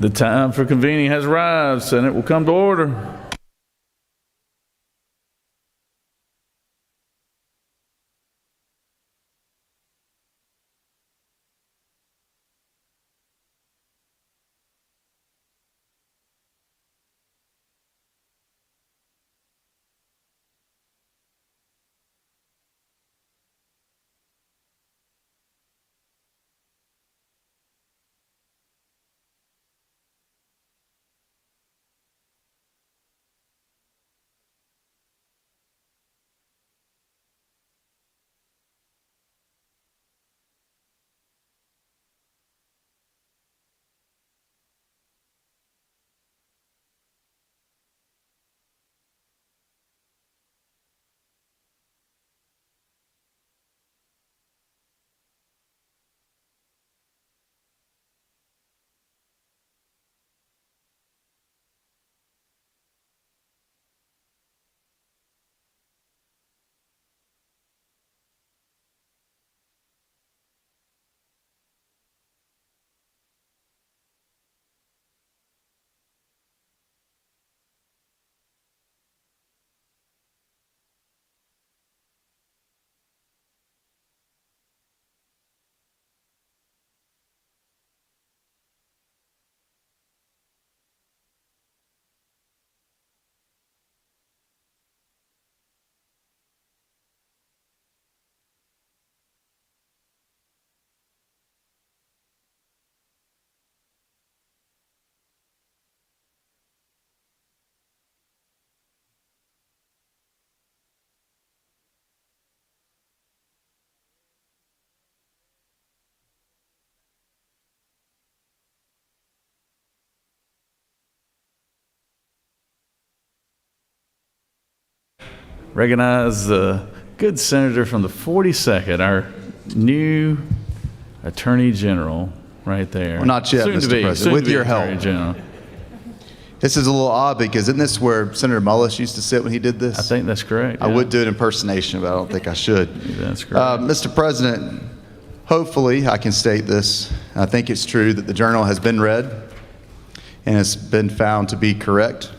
The time for convening has arrived. Senate will come to order. Recognize the good senator from the 42nd, our new Attorney General, right there. Well, not yet, Mr. President. With your help. General. This is a little odd because isn't this where Senator Mullis used to sit when he did this? I think that's correct. I would do an impersonation, but I don't think I should. That's correct. Mr. President, hopefully I can state this. I think it's true that the journal has been read and has been found to be correct.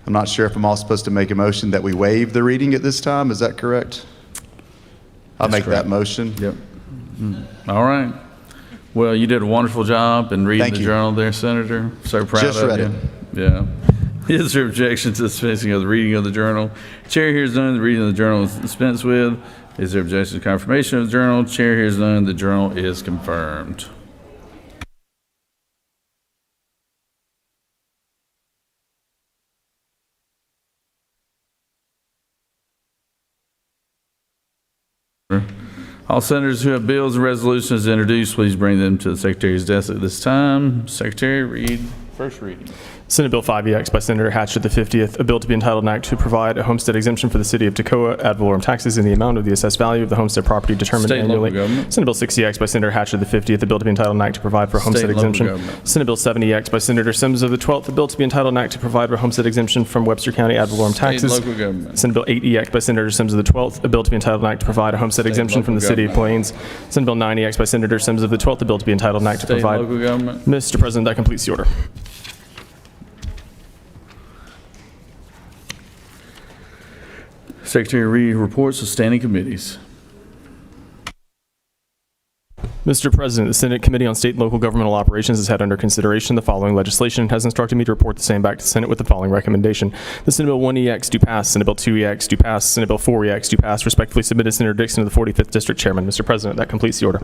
I'm not sure if I'm all supposed to make a motion that we waive the reading at this time. Is that correct? I'll make that motion. Yep. All right. Well, you did a wonderful job in reading the journal there, Senator. So proud of you. Just read it. Yeah. Is there objection to the dispensing of the reading of the journal? Chair hears none. The reading of the journal is dispensed with. Is there objection to confirmation of the journal? Chair hears none. The journal is confirmed. All senators who have bills and resolutions introduced, please bring them to the Secretary's desk at this time. Secretary, read first reading. Senate Bill 5EX by Senator Hatch of the 50th, a bill to be entitled an act to provide a homestead exemption for the city of Toccoa ad valorem taxes in the amount of the assessed value of the homestead property determined State and annually. local government. Senate Bill 60EX by Senator Hatch of the 50th, a bill to be entitled an act to provide for a homestead State and local exemption. government. Senate Bill 70EX by Senator Sims of the 12th, a bill to be entitled an act to provide for a homestead exemption from Webster County ad valorem State and taxes. local government. Senate Bill 8EX by Senator Sims of the 12th, a bill to be entitled an act to provide a homestead State and exemption from the local city of Plains. Senate Bill 9EX by Senator Sims of the 12th, a bill to be entitled an act to State and provide. local government. Mr. President, that completes the order. Secretary, read reports of standing committees. Mr. President, the Senate Committee on State and Local Governmental Operations has had under consideration the following legislation and has instructed me to report the same back to the Senate with the following recommendation. The Senate Bill 1EX do pass, Senate Bill 2EX do pass, Senate Bill 4EX do pass. Respectfully submitted, Senator Dixon of the 45th District Chairman. Mr. President, that completes the order.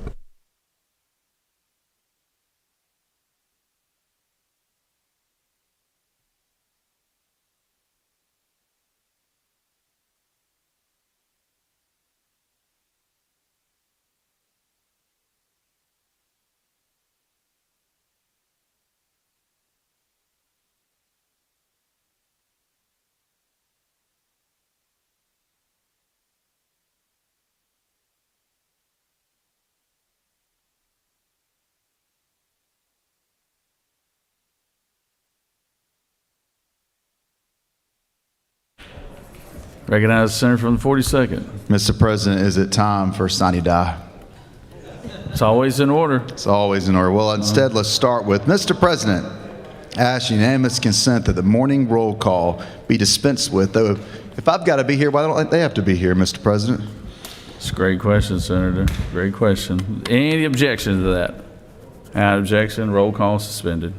Recognize the senator from the 42nd. Mr. President, is it time for sine die? It's always in order. It's always in order. Well, instead, let's start with Mr. President. I ask unanimous consent that the morning roll call be dispensed with, though if I've got to be here, why don't they have to be here, Mr. President? It's a great question, Senator. Great question. Any objection to that? Without objection, roll call suspended.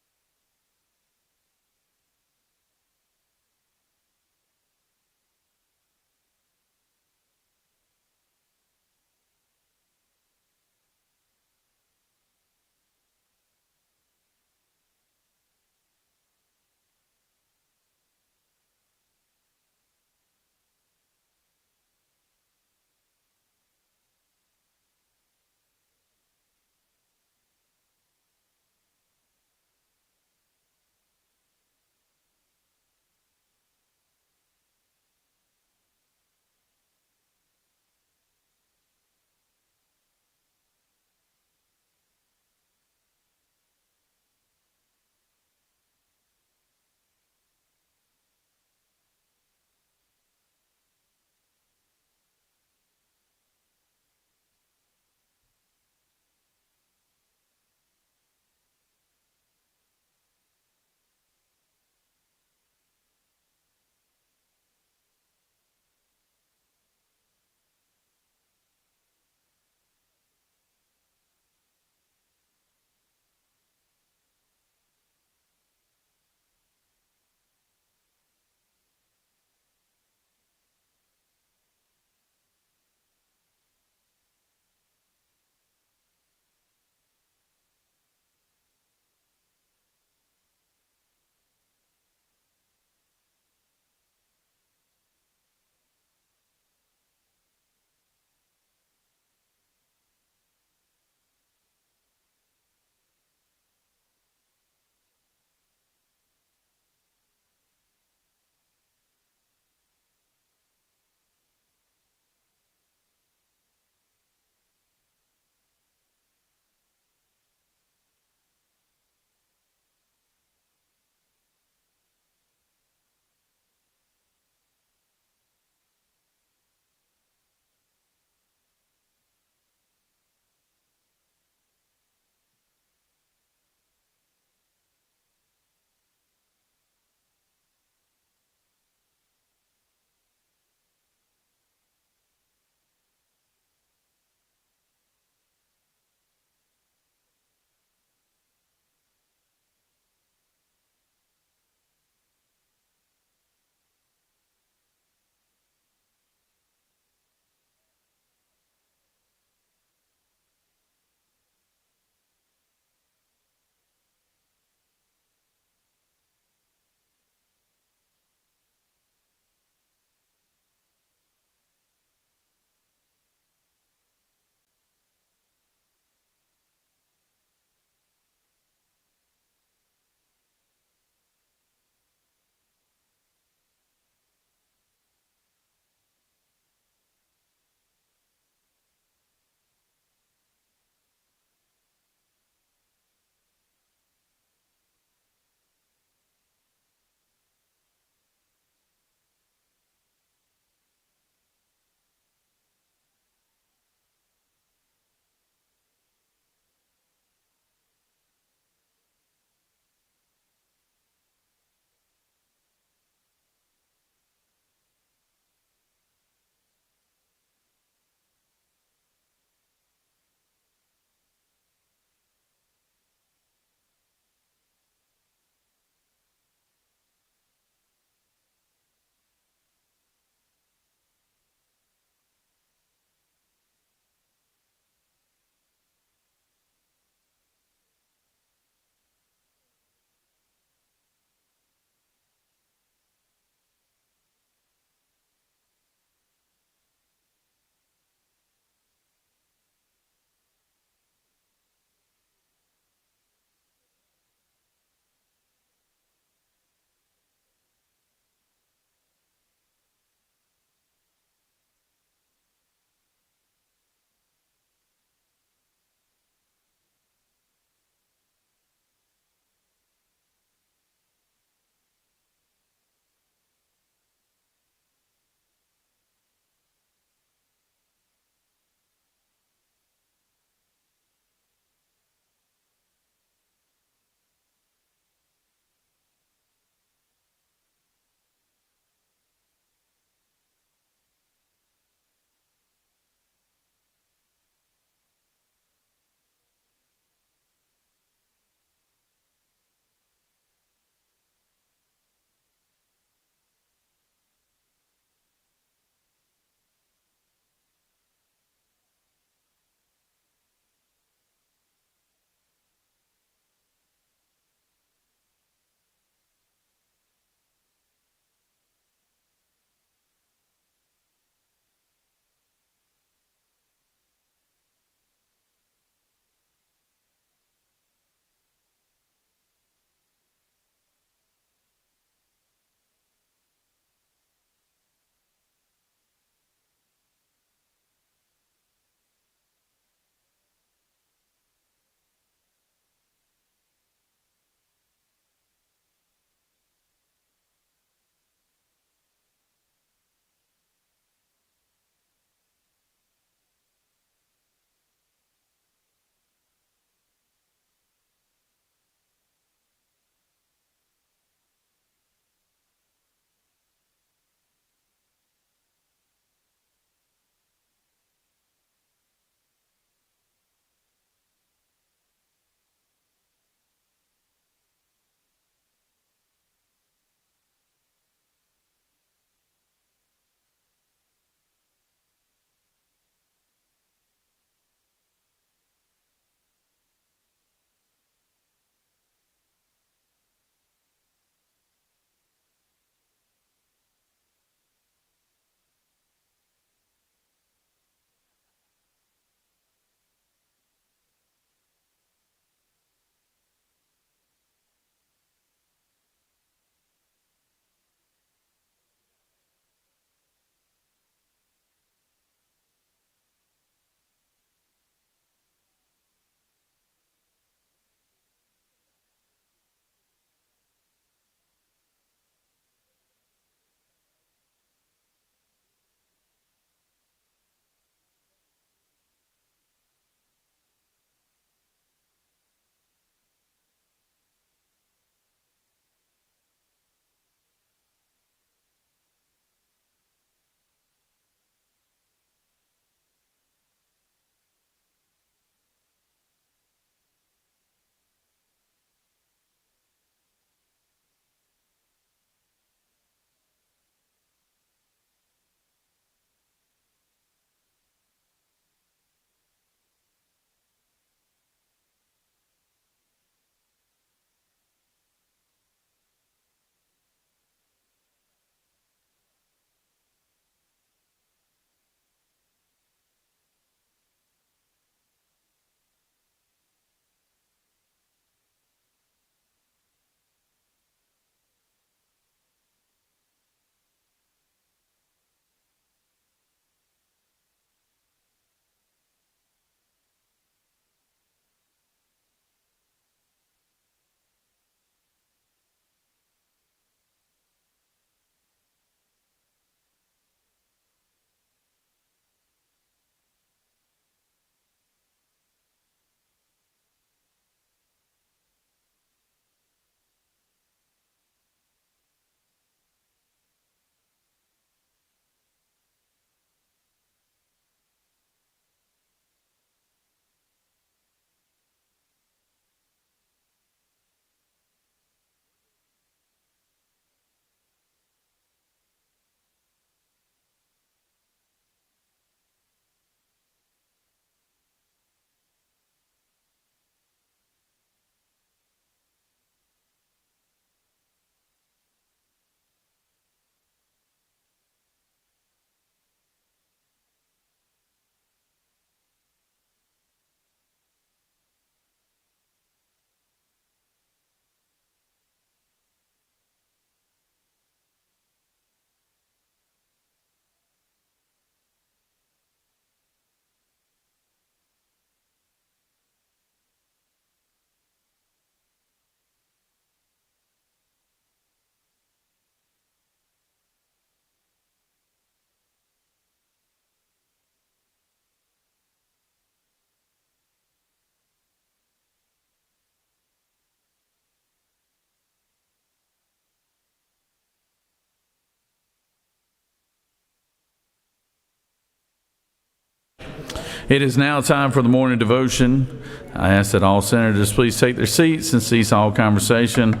It is now time for the morning devotion. I ask that all senators please take their seats and cease all conversation.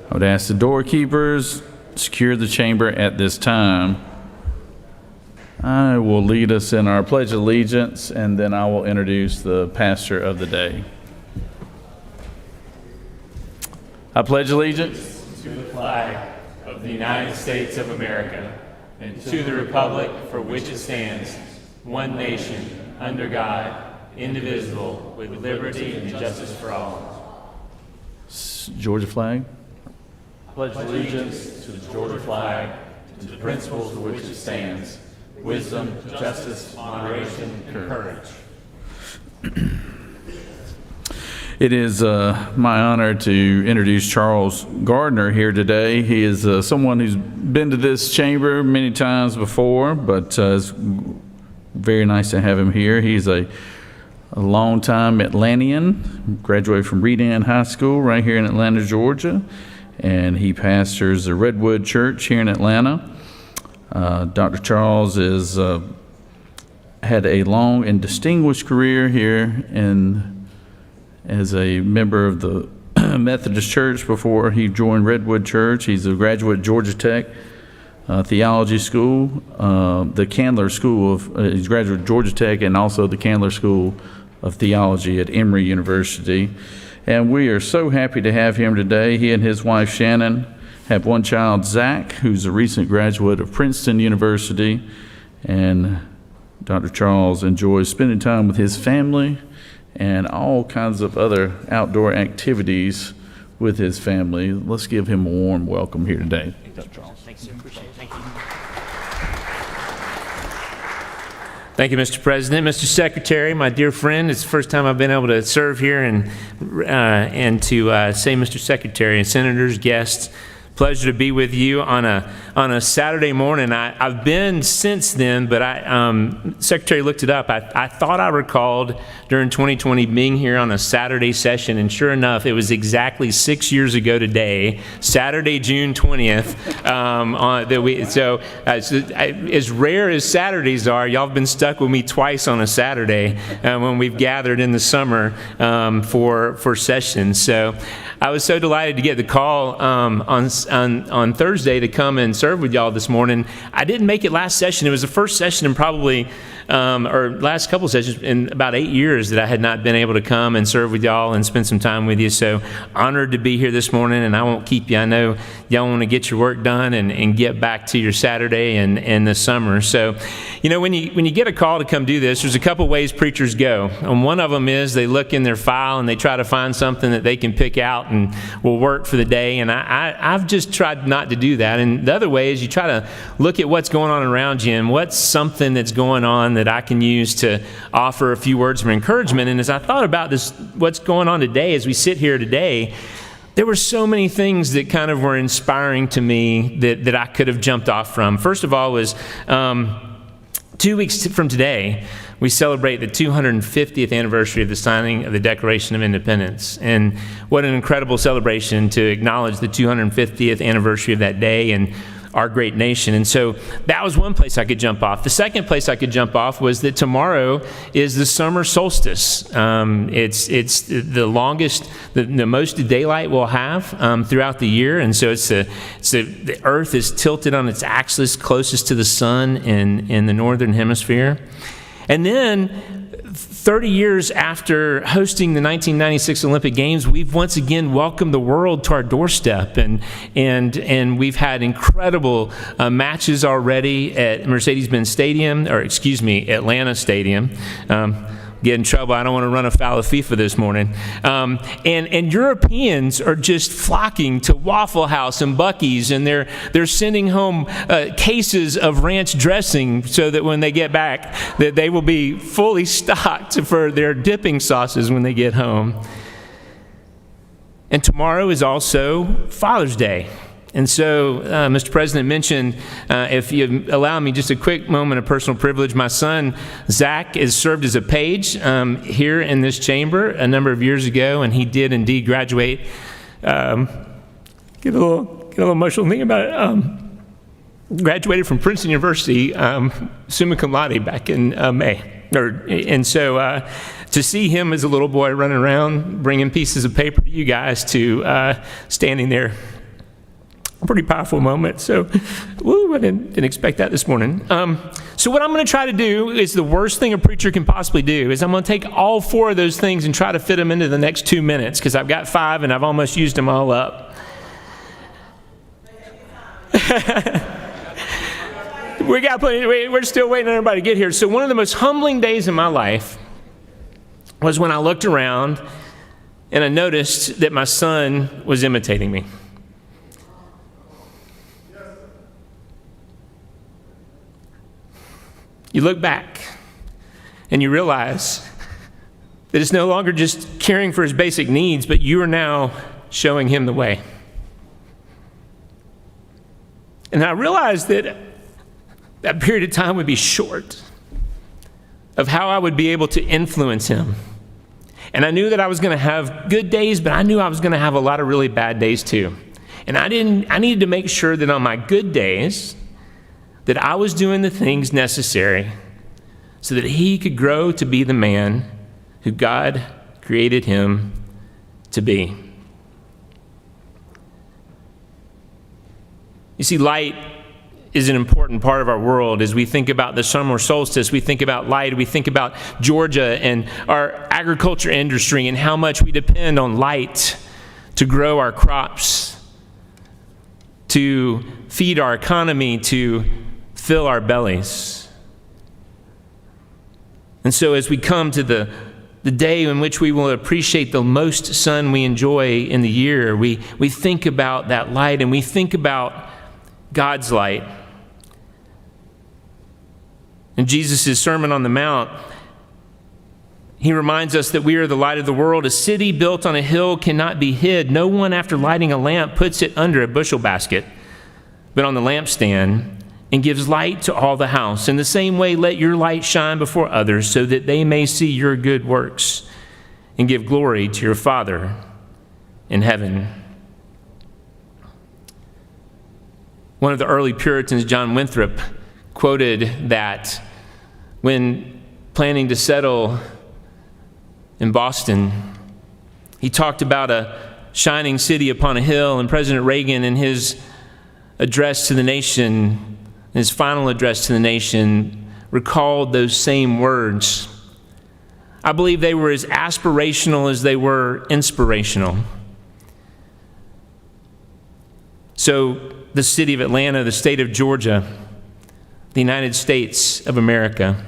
I would ask the doorkeepers secure the chamber at this time. I will lead us in our Pledge of Allegiance, and then I will introduce the pastor of the day. I pledge allegiance to the flag of the United States of America and to the republic for which it stands, one nation, under God, indivisible, with liberty and justice for all. Georgia flag. I pledge allegiance to the Georgia flag, to the principles for which it stands, wisdom, justice, moderation, and courage. It is my honor to introduce Charles Gardner here today. He is someone who's been to this chamber many times before, but it's very nice to have him here. He's a longtime Atlantean, graduated from Redan High School right here in Atlanta, Georgia, and he pastors the Redwood Church here in Atlanta. Dr. Charles is had a long and distinguished career here as a member of the Methodist Church before he joined Redwood Church. He's a graduate of Georgia Tech Theology School, the Candler School of, he's graduate of Georgia Tech and also the Candler School of Theology at Emory University. And we are so happy to have him today. He and his wife Shannon have one child, Zach, who's a recent graduate of Princeton University. And Dr. Charles enjoys spending time with his family and all kinds of other outdoor activities with his family. Let's give him a warm welcome here today. Dr. Charles. Thanks, sir. Appreciate it. Thank you. Thank you, Mr. President. Mr. Secretary, my dear friend, it's the first time I've been able to serve here and to say Mr. Secretary and senators, guests. Pleasure to be with you on a Saturday morning. I've been since then, but Secretary looked it up. I thought I recalled during 2020 being here on a Saturday session, and sure enough, it was exactly 6 years ago today, Saturday, June 20th. As rare as Saturdays are, y'all have been stuck with me twice on a Saturday when we've gathered in the summer for sessions. So I was so delighted to get the call on Thursday to come and serve with y'all this morning. I didn't make it last session. It was the first session in probably, or last couple of sessions in about 8 years that I had not been able to come and serve with y'all and spend some time with you. So honored to be here this morning, and I won't keep you. I know y'all want to get your work done and get back to your Saturday and the summer. So, you know, when you get a call to come do this, there's a couple ways preachers go. And one of them is they look in their file and they try to find something that they can pick out and will work for the day. And I've just tried not to do that. And the other way is you try to look at what's going on around you and what's something that's going on that I can use to offer a few words of encouragement. And as I thought about this, what's going on today, as we sit here today, there were so many things that kind of were inspiring to me that I could have jumped off from. First of all was 2 weeks from today, we celebrate the 250th anniversary of the signing of the Declaration of Independence. And what an incredible celebration to acknowledge the 250th anniversary of that day and our great nation. And so that was one place I could jump off. The second place I could jump off was that tomorrow is the summer solstice. It's the longest, the most daylight we'll have throughout the year. And so the earth is tilted on its axis closest to the sun in the northern hemisphere. And then 30 years after hosting the 1996 Olympic Games, we've once again welcomed the world to our doorstep, and we've had incredible matches already at Mercedes-Benz Stadium, Atlanta Stadium. Get in trouble. I don't want to run afoul of FIFA this morning. And Europeans are just flocking to Waffle House and Buc-ee's, and they're sending home cases of ranch dressing so that when they get back, that they will be fully stocked for their dipping sauces when they get home. And tomorrow is also Father's Day. And so, Mr. President mentioned, if you allow me just a quick moment of personal privilege, my son, Zach, has served as a page here in this chamber a number of years ago, and he did indeed graduate. Get a little emotional thinking about it. Graduated from Princeton University, summa cum laude, back in May. And so to see him as a little boy running around, bringing pieces of paper to you guys, to standing there, a pretty powerful moment. So, I didn't expect that this morning. So what I'm going to try to do is the worst thing a preacher can possibly do is I'm going to take all 4 of those things and try to fit them into the next 2 minutes, because I've got 5 and I've almost used them all up. We got plenty. We're still waiting on everybody to get here. So one of the most humbling days in my life was when I looked around and I noticed that my son was imitating me. You look back and you realize that it's no longer just caring for his basic needs, but you are now showing him the way. And I realized that that period of time would be short of how I would be able to influence him. And I knew that I was going to have good days, but I knew I was going to have a lot of really bad days too. And I needed to make sure that on my good days, that I was doing the things necessary so that he could grow to be the man who God created him to be. You see, light is an important part of our world. As we think about the summer solstice, we think about light, we think about Georgia and our agriculture industry and how much we depend on light to grow our crops, to feed our economy, to fill our bellies. And so as we come to the day in which we will appreciate the most sun we enjoy in the year, we think about that light, and we think about God's light. In Jesus' Sermon on the Mount, he reminds us that we are the light of the world. A city built on a hill cannot be hid. No one, after lighting a lamp, puts it under a bushel basket, but on the lampstand, and gives light to all the house. In the same way, let your light shine before others, so that they may see your good works and give glory to your Father in heaven. One of the early Puritans, John Winthrop, quoted that when planning to settle in Boston, he talked about a shining city upon a hill, and President Reagan, in his address to the nation, his final address to the nation, recalled those same words. I believe they were as aspirational as they were inspirational. So the city of Atlanta, the state of Georgia, the United States of America,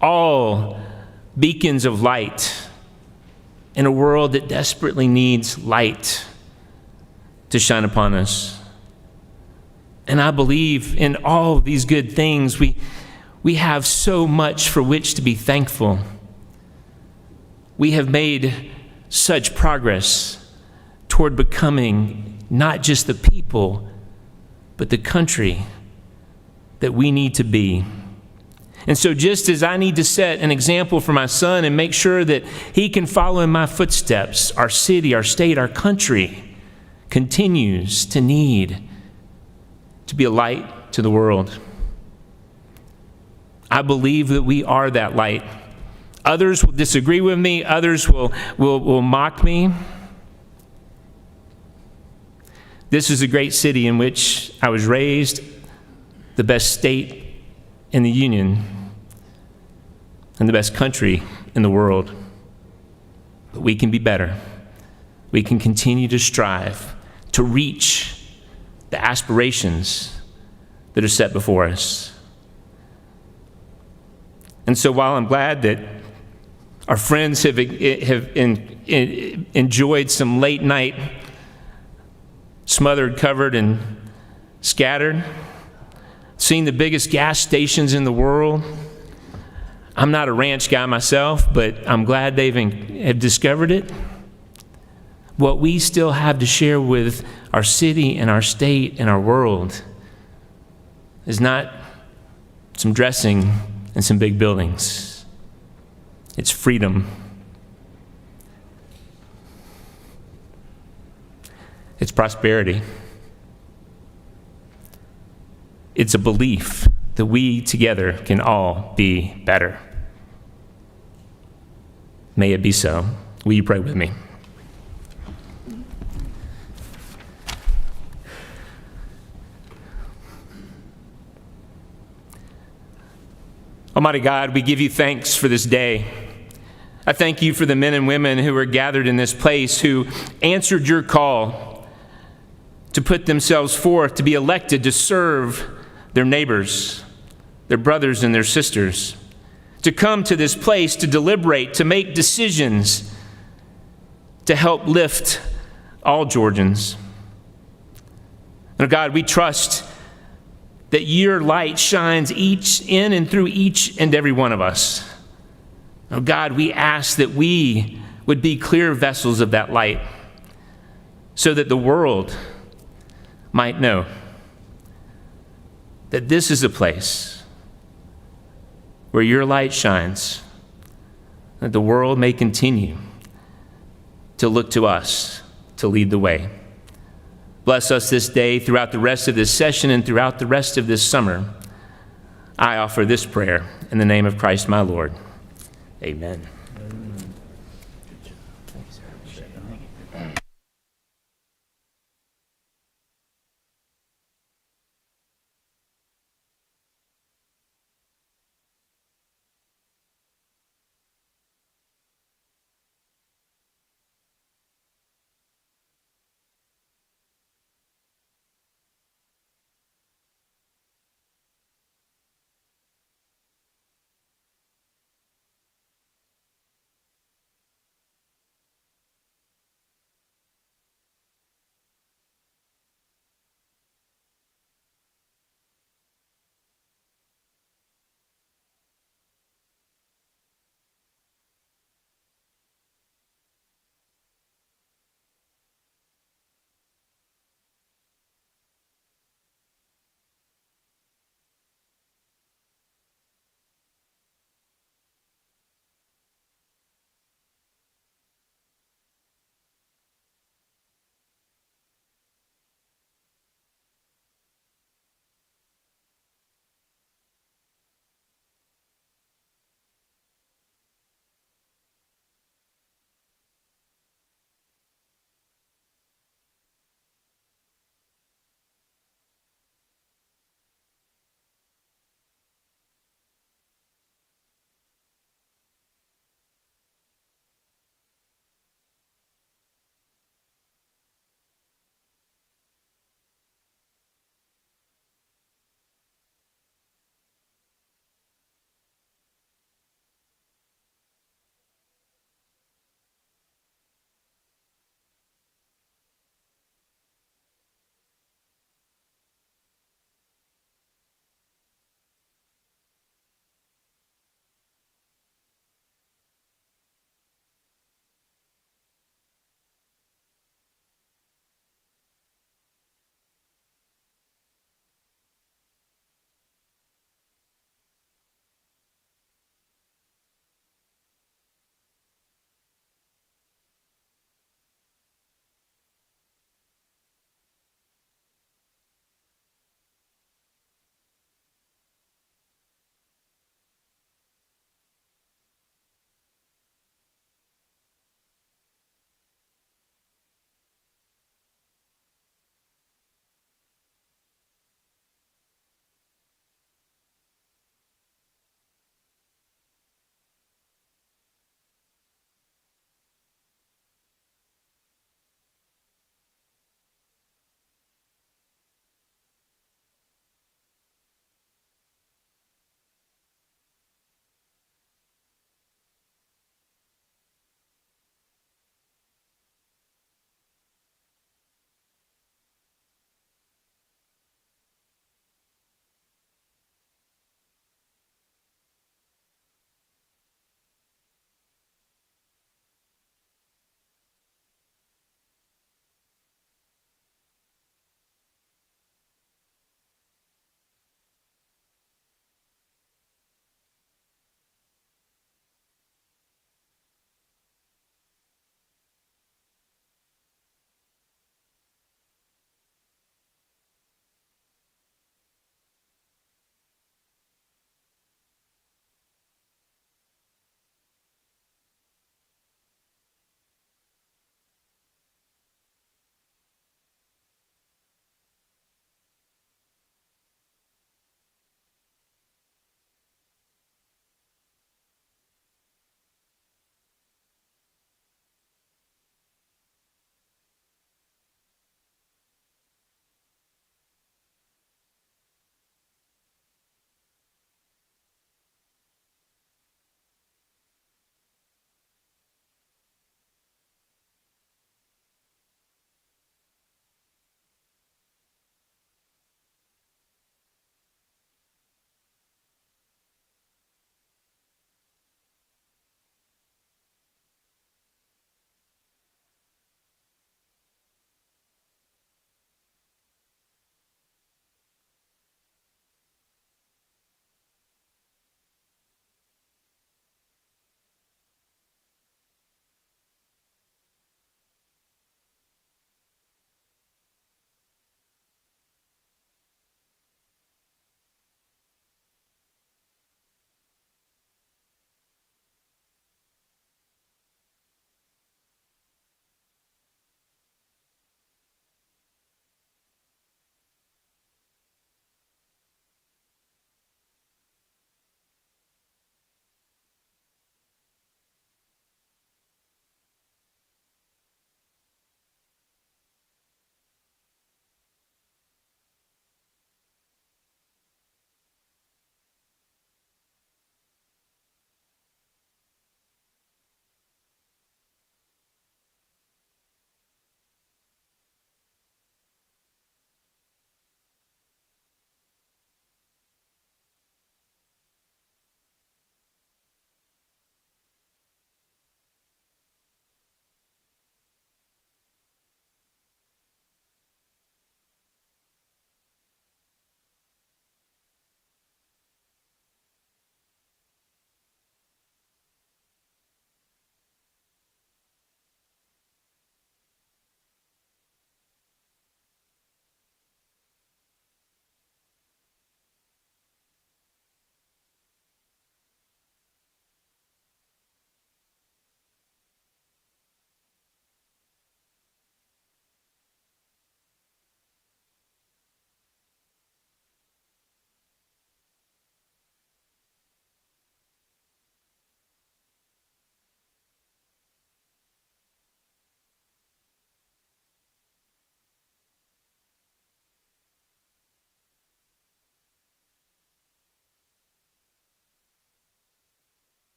all beacons of light in a world that desperately needs light to shine upon us. And I believe in all of these good things, we have so much for which to be thankful. We have made such progress toward becoming not just the people, but the country that we need to be. And so just as I need to set an example for my son and make sure that he can follow in my footsteps, our city, our state, our country continues to need to be a light to the world. I believe that we are that light. Others will disagree with me. Others will mock me. This is a great city in which I was raised, the best state in the Union, and the best country in the world. But we can be better. We can continue to strive to reach the aspirations that are set before us. And so while I'm glad that our friends have enjoyed some late night smothered, covered, and scattered, seen the biggest gas stations in the world. I'm not a ranch guy myself, but I'm glad have discovered it. What we still have to share with our city and our state and our world is not some dressing and some big buildings. It's freedom. It's prosperity. It's a belief that we together can all be better. May it be so. Will you pray with me? Almighty God, we give you thanks for this day. I thank you for the men and women who are gathered in this place, who answered your call to put themselves forth, to be elected to serve their neighbors, their brothers and their sisters, to come to this place to deliberate, to make decisions, to help lift all Georgians. And God, we trust that your light shines in and through each and every one of us. Oh God, we ask that we would be clear vessels of that light so that the world might know that this is a place where your light shines, that the world may continue to look to us to lead the way. Bless us this day, throughout the rest of this session, and throughout the rest of this summer. I offer this prayer in the name of Christ my Lord. Amen.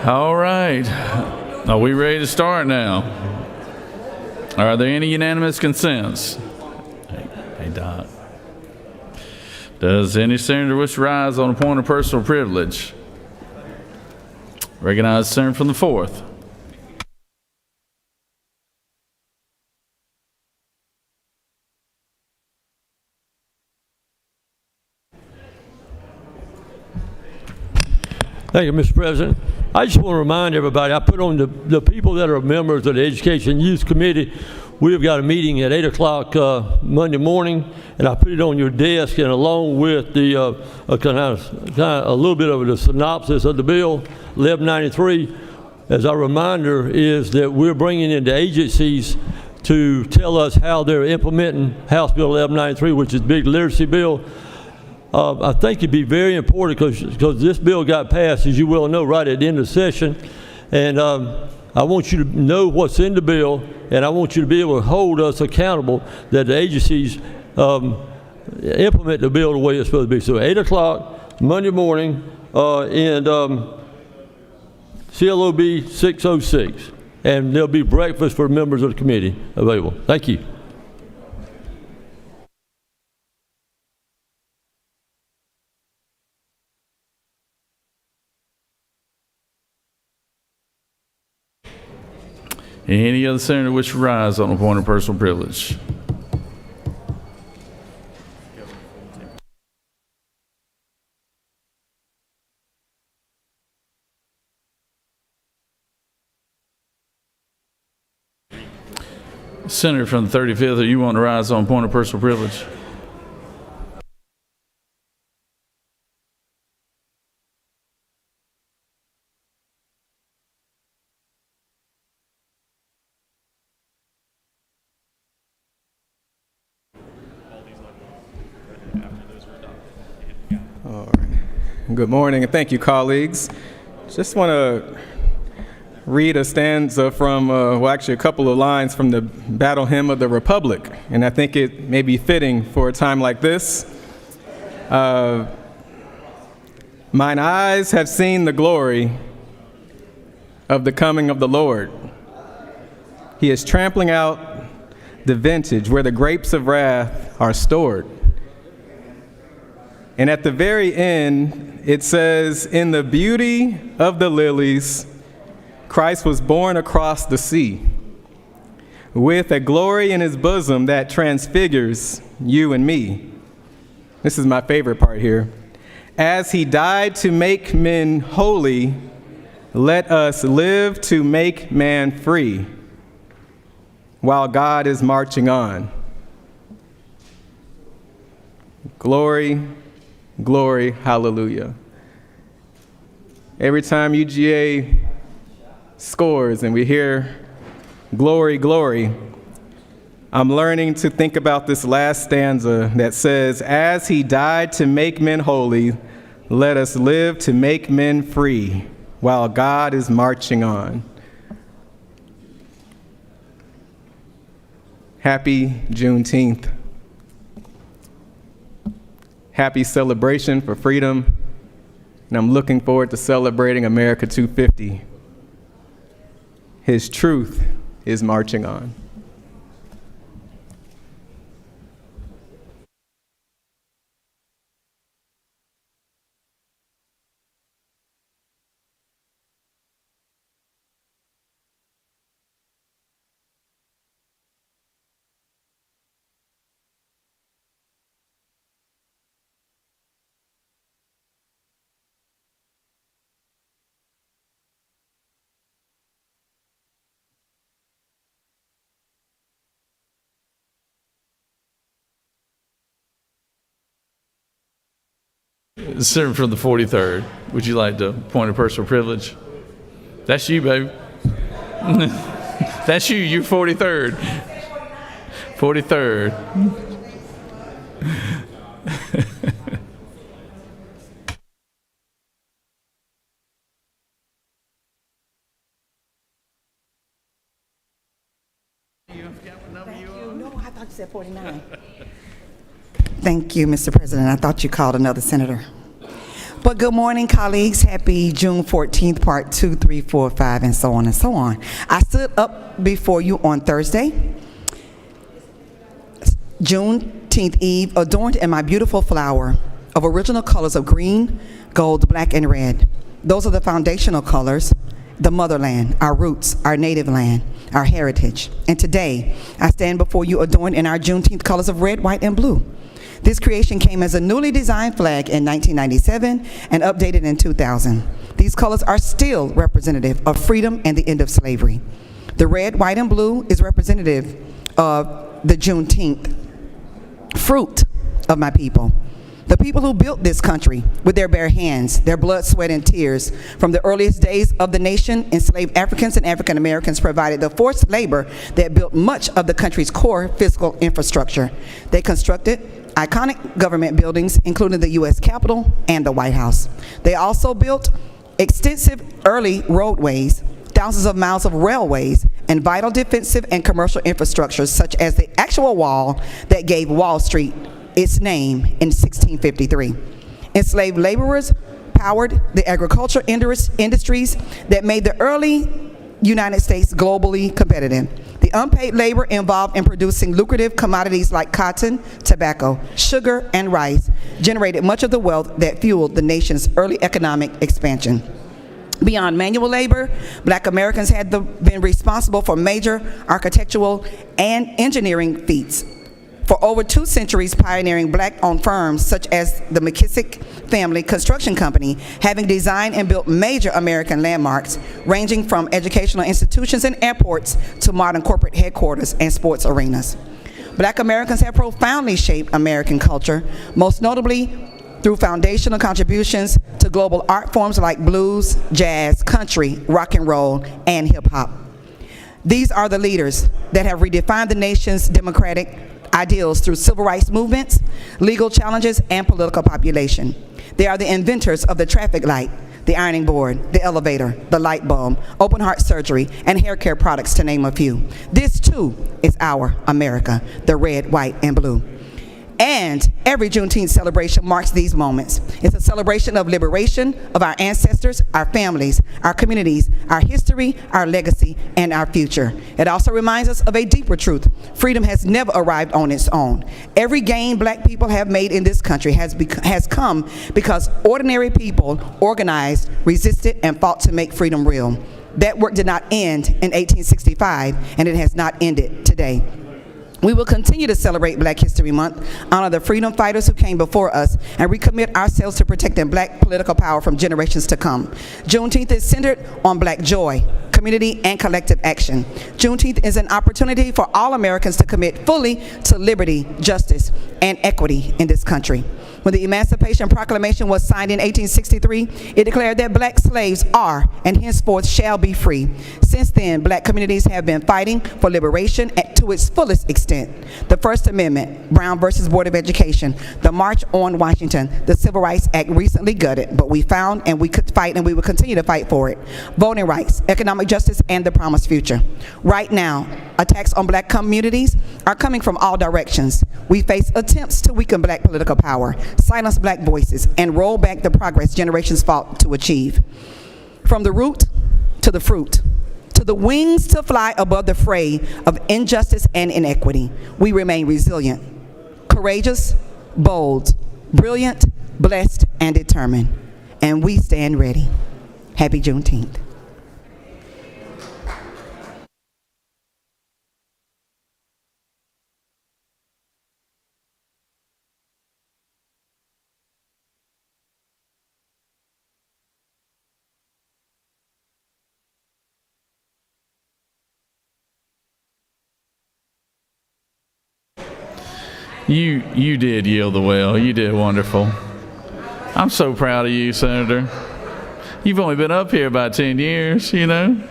All right. Are we ready to start now? Are there any unanimous consents? Hey, Doc. Does any senator wish to rise on a point of personal privilege? Recognize the senator from the 4th. Thank you, Mr. President. I just want to remind everybody, I put on the people that are members of the Education and Youth Committee, we've got a meeting at 8 o'clock Monday morning, and I put it on your desk, and along with the kind of a little bit of the synopsis of the bill, 1193, as a reminder is that we're bringing in the agencies to tell us how they're implementing House Bill 1193, which is a big literacy bill. I think it'd be very important because this bill got passed, as you well know, right at the end of the session. And I want you to know what's in the bill, and I want you to be able to hold us accountable that the agencies implement the bill the way it's supposed to be. So 8 o'clock Monday morning in CLOB 606. And there'll be breakfast for members of the committee available. Thank you. Any other senator wish to rise on a point of personal privilege? Senator from the 35th, are you want to rise on a point of personal privilege? Good morning, and thank you, colleagues. Just want to read a stanza from, well, actually a couple of lines from the Battle Hymn of the Republic, and I think it may be fitting for a time like this. Mine eyes have seen the glory of the coming of the Lord. He is trampling out the vintage where the grapes of wrath are stored. And at the very end, it says, in the beauty of the lilies, Christ was born across the sea, with a glory in his bosom that transfigures you and me. This is my favorite part here. As he died to make men holy, let us live to make man free, while God is marching on. Glory, glory, hallelujah. Every time UGA scores and we hear glory, glory, I'm learning to think about this last stanza that says, as he died to make men holy, let us live to make men free, while God is marching on. Happy Juneteenth. Happy celebration for freedom, and I'm looking forward to celebrating America 250. His truth is marching on. Senator from the 43rd, would you like to point of personal privilege? That's you, baby. That's you. You're 43rd. 43rd. No, I thought you said 49. Thank you, Mr. President. I thought you called another senator. Well, good morning, colleagues. Happy June 14th, part 2, 3, 4, 5, and so on and so on. I stood up before you on Thursday, Juneteenth Eve, adorned in my beautiful flower of original colors of green, gold, black, and red. Those are the foundational colors, the motherland, our roots, our native land, our heritage. And today, I stand before you adorned in our Juneteenth colors of red, white, and blue. This creation came as a newly designed flag in 1997 and updated in 2000. These colors are still representative of freedom and the end of slavery. The red, white, and blue is representative of the Juneteenth fruit of my people. The people who built this country with their bare hands, their blood, sweat, and tears. From the earliest days of the nation, enslaved Africans and African Americans provided the forced labor that built much of the country's core physical infrastructure. They constructed iconic government buildings, including the U.S. Capitol and the White House. They also built extensive early roadways, thousands of miles of railways, and vital defensive and commercial infrastructures, such as the actual wall that gave Wall Street its name in 1653. Enslaved laborers powered the agricultural industries that made the early United States globally competitive. The unpaid labor involved in producing lucrative commodities like cotton, tobacco, sugar, and rice generated much of the wealth that fueled the nation's early economic expansion. Beyond manual labor, Black Americans had been responsible for major architectural and engineering feats. For over 2 centuries, pioneering Black-owned firms such as the McKissick Family Construction Company, having designed and built major American landmarks, ranging from educational institutions and airports to modern corporate headquarters and sports arenas. Black Americans have profoundly shaped American culture, most notably through foundational contributions to global art forms like blues, jazz, country, rock and roll, and hip-hop. These are the leaders that have redefined the nation's democratic ideals through civil rights movements, legal challenges, and political population. They are the inventors of the traffic light, the ironing board, the elevator, the light bulb, open heart surgery, and hair care products, to name a few. This too is our America, the red, white, and blue. And every Juneteenth celebration marks these moments. It's a celebration of liberation of our ancestors, our families, our communities, our history, our legacy, and our future. It also reminds us of a deeper truth. Freedom has never arrived on its own. Every gain Black people have made in this country has come because ordinary people organized, resisted, and fought to make freedom real. That work did not end in 1865, and it has not ended today. We will continue to celebrate Black History Month, honor the freedom fighters who came before us, and recommit ourselves to protecting Black political power from generations to come. Juneteenth is centered on Black joy, community, and collective action. Juneteenth is an opportunity for all Americans to commit fully to liberty, justice, and equity in this country. When the Emancipation Proclamation was signed in 1863, it declared that Black slaves are and henceforth shall be free. Since then, Black communities have been fighting for liberation to its fullest extent. The First Amendment, Brown versus Board of Education, the March on Washington, the Civil Rights Act recently gutted, but we found and we could fight and we will continue to fight for it. Voting rights, economic justice, and the promised future. Right now, attacks on Black communities are coming from all directions. We face attempts to weaken Black political power, silence Black voices, and roll back the progress generations fought to achieve. From the root to the fruit, to the wings to fly above the fray of injustice and inequity, we remain resilient, courageous, bold, brilliant, blessed, and determined. And we stand ready. Happy Juneteenth. You did yield the well. You did wonderful. I'm so proud of you, Senator. You've only been up here about 10 years, you know.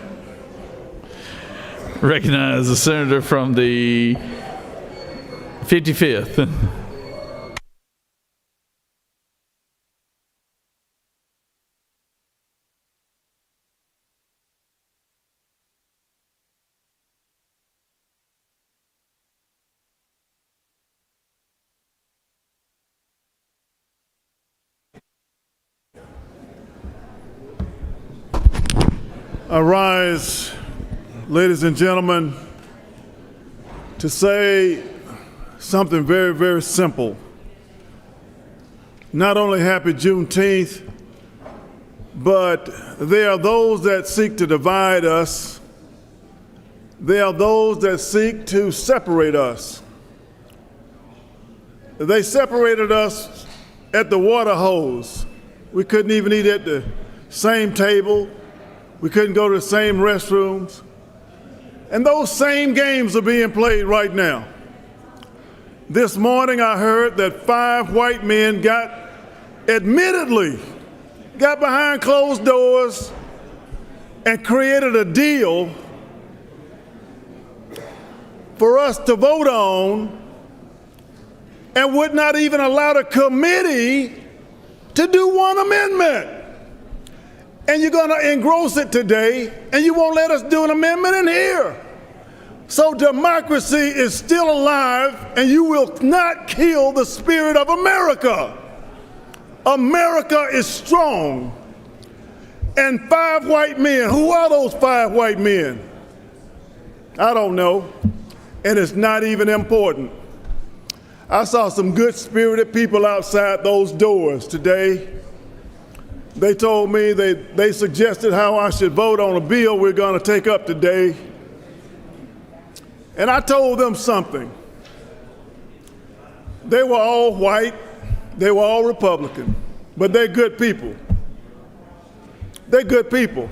Recognize the senator from the 55th. I rise, ladies and gentlemen, to say something very, very simple. Not only happy Juneteenth, but there are those that seek to divide us. There are those that seek to separate us. They separated us at the water hose. We couldn't even eat at the same table. We couldn't go to the same restrooms. And those same games are being played right now. This morning I heard that 5 white men admittedly got behind closed doors and created a deal for us to vote on and would not even allow the committee to do one amendment. And you're going to engross it today, and you won't let us do an amendment in here. So democracy is still alive, and you will not kill the spirit of America. America is strong. And 5 white men, who are those 5 white men? I don't know, and it's not even important. I saw some good-spirited people outside those doors today. They told me they suggested how I should vote on a bill we're going to take up today. And I told them something. They were all white, they were all Republican, but they're good people. They're good people.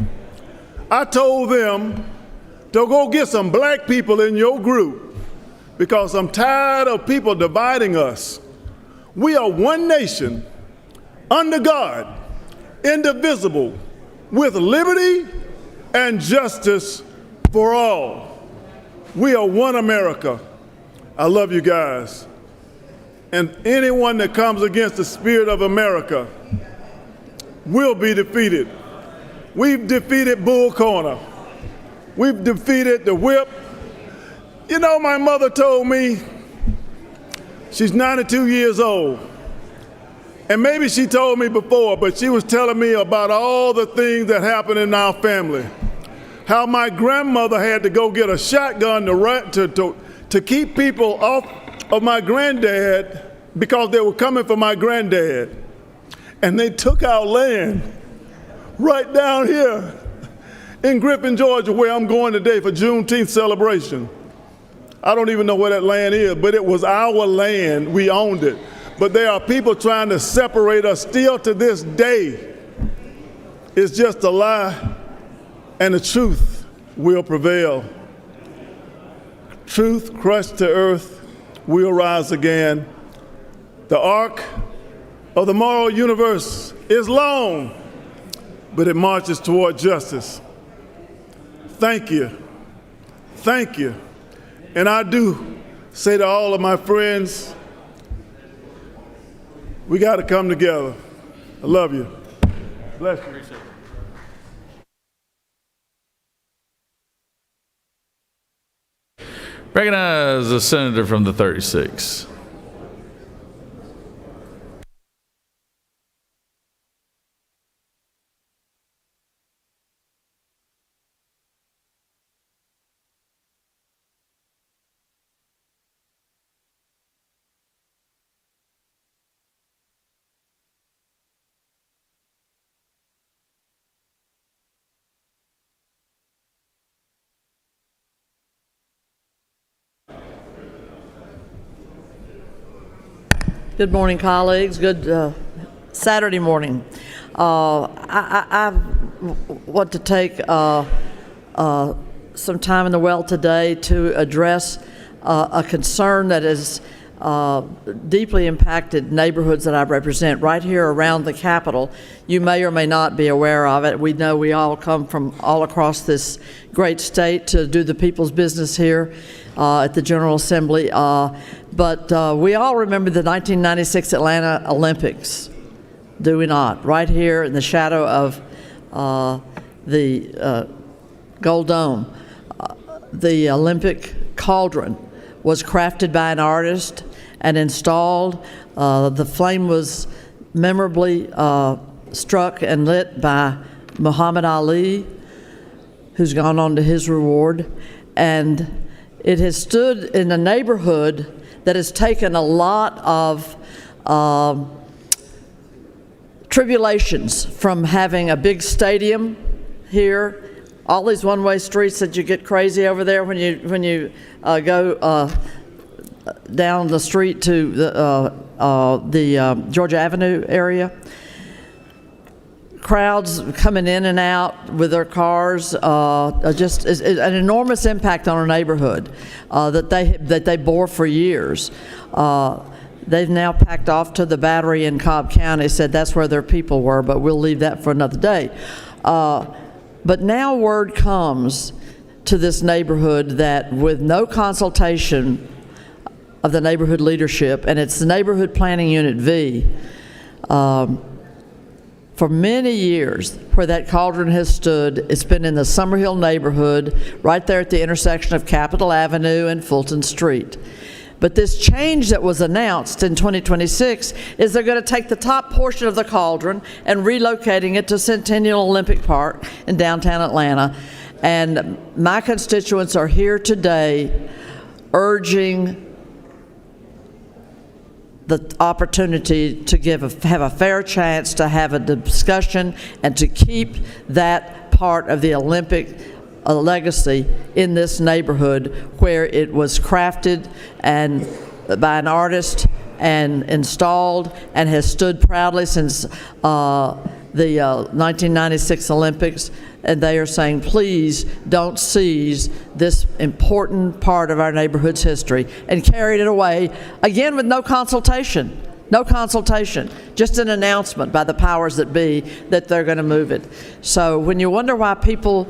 I told them to go get some black people in your group because I'm tired of people dividing us. We are one nation, under God, indivisible, with liberty and justice for all. We are one America. I love you guys. And anyone that comes against the spirit of America will be defeated. We've defeated Bull Corner. We've defeated the whip. You know, my mother told me, she's 92 years old. And maybe she told me before, but she was telling me about all the things that happened in our family. How my grandmother had to go get a shotgun to keep people off of my granddad because they were coming for my granddad. And they took our land right down here in Griffin, Georgia, where I'm going today for Juneteenth celebration. I don't even know where that land is, but it was our land. We owned it. But there are people trying to separate us still to this day. It's just a lie, and the truth will prevail. Truth crushed to earth will rise again. The arc of the moral universe is long, but it marches toward justice. Thank you. Thank you. And I do say to all of my friends, we got to come together. I love you. Bless you. Recognize the senator from the 36th. Good morning, colleagues. Good Saturday morning. I want to take some time in the well today to address a concern that has deeply impacted neighborhoods that I represent right here around the Capitol. You may or may not be aware of it. We know we all come from all across this great state to do the people's business here at the General Assembly. But we all remember the 1996 Atlanta Olympics, do we not? Right here in the shadow of the Gold Dome. The Olympic cauldron was crafted by an artist and installed. The flame was memorably struck and lit by Muhammad Ali. who's gone on to his reward. And it has stood in a neighborhood that has taken a lot of tribulations from having a big stadium here, all these one-way streets that you get crazy over there when you go down the street to the Georgia Avenue area. Crowds coming in and out with their cars, just is an enormous impact on our neighborhood that they bore for years. They've now packed off to the Battery in Cobb County, said that's where their people were, but we'll leave that for another day. But now word comes to this neighborhood that with no consultation of the neighborhood leadership, and it's the Neighborhood Planning Unit V, for many years where that cauldron has stood, it's been in the Summerhill neighborhood, right there at the intersection of Capitol Avenue and Fulton Street. But this change that was announced in 2026 is they're going to take the top portion of the cauldron and relocating it to Centennial Olympic Park in downtown Atlanta. And my constituents are here today urging the opportunity to have a fair chance to have a discussion and to keep that part of the Olympic legacy in this neighborhood where it was crafted and by an artist and installed and has stood proudly since the 1996 Olympics. And they are saying, please don't seize this important part of our neighborhood's history and carry it away, again, with no consultation. No consultation, just an announcement by the powers that be that they're going to move it. So when you wonder why people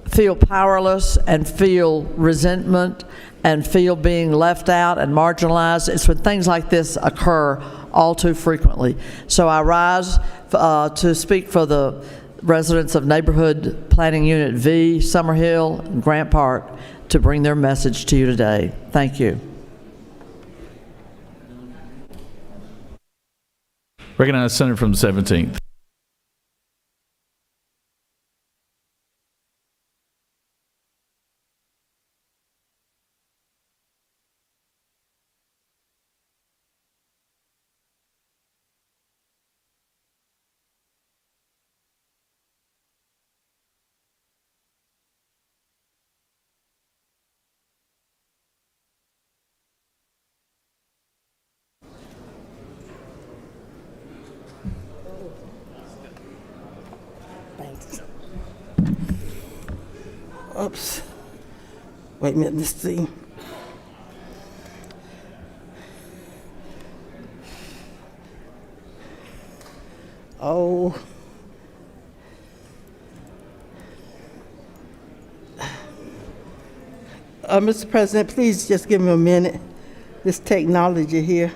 feel powerless and feel resentment and feel being left out and marginalized, it's when things like this occur all too frequently. So I rise to speak for the residents of Neighborhood Planning Unit V, Summerhill, and Grant Park to bring their message to you today. Thank you. Recognize Senator from the 17th. Oops. Wait a minute, let's see. Oh. Mr. President, please just give me a minute. This technology here.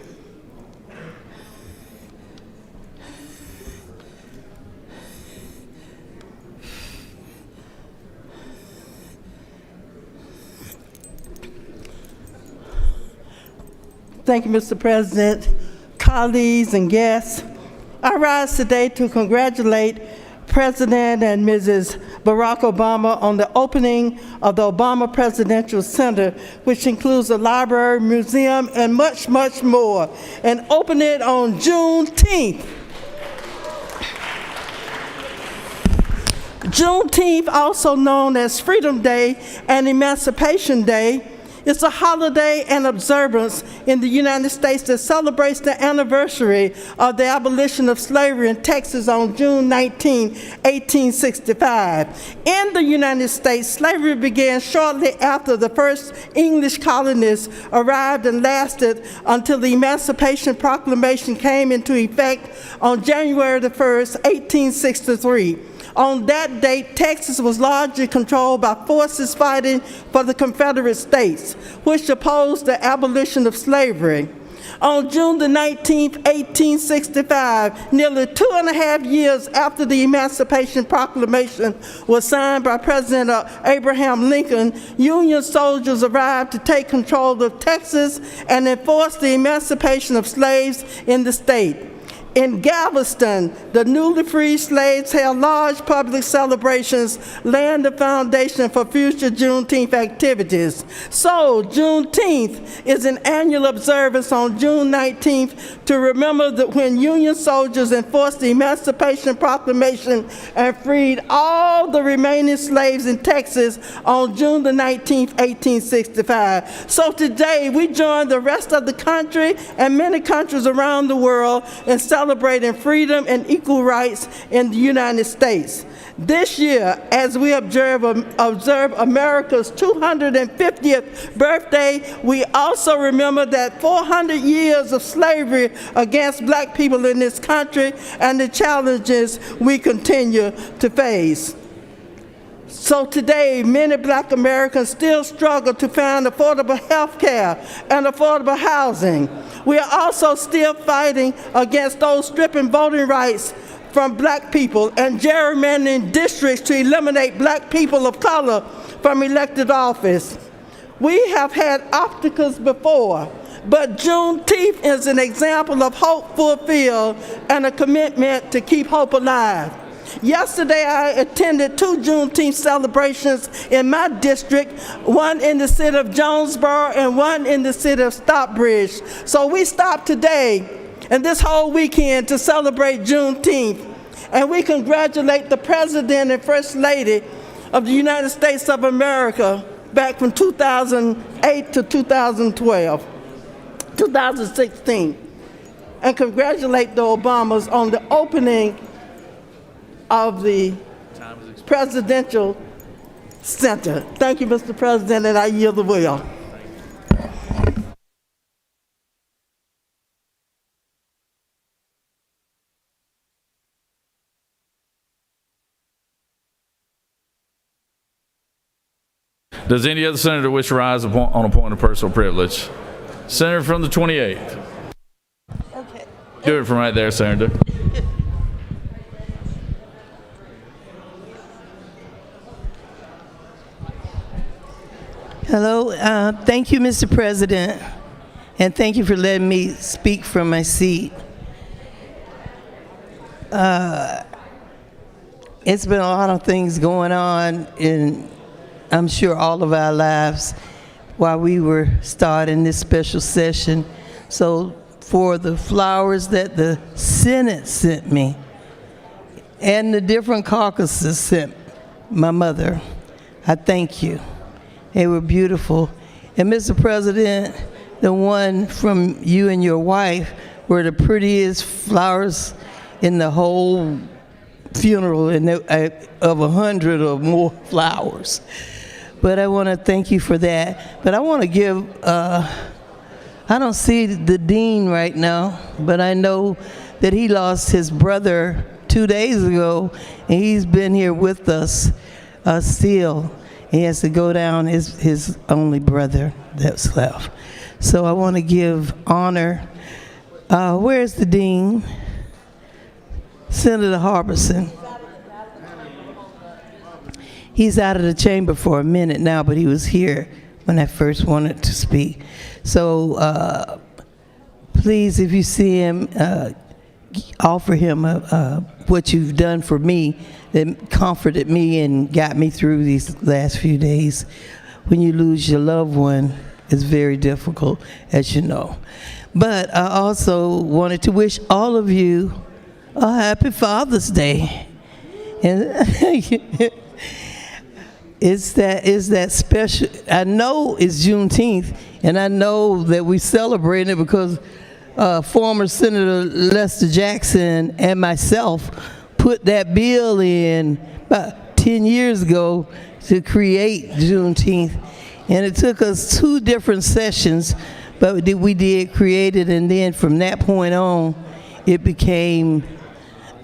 Thank you, Mr. President, colleagues and guests. I rise today to congratulate President and Mrs. Barack Obama on the opening of the Obama Presidential Center, which includes a library, museum, and much, much more, and open it on Juneteenth. Juneteenth, also known as Freedom Day and Emancipation Day, is a holiday and observance in the United States that celebrates the anniversary of the abolition of slavery in Texas on June 19, 1865. In the United States, slavery began shortly after the first English colonists arrived and lasted until the Emancipation Proclamation came into effect on January the 1st, 1863. On that date, Texas was largely controlled by forces fighting for the Confederate States, which opposed the abolition of slavery. On June the 19th, 1865, nearly 2.5 years after the Emancipation Proclamation was signed by President Abraham Lincoln, Union soldiers arrived to take control of Texas and enforce the emancipation of slaves in the state. In Galveston, the newly freed slaves held large public celebrations, laying the foundation for future Juneteenth activities. So, Juneteenth is an annual observance on June 19th to remember that when Union soldiers enforced the Emancipation Proclamation and freed all the remaining slaves in Texas on June the 19th, 1865. So today, we join the rest of the country and many countries around the world in celebrating freedom and equal rights in the United States. This year, as we observe America's 250th birthday, we also remember that 400 years of slavery against black people in this country and the challenges we continue to face. So today, many black Americans still struggle to find affordable health care and affordable housing. We are also still fighting against those stripping voting rights from black people and gerrymandering districts to eliminate black people of color from elected office. We have had obstacles before, but Juneteenth is an example of hope fulfilled and a commitment to keep hope alive. Yesterday, I attended 2 Juneteenth celebrations in my district, one in the city of Jonesboro and one in the city of Stockbridge. So we stopped today and this whole weekend to celebrate Juneteenth. And we congratulate the President and First Lady of the United States of America back from 2008 to 2016. And congratulate the Obamas on the opening of the Presidential Center. Thank you, Mr. President, and I yield the wheel. Does any other senator wish to rise on a point of personal privilege? Senator from the 28th. Okay. Do it from right there, Senator. Hello, thank you, Mr. President, and thank you for letting me speak from my seat. It's been a lot of things going on in, I'm sure, all of our lives while we were starting this special session. So for the flowers that the Senate sent me and the different caucuses sent my mother, I thank you. They were beautiful. And Mr. President, the one from you and your wife were the prettiest flowers in the whole funeral, of 100 or more flowers. But I want to thank you for that. But I want to give, I don't see the dean right now, but I know that he lost his brother 2 days ago, and he's been here with us still. He has to go down, his only brother that's left. So I want to give honor. Where's the dean? Senator Harbison. He's out of the chamber for a minute now, but he was here when I first wanted to speak. So please, if you see him, offer him what you've done for me that comforted me and got me through these last few days. When you lose your loved one, it's very difficult, as you know. But I also wanted to wish all of you a happy Father's Day. And it's that special. I know it's Juneteenth, and I know that we celebrate it because former Senator Lester Jackson and myself put that bill in about 10 years ago to create Juneteenth. And it took us 2 different sessions, but we did create it, and then from that point on, it became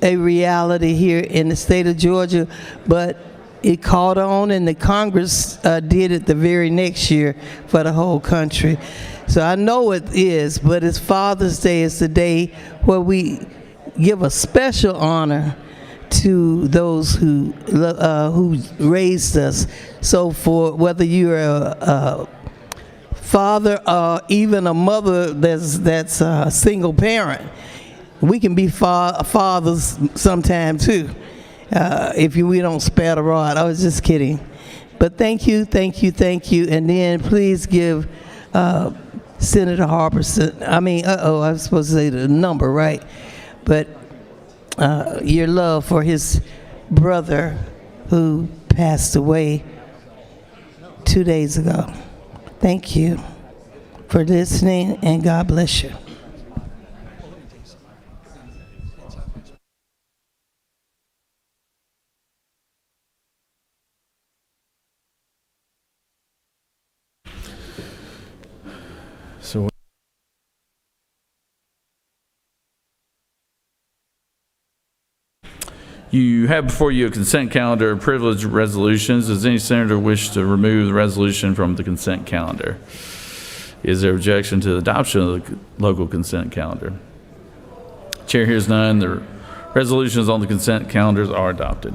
a reality here in the state of Georgia. But it caught on, and the Congress did it the very next year for the whole country. So I know it is, but it's Father's Day. It's the day where we give a special honor to those who raised us. So for whether you're a father or even a mother that's a single parent, We can be fathers sometime too, if we don't spare the rod. I was just kidding. But thank you, thank you, thank you. And then please give Senator Harbison, I was supposed to say the number, right? But your love for his brother who passed away 2 days ago. Thank you for listening, and God bless you. So you have before you a consent calendar of privileged resolutions. Does any senator wish to remove the resolution from the consent calendar? Is there objection to the adoption of the local consent calendar? Chair hears none. The resolutions on the consent calendars are adopted.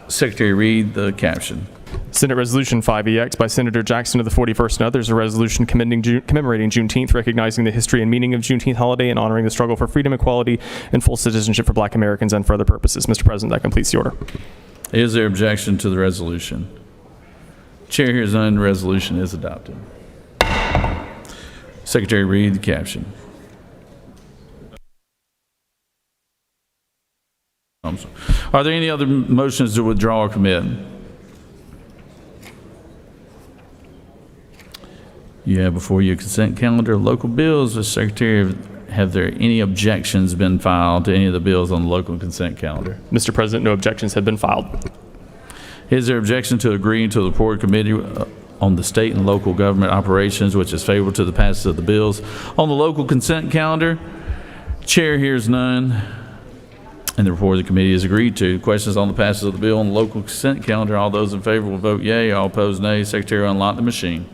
Secretary, read the caption. Senate Resolution 5EX by Senator Jackson of the 41st and others, a resolution commemorating Juneteenth, recognizing the history and meaning of Juneteenth holiday and honoring the struggle for freedom, equality, and full citizenship for Black Americans and for other purposes. Mr. President, that completes the order. Is there objection to the resolution? Chair hears none. The resolution is adopted. Secretary, read the caption. Are there any other motions to withdraw or commit? You have before you a consent calendar of local bills. Mr. Secretary, have there any objections been filed to any of the bills on the local consent calendar? Mr. President, no objections have been filed. Is there objection to agreeing to the report committee on the state and local government operations, which is favorable to the passage of the bills on the local consent calendar? Chair hears none, and the report of the committee is agreed to. Questions on the passage of the bill on the local consent calendar? All those in favor will vote yea. All opposed, nay. Secretary will unlock the machine.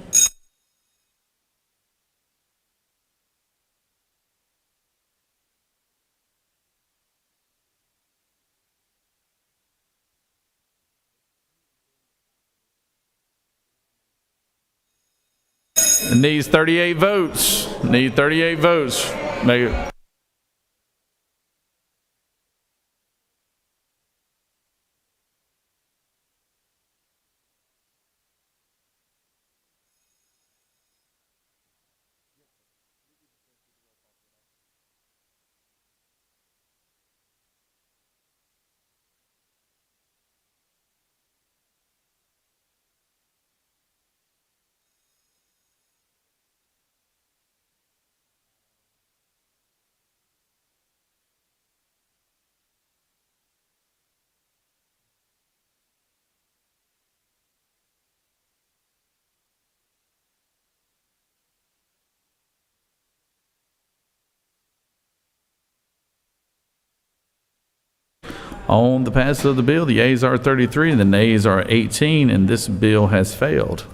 Needs 38 votes. Need 38 votes. On the passage of the bill, the yeas are 33 and the nays are 18, and this bill has failed.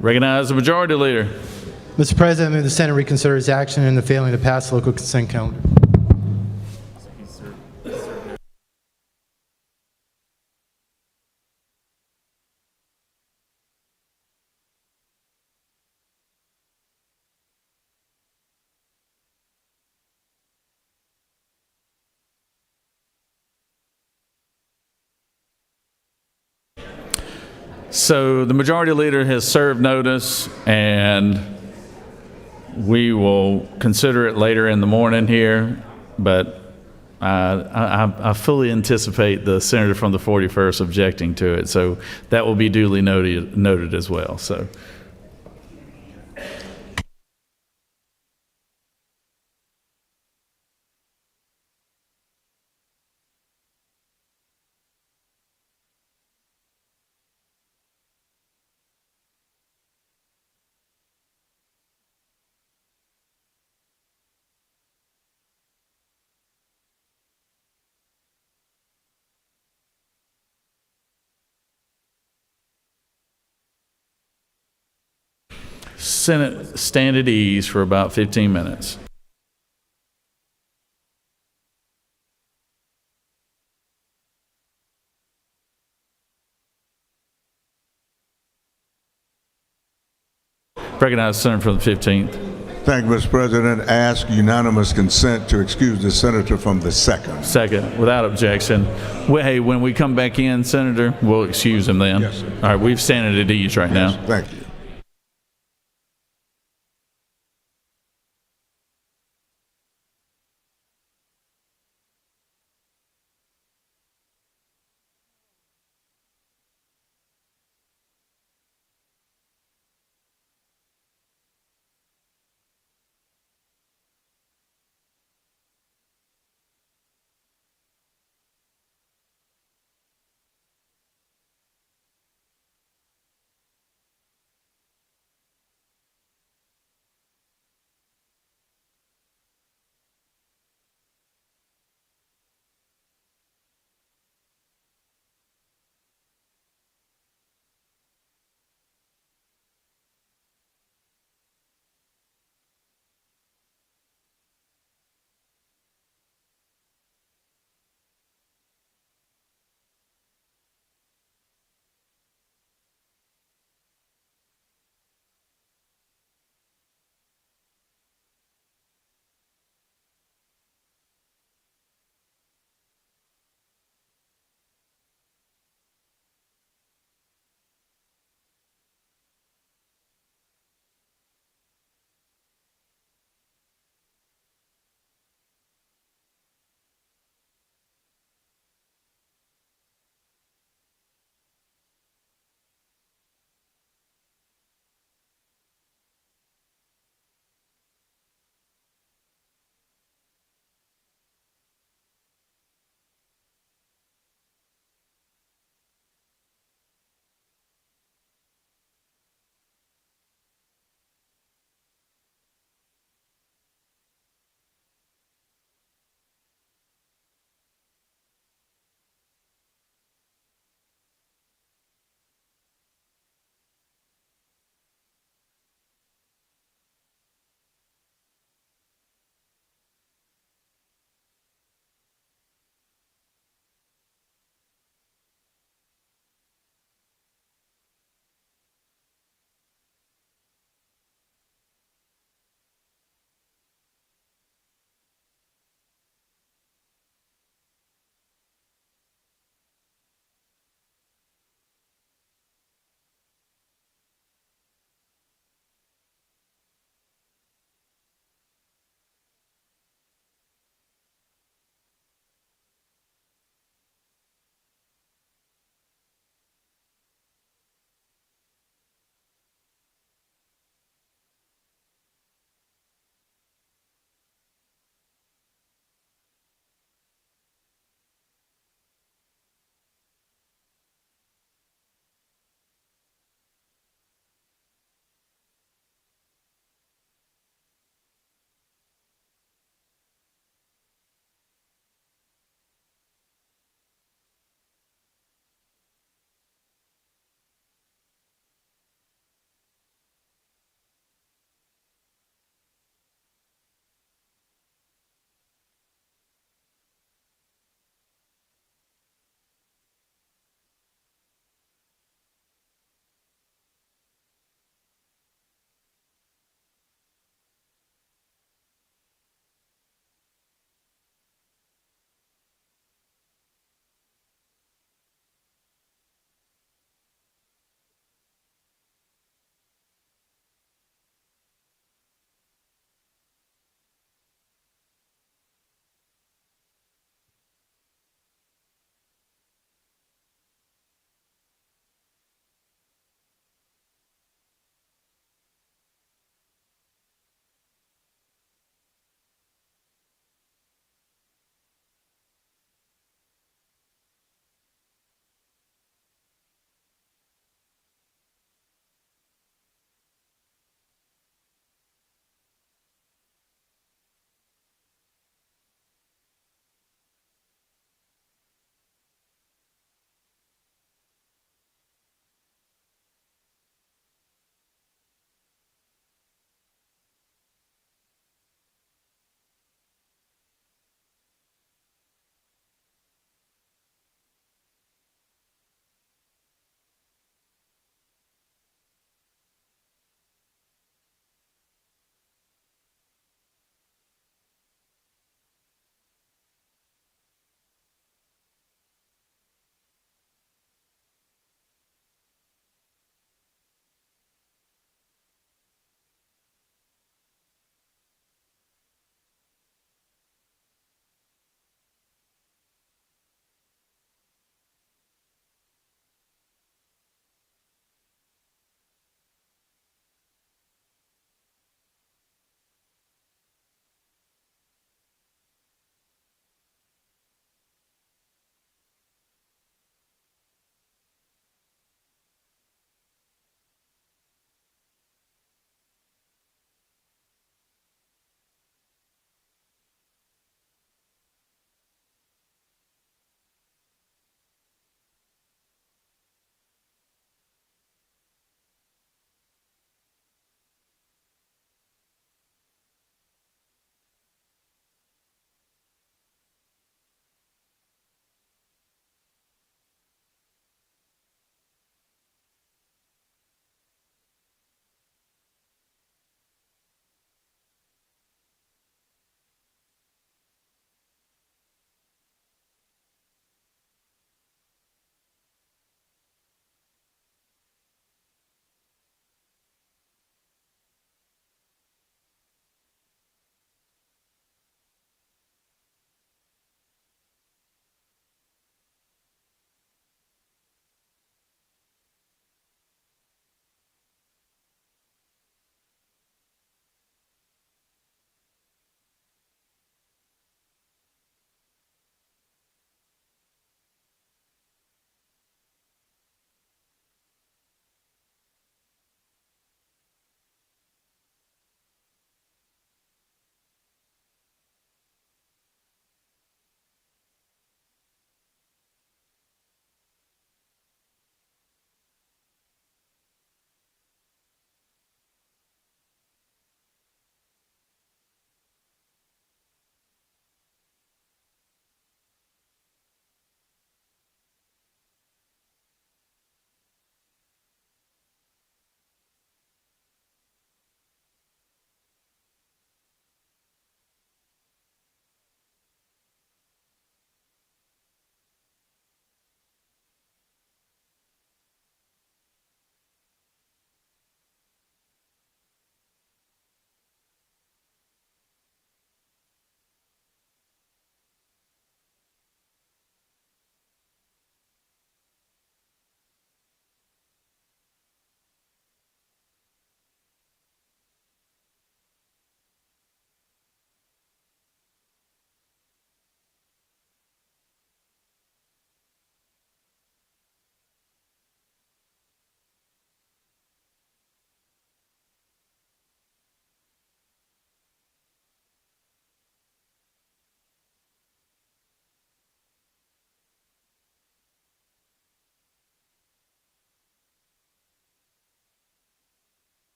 Recognize the majority leader. Mr. President, I move the Senate reconsider its action in the failing to pass the local consent calendar. So the majority leader has served notice, and we will consider it later in the morning here, but I fully anticipate the senator from the 41st objecting to it, so that will be duly noted as well. So. Senate stand at ease for about 15 minutes. Recognize the senator from the 15th. Thank you, Mr. President. Ask unanimous consent to excuse the senator from the 2nd. Second, without objection. Well, hey, when we come back in, Senator, we'll excuse him then. Yes, sir. All right, we've standing at ease right now. Thank you.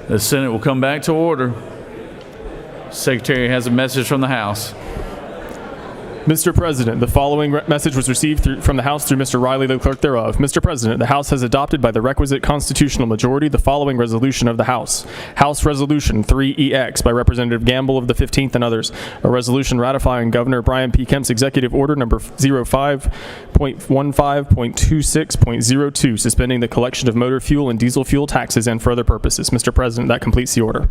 The Senate will come back to order. Secretary has a message from the House. Mr. President, the following message was received from the House through Mr. Riley, the clerk thereof. Mr. President, the House has adopted by the requisite constitutional majority the following resolution of the House. House Resolution 3EX by Representative Gamble of the 15th and others. A resolution ratifying Governor Brian P. Kemp's Executive Order number 05.15.26.02, suspending the collection of motor fuel and diesel fuel taxes and for other purposes. Mr. President, that completes the order.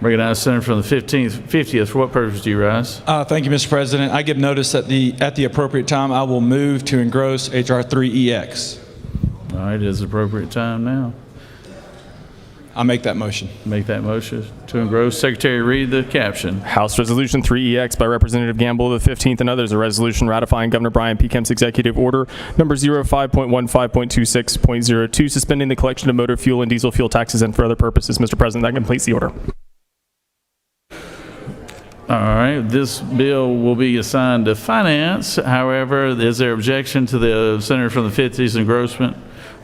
Recognize Senator from the 50th. For what purpose do you rise? Thank you, Mr. President. I give notice at the appropriate time. I will move to engross H.R. 3EX. All right, it is appropriate time now. I'll make that motion. Make that motion to engross. Secretary, read the caption. House Resolution 3EX by Representative Gamble of the 15th and others. A resolution ratifying Governor Brian P. Kemp's Executive Order number 05.15.26.02, suspending the collection of motor fuel and diesel fuel taxes and for other purposes. Mr. President, that completes the order. All right, this bill will be assigned to Finance. However, is there objection to the Senator from the 50th engrossment?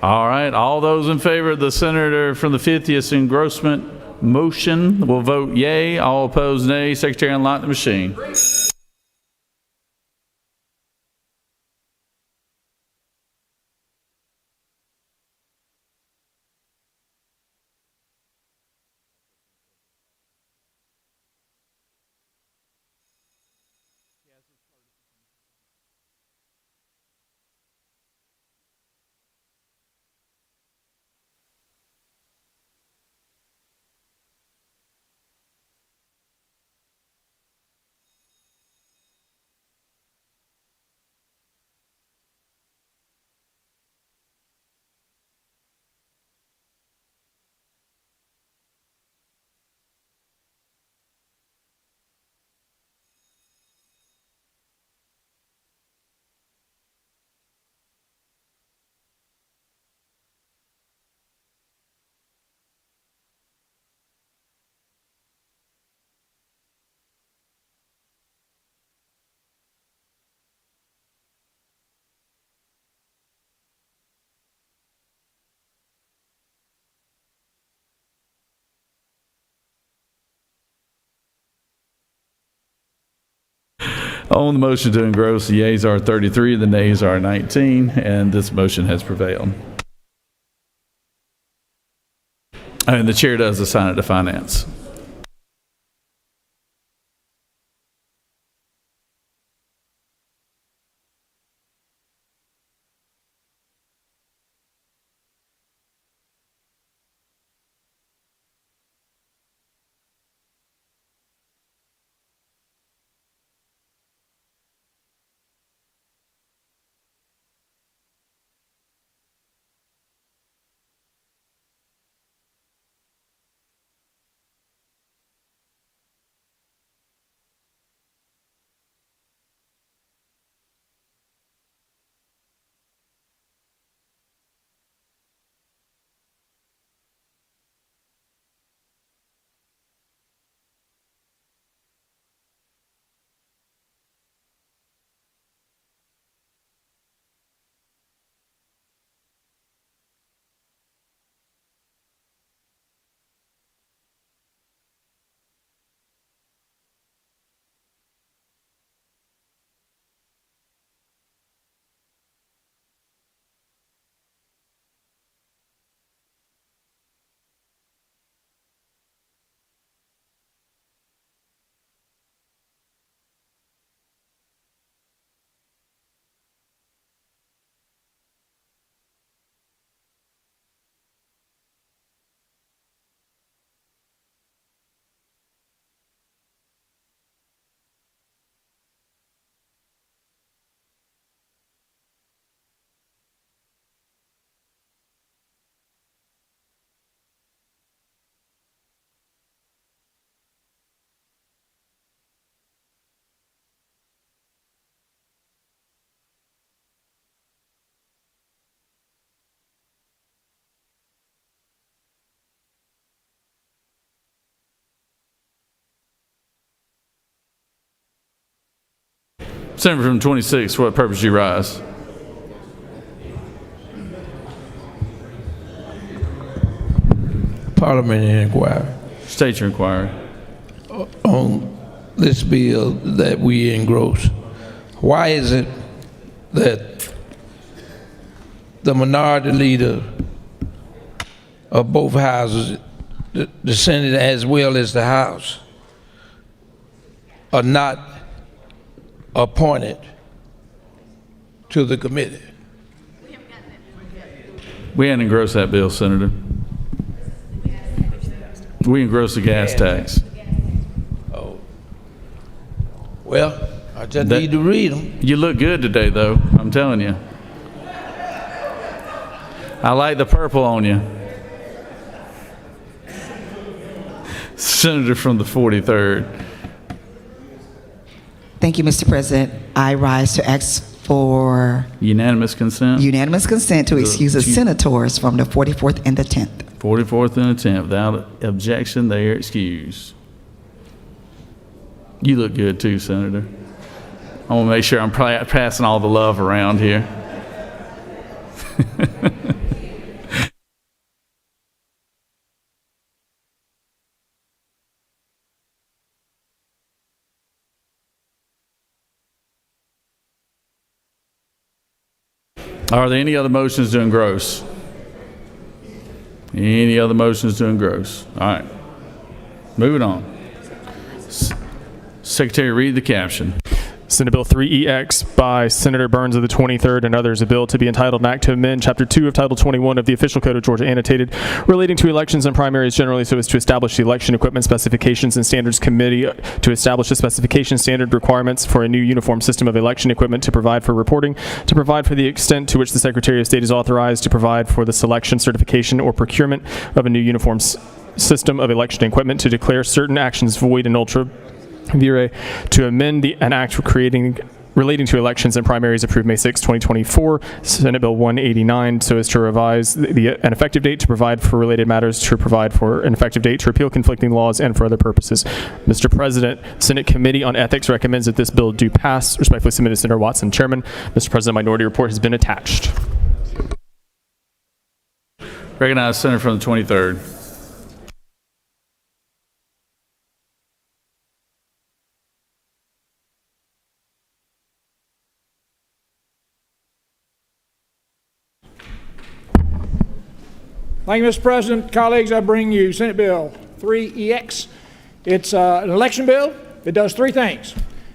All right, all those in favor of the Senator from the 50th engrossment motion will vote yea. All opposed, nay. Secretary, unlock the machine. On the motion to engross, the yeas are 33, the nays are 19, and this motion has prevailed. And the chair does assign it to Finance. Senator from 26, for what purpose do you rise? Part parliamentary inquiry State your inquiry. on this bill that we engross. Why is it that the minority leader of both houses, the Senate as well as the House, are not appointed to the committee? We hadn't engrossed that bill, Senator. We engrossed the gas tax. Well, I just need to read them. You look good today, though, I'm telling you. I like the purple on you. Senator from the 43rd. Thank you, Mr. President. I rise to ask for Unanimous consent? unanimous consent to excuse the senators from the 44th and the 10th. 44th and the 10th. Without objection, they are excused. You look good too, Senator. I want to make sure I'm passing all the love around here. Are there any other motions to engross? Any other motions to engross? All right. Moving on. Secretary, read the caption. Senate Bill 3EX by Senator Burns of the 23rd and others, a bill to be entitled an act to amend Chapter 2 of Title 21 of the Official Code of Georgia Annotated relating to elections and primaries generally so as to establish the Election Equipment Specifications and Standards Committee to establish the specification standard requirements for a new uniform system of election equipment, to provide for reporting, to provide for the extent to which the Secretary of State is authorized to provide for the selection, certification, or procurement of a new uniform system of election equipment, to declare certain actions void and ultra vires, to amend an act relating to elections and primaries approved May 6, 2024, Senate Bill 189, so as to revise an effective date, to provide for related matters, to provide for an effective date, to repeal conflicting laws, and for other purposes. Mr. President, Senate Committee on Ethics recommends that this bill do pass. Respectfully submitted, Senator Watson, Chairman. Mr. President, minority report has been attached. Recognize Senator from the 23rd. Thank you, Mr. President. Colleagues, I bring you Senate Bill 3EX. It's an election bill that does three things.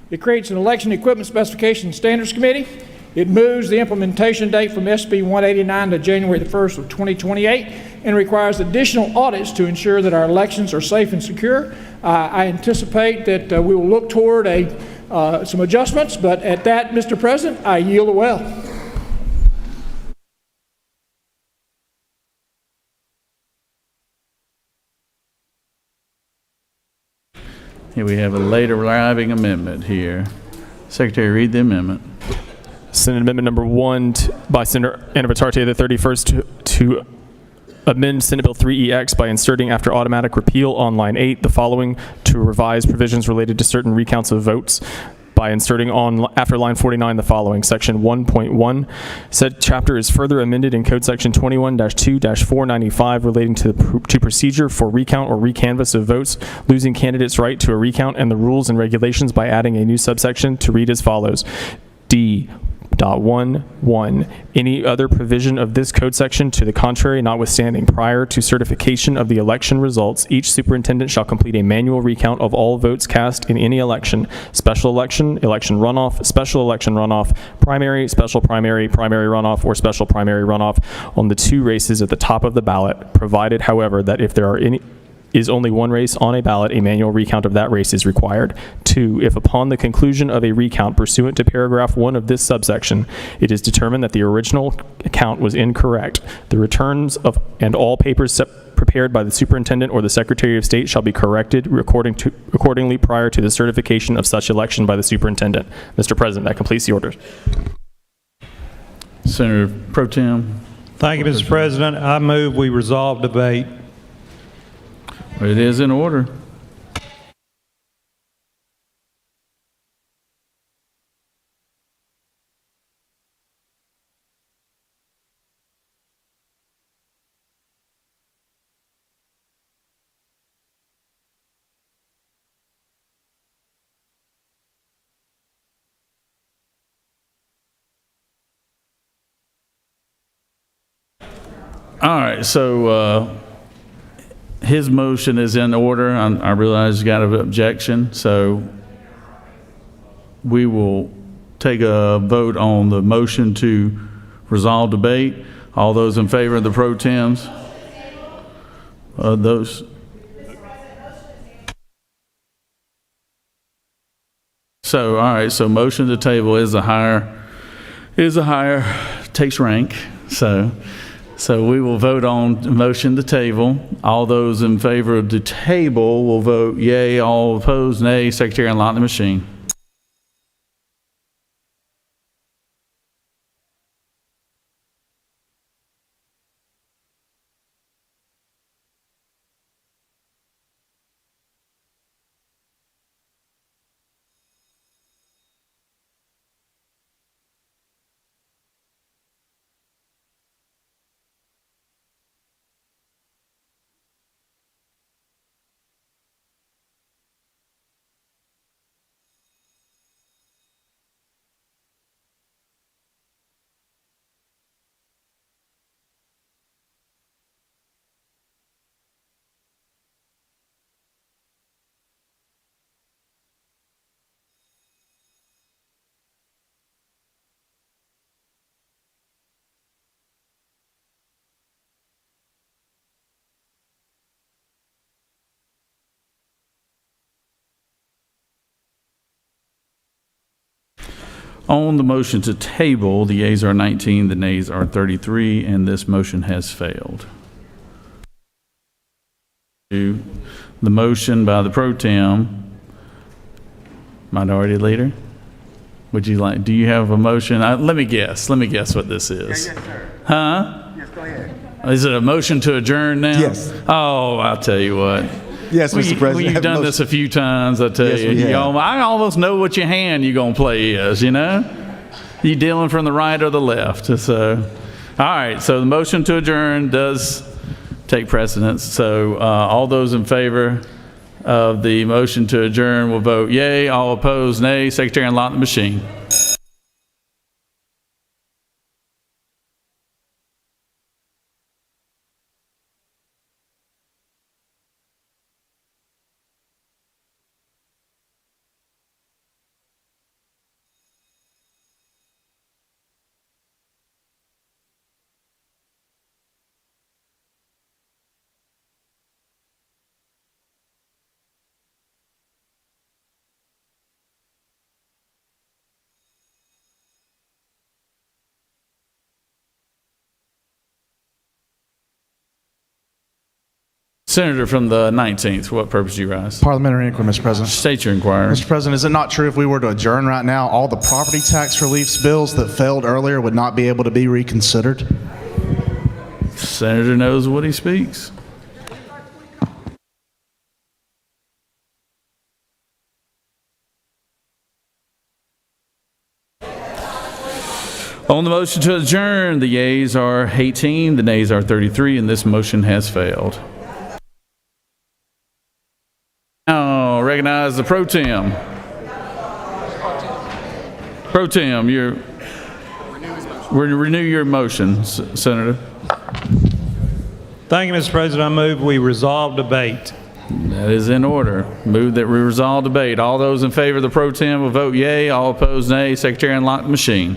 It creates an Election Equipment Specification Standards Committee. It moves the implementation date from SB 189 to January the 1st of 2028 and requires additional audits to ensure that our elections are safe and secure. I anticipate that we will look toward some adjustments, but at that, Mr. President, I yield the well. Here we have a late arriving amendment here. Secretary, read the amendment. Senate Amendment Number 1 by Senator Anna Vitarte, the 31st, to amend Senate Bill 3EX by inserting after automatic repeal on line 8 the following: to revise provisions related to certain recounts of votes by inserting after line 49 the following: Section 1.1. Said chapter is further amended in Code Section 21-2-495 relating to procedure for recount or recanvass of votes, losing candidates' right to a recount, and the rules and regulations by adding a new subsection to read as follows: D.1.1. Any other provision of this code section to the contrary notwithstanding, prior to certification of the election results, each superintendent shall complete a manual recount of all votes cast in any election: special election, election runoff, special election runoff, primary, special primary, primary runoff, or special primary runoff on the two races at the top of the ballot, provided, however, that if there is only one race on a ballot, a manual recount of that race is required. 2, if upon the conclusion of a recount pursuant to paragraph 1 of this subsection, it is determined that the original count was incorrect, the returns of and all papers prepared by the superintendent or the Secretary of State shall be corrected accordingly prior to the certification of such election by the superintendent. Mr. President, that completes the orders. Senator Pro Tem. Thank you, Mr. President. I move we resolve debate. It is in order. All right, so his motion is in order. I realize you got an objection, so we will take a vote on the motion to resolve debate. All those in favor of the pro tems? Those. So, all right, so motion to table is a higher, takes rank. So we will vote on motion to table. All those in favor of the table will vote yay. All opposed, nay. Secretary, unlock the machine. On the motion to table, the yeas are 19, the nays are 33, and this motion has failed. The motion by the pro tem, Minority Leader, would you like, do you have a motion? Let me guess what this is. Yes, sir. Huh? Yes, go ahead. Is it a motion to adjourn now? Yes. Oh, I'll tell you what. Yes, Mr. President. When you've done this a few times, I tell Yes, you, we have. I almost know what your hand you're going to play is, you know? You dealing from the right or the left. So, all right, so the motion to adjourn does take precedence. So all those in favor of the motion to adjourn will vote yay. All opposed, nay. Secretary, unlock the machine. Senator from the 19th, what purpose do you rise? Parliamentary inquiry, Mr. President. State your inquiry. Mr. President, is it not true if we were to adjourn right now, all the property tax relief bills that failed earlier would not be able to be reconsidered? Senator knows what he speaks. On the motion to adjourn, the yeas are 18, the nays are 33, and this motion has failed. Now, recognize the pro tem. Pro tem, renew your motion, Senator. Thank you, Mr. President. I move we resolve debate. That is in order. Move that we resolve debate. All those in favor of the pro tem will vote yay. All opposed, nay. Secretary, unlock the machine.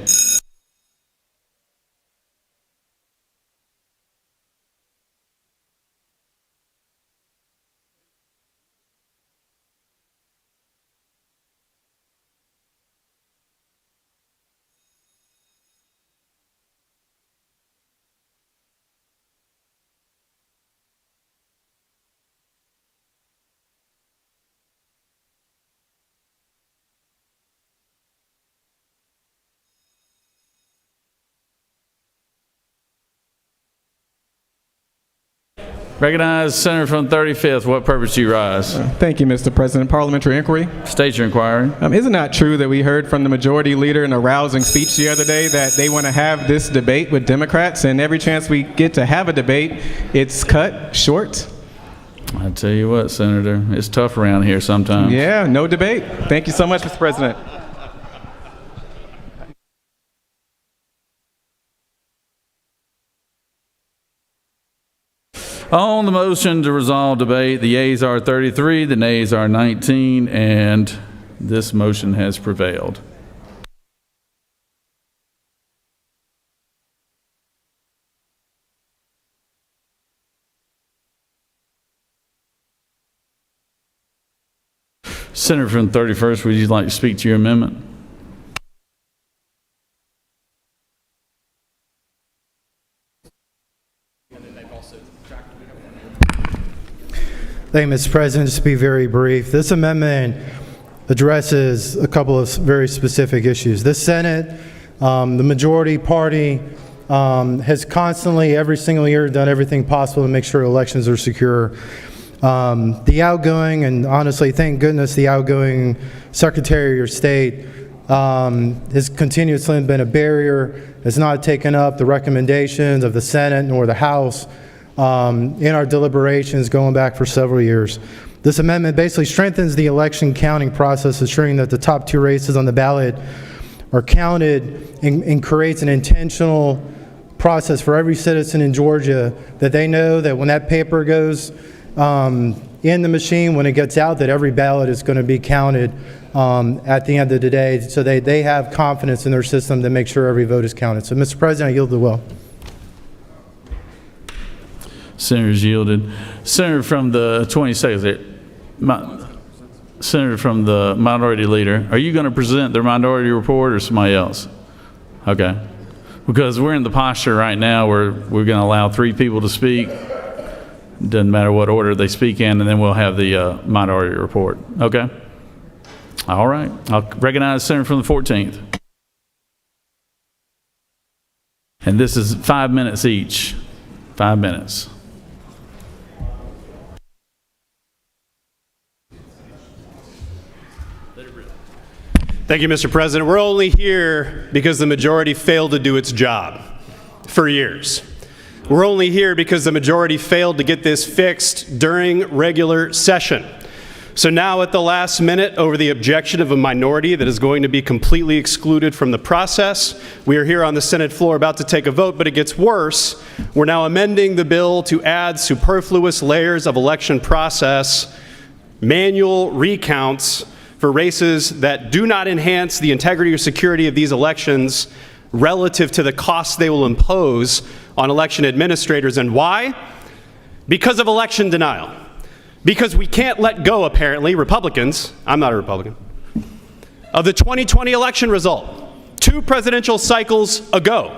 Recognize Senator from 35th. What purpose do you rise? Thank you, Mr. President. Parliamentary inquiry. State your inquiry. Is it not true that we heard from the majority leader in a rousing speech the other day that they want to have this debate with Democrats, and every chance we get to have a debate, it's cut short? I tell you what, Senator, it's tough around here sometimes. Yeah, no debate. Thank you so much, Mr. President. On the motion to resolve debate, the yeas are 33, the nays are 19, and this motion has prevailed. Senator from the 31st, would you like to speak to your amendment? Thank you, Mr. President. Just to be very brief, this amendment addresses a couple of very specific issues. The Senate, the majority party, has constantly, every single year, done everything possible to make sure elections are secure. The outgoing, and honestly, thank goodness, the outgoing Secretary of State has continuously been a barrier, has not taken up the recommendations of the Senate nor the House in our deliberations going back for several years. This amendment basically strengthens the election counting process, ensuring that the top 2 races on the ballot are counted and creates an intentional process for every citizen in Georgia that they know that when that paper goes in the machine, when it gets out, that every ballot is going to be counted at the end of the day, so they have confidence in their system to make sure every vote is counted. So, Mr. President, I yield the will. Senator's yielded. Senator from the 22nd, Senator from the Minority Leader, are you going to present the minority report or somebody else? Okay. Because we're in the posture right now where we're going to allow 3 people to speak. Doesn't matter what order they speak in, and then we'll have the minority report. Okay? All right. I'll recognize Senator from the 14th. And this is 5 minutes each. 5 minutes. Thank you, Mr. President. We're only here because the majority failed to do its job for years. We're only here because the majority failed to get this fixed during regular session. So now at the last minute, over the objection of a minority that is going to be completely excluded from the process, we are here on the Senate floor about to take a vote, but it gets worse. We're now amending the bill to add superfluous layers of election process, manual recounts for races that do not enhance the integrity or security of these elections relative to the costs they will impose on election administrators. And why? Because of election denial. Because we can't let go, apparently, Republicans, I'm not a Republican, of the 2020 election result 2 presidential cycles ago.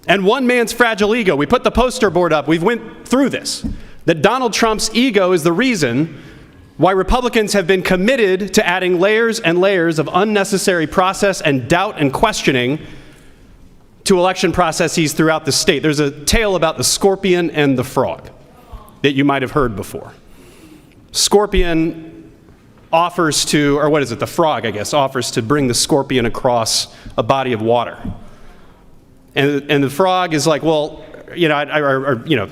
And one man's fragile ego. We put the poster board up. We've went through this. That Donald Trump's ego is the reason why Republicans have been committed to adding layers and layers of unnecessary process and doubt and questioning to election processes throughout the state. There's a tale about the scorpion and the frog that you might have heard before. Scorpion offers to, or what is it, the frog, I guess, offers to bring the scorpion across a body of water. And the frog is like, well,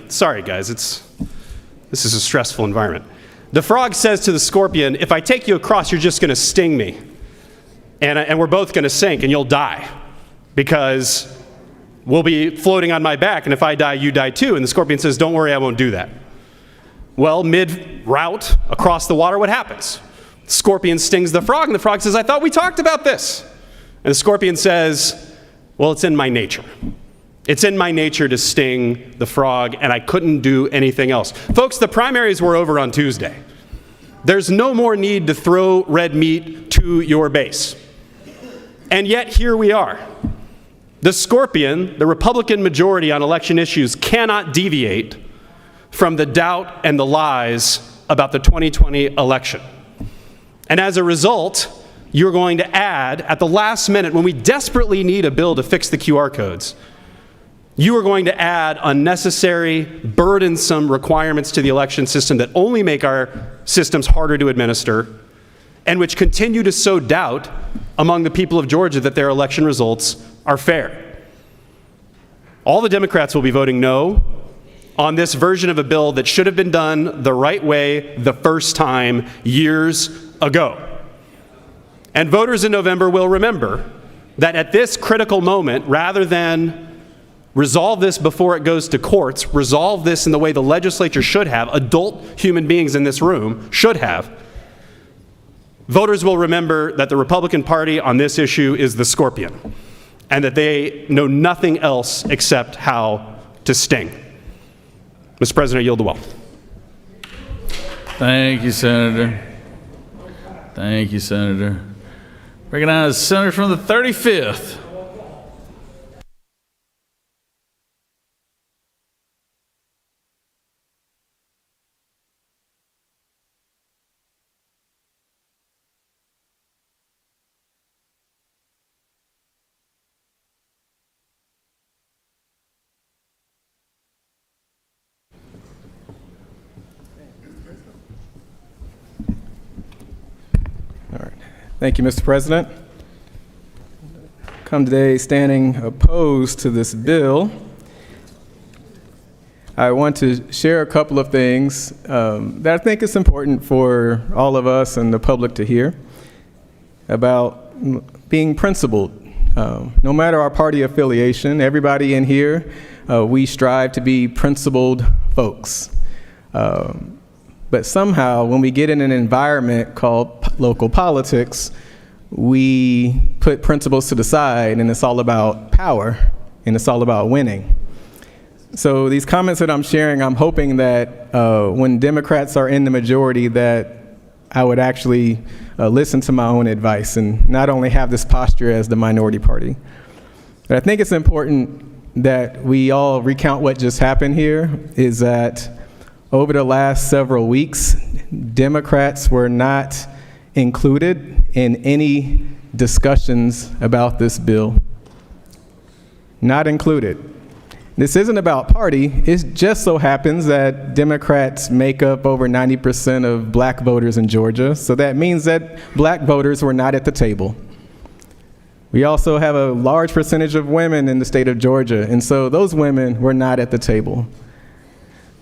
sorry guys, this is a stressful environment. The frog says to the scorpion, if I take you across, you're just going to sting me. And we're both going to sink and you'll die because we'll be floating on my back. And if I die, you die too. And the scorpion says, don't worry, I won't do that. Well, mid-route across the water, what happens? The scorpion stings the frog and the frog says, I thought we talked about this. And the scorpion says, well, it's in my nature. It's in my nature to sting the frog, and I couldn't do anything else. Folks, the primaries were over on Tuesday. There's no more need to throw red meat to your base. And yet, here we are. The scorpion, the Republican majority on election issues, cannot deviate from the doubt and the lies about the 2020 election. And as a result, you're going to add, at the last minute, when we desperately need a bill to fix the QR codes, you are going to add unnecessary, burdensome requirements to the election system that only make our systems harder to administer and which continue to sow doubt among the people of Georgia that their election results are fair. All the Democrats will be voting no on this version of a bill that should have been done the right way the first time years ago. And voters in November will remember that at this critical moment, rather than Resolve this before it goes to courts. Resolve this in the way the legislature should have, adult human beings in this room should have. Voters will remember that the Republican Party on this issue is the scorpion, and that they know nothing else except how to sting. Mr. President, I yield the well. Thank you, Senator. Thank you, Senator. Recognize the senator from the 35th. Thank you, Mr. President. Come today standing opposed to this bill. I want to share a couple of things that I think is important for all of us and the public to hear about being principled. No matter our party affiliation, everybody in here, we strive to be principled folks. But somehow, when we get in an environment called local politics, we put principles to the side, and it's all about power, and it's all about winning. So these comments that I'm sharing, I'm hoping that when Democrats are in the majority, that I would actually listen to my own advice and not only have this posture as the minority party. But I think it's important that we all recount what just happened here, is that over the last several weeks, Democrats were not included in any discussions about this bill. Not included. This isn't about party. It just so happens that Democrats make up over 90% of black voters in Georgia, so that means that black voters were not at the table. We also have a large percentage of women in the state of Georgia, and so those women were not at the table.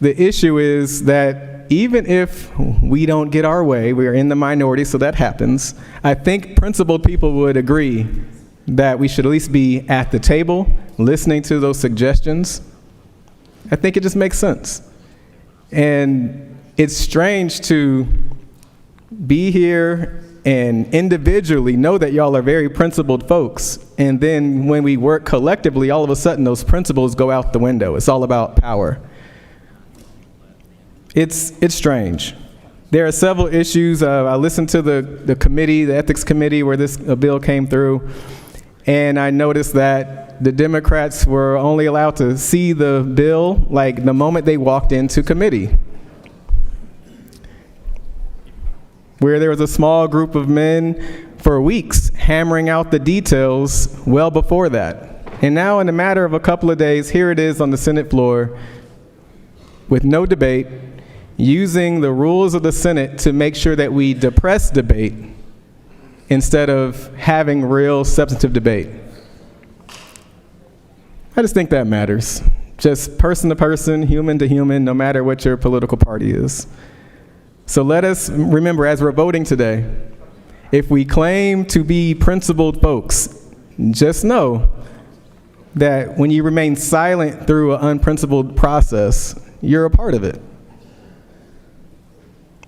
The issue is that even if we don't get our way, we are in the minority, so that happens. I think principled people would agree that we should at least be at the table, listening to those suggestions. I think it just makes sense. And it's strange to be here and individually know that y'all are very principled folks, and then when we work collectively, all of a sudden those principles go out the window. It's all about power. It's strange. There are several issues. I listened to the committee, the ethics committee, where this bill came through, and I noticed that the Democrats were only allowed to see the bill like the moment they walked into committee, where there was a small group of men for weeks hammering out the details well before that. And now in a matter of a couple of days, here it is on the Senate floor with no debate, using the rules of the Senate to make sure that we depress debate instead of having real substantive debate. I just think that matters. Just person to person, human to human, no matter what your political party is. So let us remember, as we're voting today, if we claim to be principled folks, just know that when you remain silent through an unprincipled process, you're a part of it.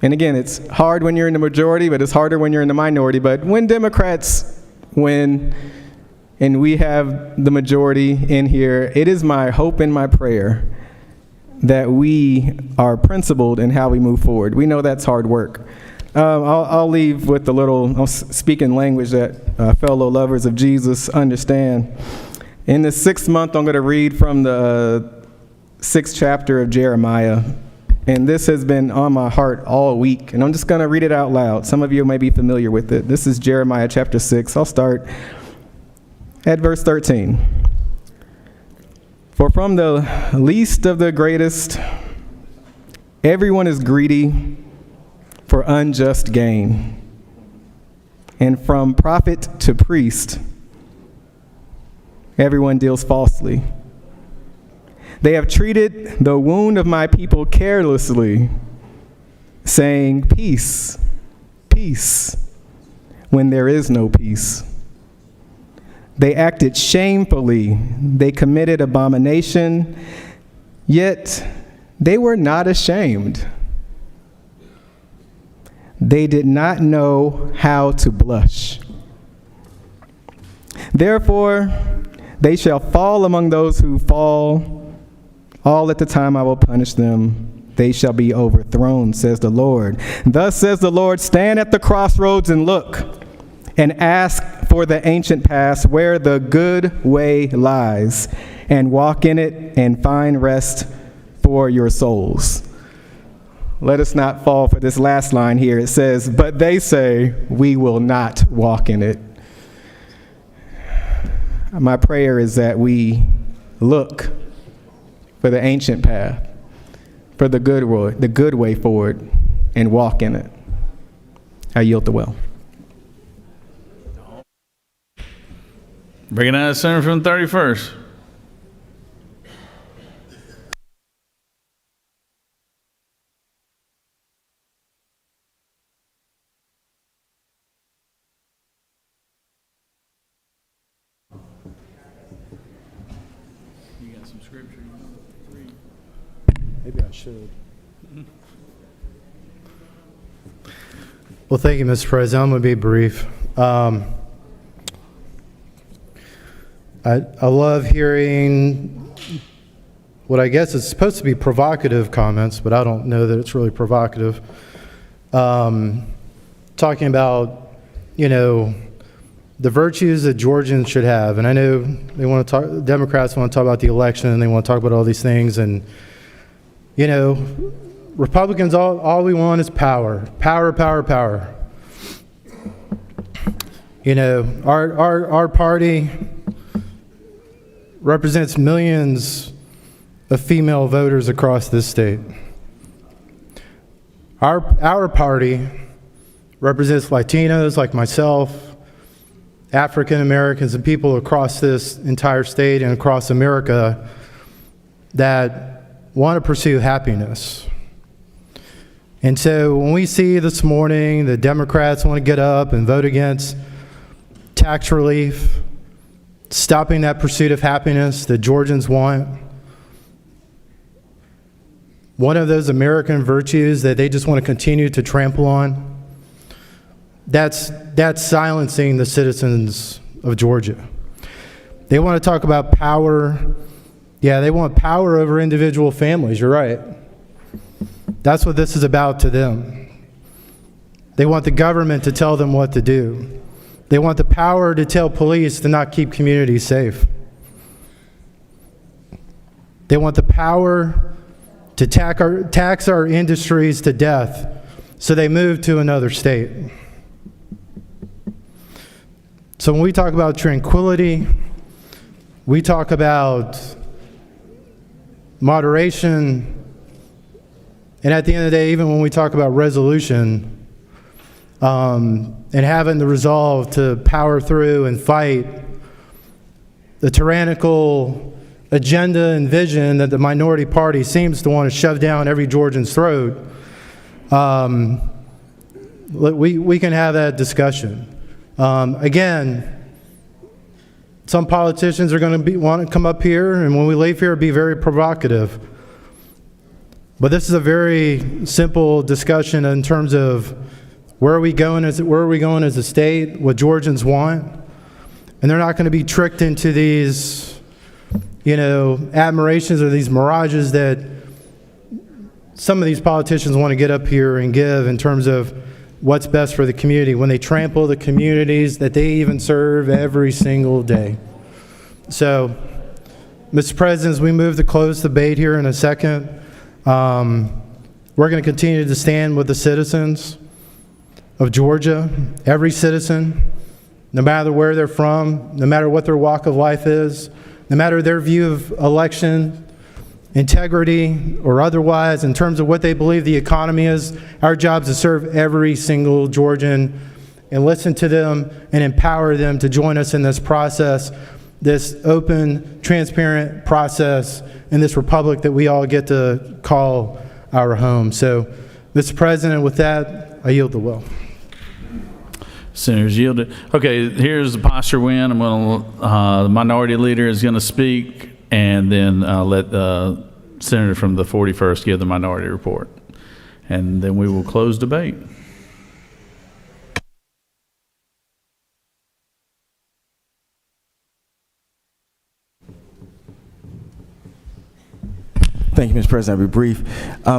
And again, it's hard when you're in the majority, but it's harder when you're in the minority. But when Democrats win and we have the majority in here, it is my hope and my prayer that we are principled in how we move forward. We know that's hard work. I'll leave with I'll speak in language that fellow lovers of Jesus understand. In the 6th month, I'm going to read from the 6th chapter of Jeremiah. And this has been on my heart all week, and I'm just going to read it out loud. Some of you may be familiar with it. This is Jeremiah chapter 6. I'll start at verse 13. For from the least of the greatest, everyone is greedy for unjust gain, and from prophet to priest, everyone deals falsely. They have treated the wound of my people carelessly, saying, peace, peace, when there is no peace. They acted shamefully. They committed abomination, yet they were not ashamed. They did not know how to blush. Therefore, they shall fall among those who fall. All at the time I will punish them. They shall be overthrown, says the Lord. Thus says the Lord, stand at the crossroads and look, and ask for the ancient path where the good way lies, and walk in it and find rest for your souls. Let us not fall for this last line here. It says, but they say, we will not walk in it. My prayer is that we look for the ancient path, for the good way forward, and walk in it. I yield the well. Recognize Senator from the 31st. You got some scripture you want to read? Maybe I should. Well, thank you, Mr. President. I'm going to be brief. I love hearing what I guess is supposed to be provocative comments, but I don't know that it's really provocative. Talking about, the virtues that Georgians should have. And I know they want to talk, Democrats want to talk about the election and they want to talk about all these things. And, Republicans, all we want is power. Power, power, power. Our party represents millions of female voters across this state. Our party represents Latinos like myself, African Americans, and people across this entire state and across America that want to pursue happiness. And so when we see this morning the Democrats want to get up and vote against tax relief, stopping that pursuit of happiness that Georgians want, one of those American virtues that they just want to continue to trample on, that's silencing the citizens of Georgia. They want to talk about power. Yeah, they want power over individual families. You're right. That's what this is about to them. They want the government to tell them what to do. They want the power to tell police to not keep communities safe. They want the power to tax our industries to death so they move to another state. So when we talk about tranquility, we talk about moderation, and at the end of the day, even when we talk about resolution, and having the resolve to power through and fight the tyrannical agenda and vision that the minority party seems to want to shove down every Georgian's throat, we can have that discussion. Again, some politicians are going to want to come up here, and when we leave here, be very provocative. But this is a very simple discussion in terms of where are we going as a state, what Georgians want, and they're not going to be tricked into these, admirations or these mirages that some of these politicians want to get up here and give in terms of what's best for the community when they trample the communities that they even serve every single day. So, Mr. President, as we move to close the debate here in a second, we're going to continue to stand with the citizens of Georgia, every citizen, no matter where they're from, no matter what their walk of life is, no matter their view of election, integrity, or otherwise, in terms of what they believe the economy is. Our job is to serve every single Georgian and listen to them and empower them to join us in this process, this open, transparent process in this republic that we all get to call our home. So, Mr. President, with that, I yield the will. Senators yielded. Okay, here's the posture win. I'm going to, the minority leader is going to speak, and then let the senator from the 41st give the minority report. And then we will close debate. Thank you, Mr. President. I'll be brief.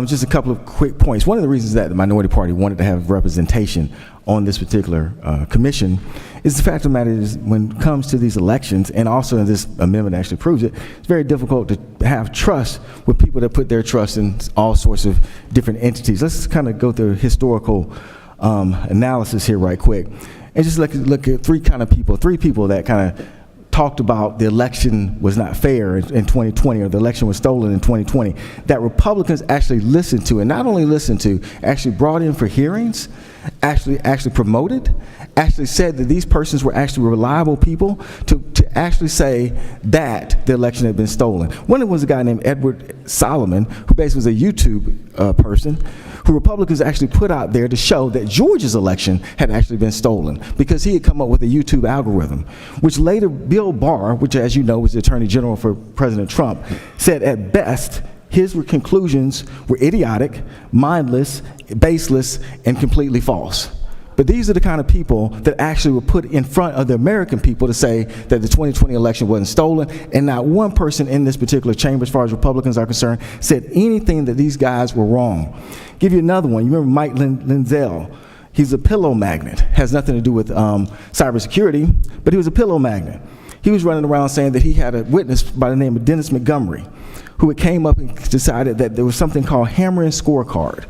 Just a couple of quick points. One of the reasons that the minority party wanted to have representation on this particular commission is the fact of the matter is when it comes to these elections, and also this amendment actually proves it, it's very difficult to have trust with people that put their trust in all sorts of different entities. Let's kind of go through historical analysis here right quick. And just look at three people that kind of talked about the election was not fair in 2020, or the election was stolen in 2020, that Republicans actually listened to, and not only listened to, actually brought in for hearings, actually promoted, actually said that these persons were actually reliable people to actually say that the election had been stolen. One of them was a guy named Edward Solomon, who basically was a YouTube person, who Republicans actually put out there to show that Georgia's election had actually been stolen because he had come up with a YouTube algorithm, which later Bill Barr, which as you know was the Attorney General for President Trump, said at best his conclusions were idiotic, mindless, baseless, and completely false. But these are the kind of people that actually were put in front of the American people to say that the 2020 election wasn't stolen, and not one person in this particular chamber, as far as Republicans are concerned, said anything that these guys were wrong. Give you another one. You remember Mike Lindell? He's a pillow magnet. Has nothing to do with cybersecurity, but he was a pillow magnet. He was running around saying that he had a witness by the name of Dennis Montgomery, who came up and decided that there was something called Hammer and Scorecard.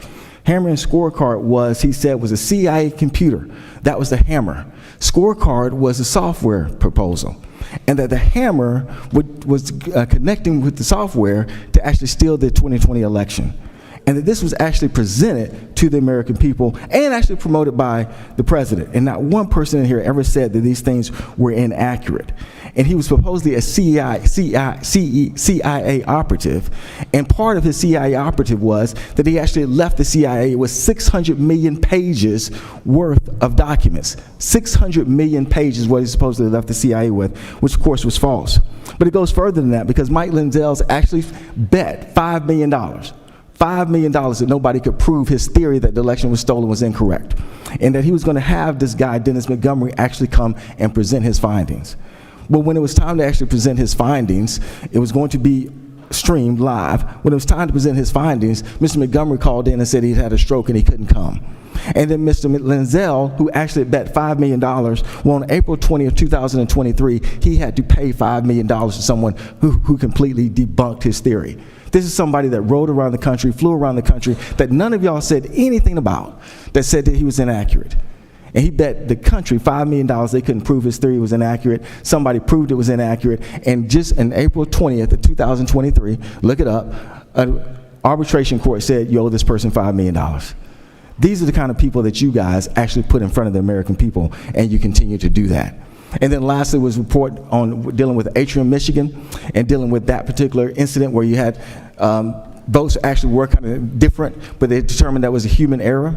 Hammer and Scorecard was, he said, was a CIA computer. That was the Hammer. Scorecard was a software proposal. And that the Hammer was connecting with the software to actually steal the 2020 election. And that this was actually presented to the American people and actually promoted by the president. And not one person in here ever said that these things were inaccurate. And he was supposedly a CIA operative. And part of his CIA operative was that he actually left the CIA with 600 million pages worth of documents. 600 million pages what he supposedly left the CIA with, which of course was false. But it goes further than that because Mike Lindell's actually bet $5 million. $5 million that nobody could prove his theory that the election was stolen was incorrect. And that he was going to have this guy, Dennis Montgomery, actually come and present his findings. But when it was time to actually present his findings, it was going to be streamed live. When it was time to present his findings, Mr. Montgomery called in and said he had a stroke and he couldn't come. And then Mr. Lindell, who actually bet $5 million, well, on April 20th, 2023, he had to pay $5 million to someone who completely debunked his theory. This is somebody that rode around the country, flew around the country, that none of y'all said anything about, that said that he was inaccurate. And he bet the country $5 million they couldn't prove his theory was inaccurate. Somebody proved it was inaccurate. And just on April 20th of 2023, look it up, an arbitration court said, you owe this person $5 million. These are the kind of people that you guys actually put in front of the American people, and you continue to do that. And then lastly was a report on dealing with Atrium, Michigan, and dealing with that particular incident where you had votes actually were kind of different, but they determined that was a human error.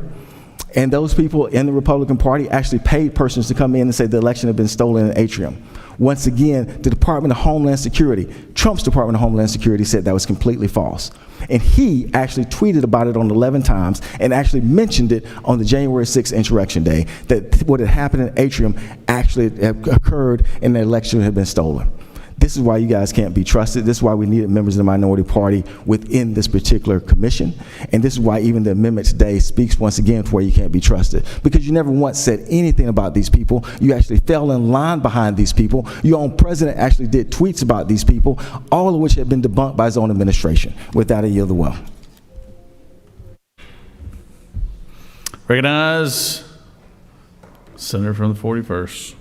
And those people in the Republican Party actually paid persons to come in and say the election had been stolen in Atrium. Once again, the Department of Homeland Security, Trump's Department of Homeland Security, said that was completely false. And he actually tweeted about it on 11 times and actually mentioned it on the January 6th Insurrection Day, that what had happened in Atrium actually occurred and the election had been stolen. This is why you guys can't be trusted. This is why we needed members of the minority party within this particular commission. And this is why even the amendment today speaks once again to where you can't be trusted. Because you never once said anything about these people. You actually fell in line behind these people. Your own president actually did tweets about these people, all of which have been debunked by his own administration. With that, I yield the well. Recognize Senator from the 41st.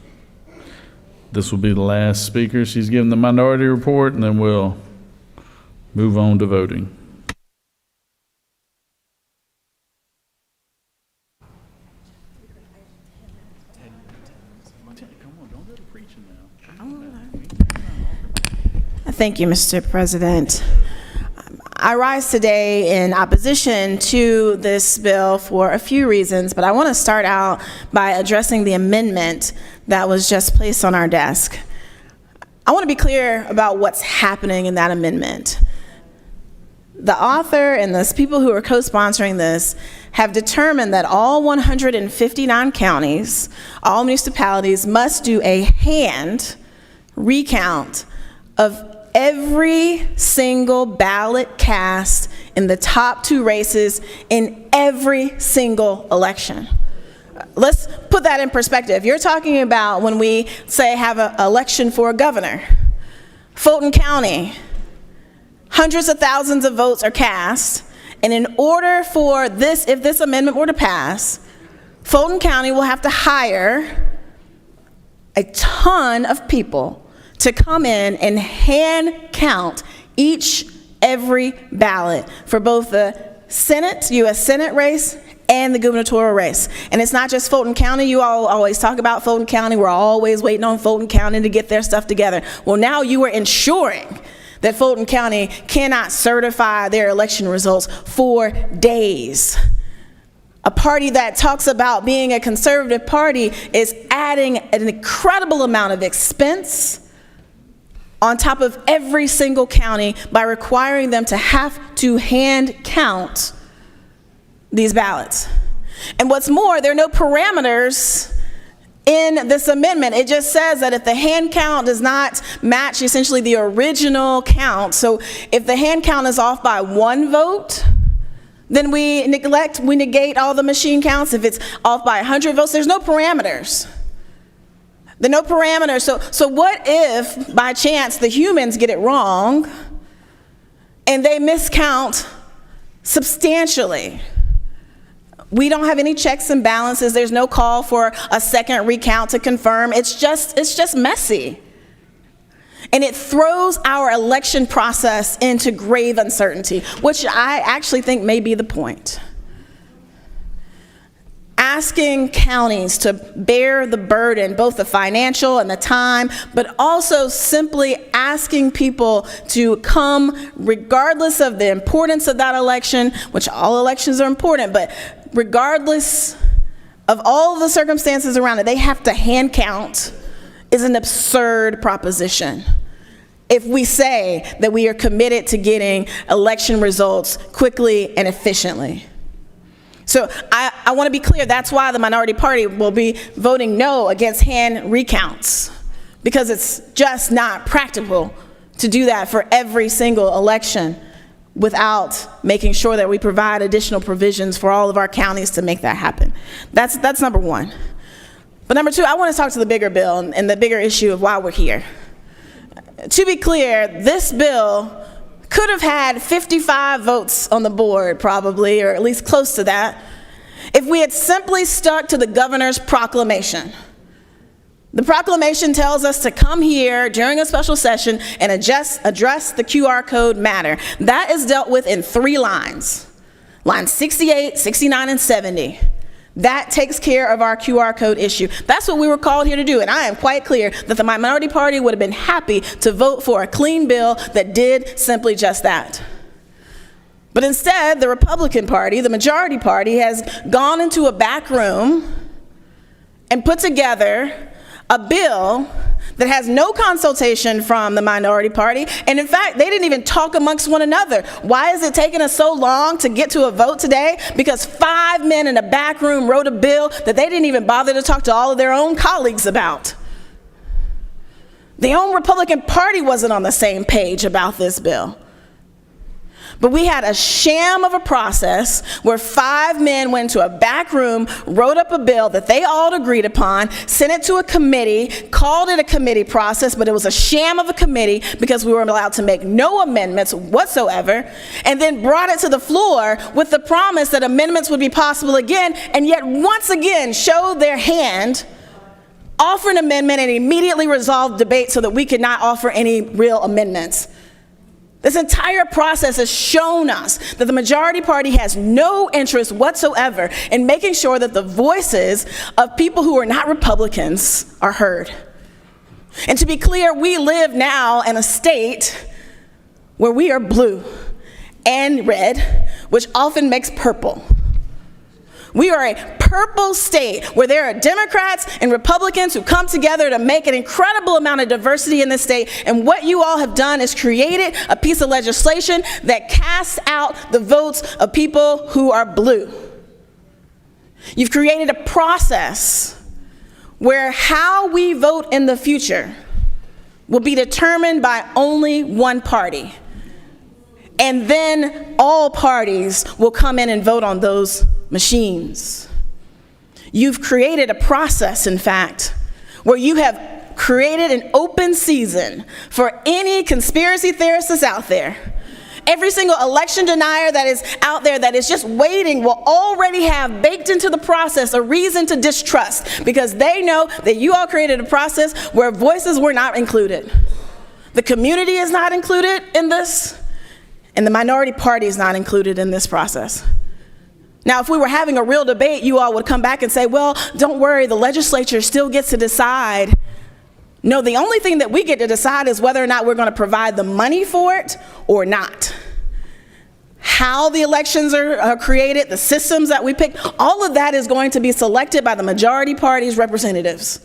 This will be the last speaker. She's giving the minority report, and then we'll move on to voting. Thank you, Mr. President. I rise today in opposition to this bill for a few reasons, but I want to start out by addressing the amendment that was just placed on our desk. I want to be clear about what's happening in that amendment. The author and the people who are co-sponsoring this have determined that all 159 counties, all municipalities must do a hand recount of every single ballot cast in the top 2 races in every single election. Let's put that in perspective. You're talking about when we say have an election for a governor. Fulton County, hundreds of thousands of votes are cast, and in order for this, if this amendment were to pass, Fulton County will have to hire a ton of people to come in and hand count every ballot for both the Senate, U.S. Senate race and the gubernatorial race. And it's not just Fulton County. You all always talk about Fulton County. We're always waiting on Fulton County to get their stuff together. Well, now you are ensuring that Fulton County cannot certify their election results for days. A party that talks about being a conservative party is adding an incredible amount of expense on top of every single county by requiring them to have to hand count these ballots. And what's more, there are no parameters in this amendment. It just says that if the hand count does not match essentially the original count, so if the hand count is off by 1 vote, then we negate all the machine counts. If it's off by 100 votes, there's no parameters. There are no parameters. So what if, by chance, the humans get it wrong and they miscount substantially? We don't have any checks and balances. There's no call for a second recount to confirm. It's just messy. And it throws our election process into grave uncertainty, which I actually think may be the point. Asking counties to bear the burden, both the financial and the time, but also simply asking people to come regardless of the importance of that election, which all elections are important, but regardless of all the circumstances around it, they have to hand count, is an absurd proposition. If we say that we are committed to getting election results quickly and efficiently. So I want to be clear, that's why the minority party will be voting no against hand recounts, because it's just not practical to do that for every single election without making sure that we provide additional provisions for all of our counties to make that happen. That's number one. But number two, I want to talk to the bigger bill and the bigger issue of why we're here. To be clear, this bill could have had 55 votes on the board probably, or at least close to that, if we had simply stuck to the governor's proclamation. The proclamation tells us to come here during a special session and address the QR code matter. That is dealt with in 3 lines. Lines 68, 69, and 70. That takes care of our QR code issue. That's what we were called here to do, and I am quite clear that the minority party would have been happy to vote for a clean bill that did simply just that. But instead, the Republican Party, the majority party, has gone into a back room and put together a bill that has no consultation from the minority party, and in fact, they didn't even talk amongst one another. Why is it taking us so long to get to a vote today? Because 5 men in a back room wrote a bill that they didn't even bother to talk to all of their own colleagues about. The own Republican Party wasn't on the same page about this bill. But we had a sham of a process where 5 men went to a back room, wrote up a bill that they all agreed upon, sent it to a committee, called it a committee process, but it was a sham of a committee because we were allowed to make no amendments whatsoever, and then brought it to the floor with the promise that amendments would be possible again, and yet once again showed their hand, offer an amendment, and immediately resolve debate so that we could not offer any real amendments. This entire process has shown us that the majority party has no interest whatsoever in making sure that the voices of people who are not Republicans are heard. And to be clear, we live now in a state where we are blue. and red, which often makes purple. We are a purple state where there are Democrats and Republicans who come together to make an incredible amount of diversity in this state. And what you all have done is created a piece of legislation that casts out the votes of people who are blue. You've created a process where how we vote in the future will be determined by only one party. And then all parties will come in and vote on those machines. You've created a process, in fact, where you have created an open season for any conspiracy theorist that's out there. Every single election denier that is out there that is just waiting will already have baked into the process a reason to distrust, because they know that you all created a process where voices were not included. The community is not included in this, and the minority party is not included in this process. Now, if we were having a real debate, you all would come back and say, well, don't worry, the legislature still gets to decide. No, the only thing that we get to decide is whether or not we're going to provide the money for it or not. How the elections are created, the systems that we pick, all of that is going to be selected by the majority party's representatives.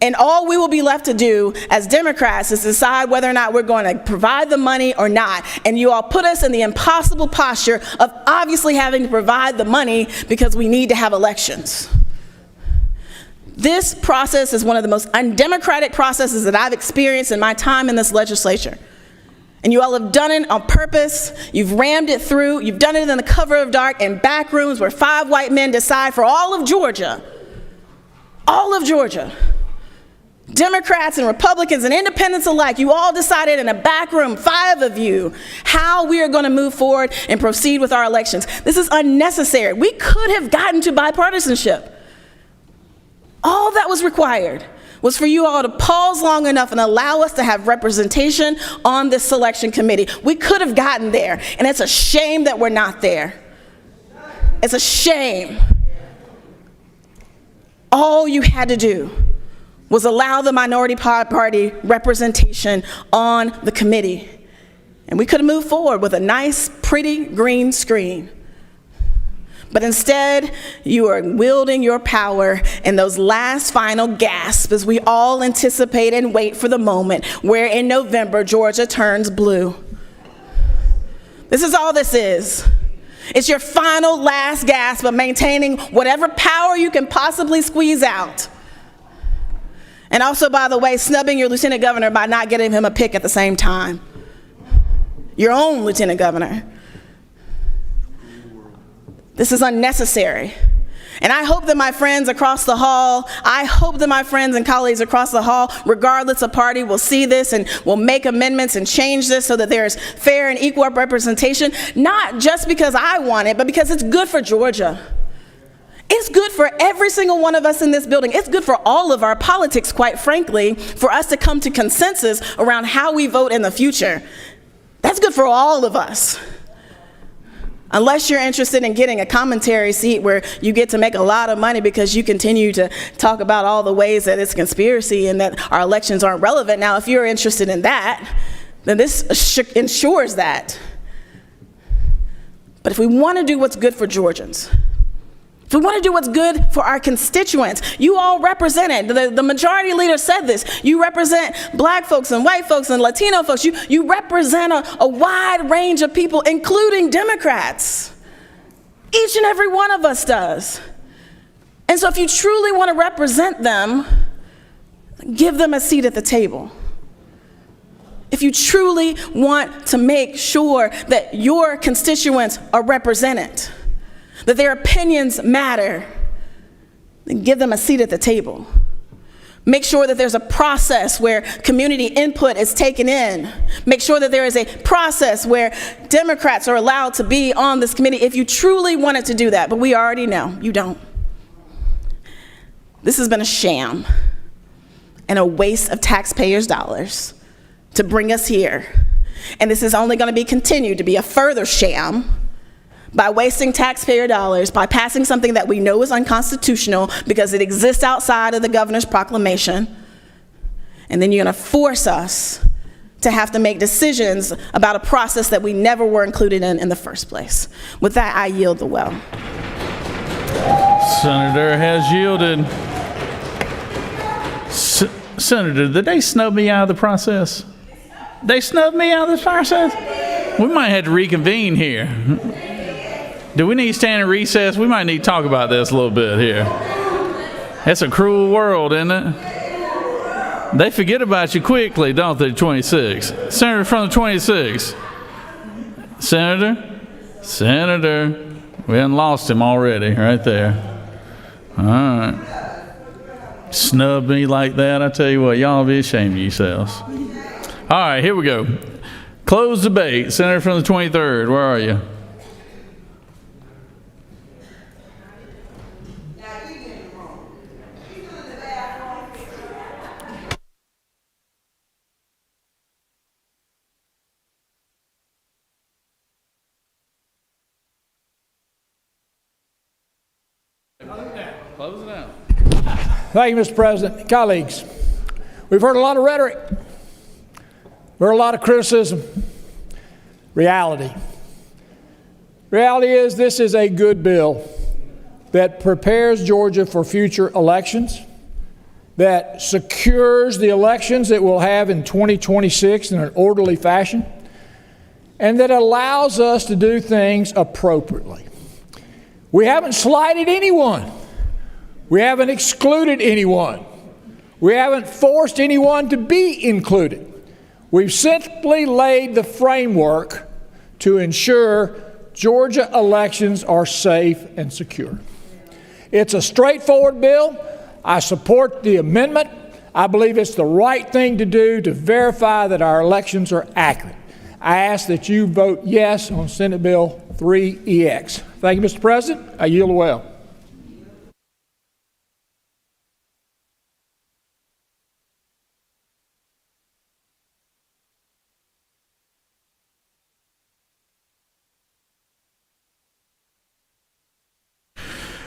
And all we will be left to do as Democrats is decide whether or not we're going to provide the money or not. And you all put us in the impossible posture of obviously having to provide the money because we need to have elections. This process is one of the most undemocratic processes that I've experienced in my time in this legislature. And you all have done it on purpose. You've rammed it through. You've done it in the cover of dark in back rooms where 5 white men decide for all of Georgia. All of Georgia. Democrats and Republicans and independents alike, you all decided in a back room, 5 of you, how we are going to move forward and proceed with our elections. This is unnecessary. We could have gotten to bipartisanship. All that was required was for you all to pause long enough and allow us to have representation on this selection committee. We could have gotten there, and it's a shame that we're not there. It's a shame. All you had to do was allow the minority party representation on the committee. And we could have moved forward with a nice, pretty green screen. But instead, you are wielding your power in those last final gasps as we all anticipate and wait for the moment where in November, Georgia turns blue. This is all this is. It's your final last gasp of maintaining whatever power you can possibly squeeze out. And also, by the way, snubbing your lieutenant governor by not getting him a pick at the same time. Your own lieutenant governor. This is unnecessary. And I hope that my friends across the hall, I hope that my friends and colleagues across the hall, regardless of party, will see this and will make amendments and change this so that there is fair and equal representation, not just because I want it, but because it's good for Georgia. It's good for every single one of us in this building. It's good for all of our politics, quite frankly, for us to come to consensus around how we vote in the future. That's good for all of us. Unless you're interested in getting a commentary seat where you get to make a lot of money because you continue to talk about all the ways that it's conspiracy and that our elections aren't relevant. Now, if you're interested in that, then this ensures that. But if we want to do what's good for Georgians, if we want to do what's good for our constituents, you all represent it. The majority leader said this. You represent black folks and white folks and Latino folks. You represent a wide range of people, including Democrats. Each and every one of us does. And so if you truly want to represent them, give them a seat at the table. If you truly want to make sure that your constituents are represented, that their opinions matter, then give them a seat at the table. Make sure that there's a process where community input is taken in. Make sure that there is a process where Democrats are allowed to be on this committee if you truly wanted to do that, but we already know you don't. This has been a sham and a waste of taxpayers' dollars to bring us here. And this is only going to be continued to be a further sham by wasting taxpayer dollars, by passing something that we know is unconstitutional because it exists outside of the governor's proclamation. And then you're going to force us to have to make decisions about a process that we never were included in the first place. With that, I yield the well. Senator has yielded. Senator, did they snub me out of the process? They snubbed me out of this process? We might have to reconvene here. Do we need to stand in recess? We might need to talk about this a little bit here. That's a cruel world, isn't it? They forget about you quickly, don't they, 26? Senator from the 26. Senator? We hadn't lost him already, right there. All right. Snub me like that, I tell you what, y'all be ashamed of yourselves. All right, here we go. Closed debate. Senator from the 23rd, where are you? Close it out. Thank you, Mr. President. Colleagues, we've heard a lot of rhetoric. We've heard a lot of criticism. Reality is this is a good bill that prepares Georgia for future elections, that secures the elections that we'll have in 2026 in an orderly fashion, and that allows us to do things appropriately. We haven't slighted anyone. We haven't excluded anyone. We haven't forced anyone to be included. We've simply laid the framework to ensure Georgia elections are safe and secure. It's a straightforward bill. I support the amendment. I believe it's the right thing to do to verify that our elections are accurate. I ask that you vote yes on Senate Bill 3EX. Thank you, Mr. President. I yield the well.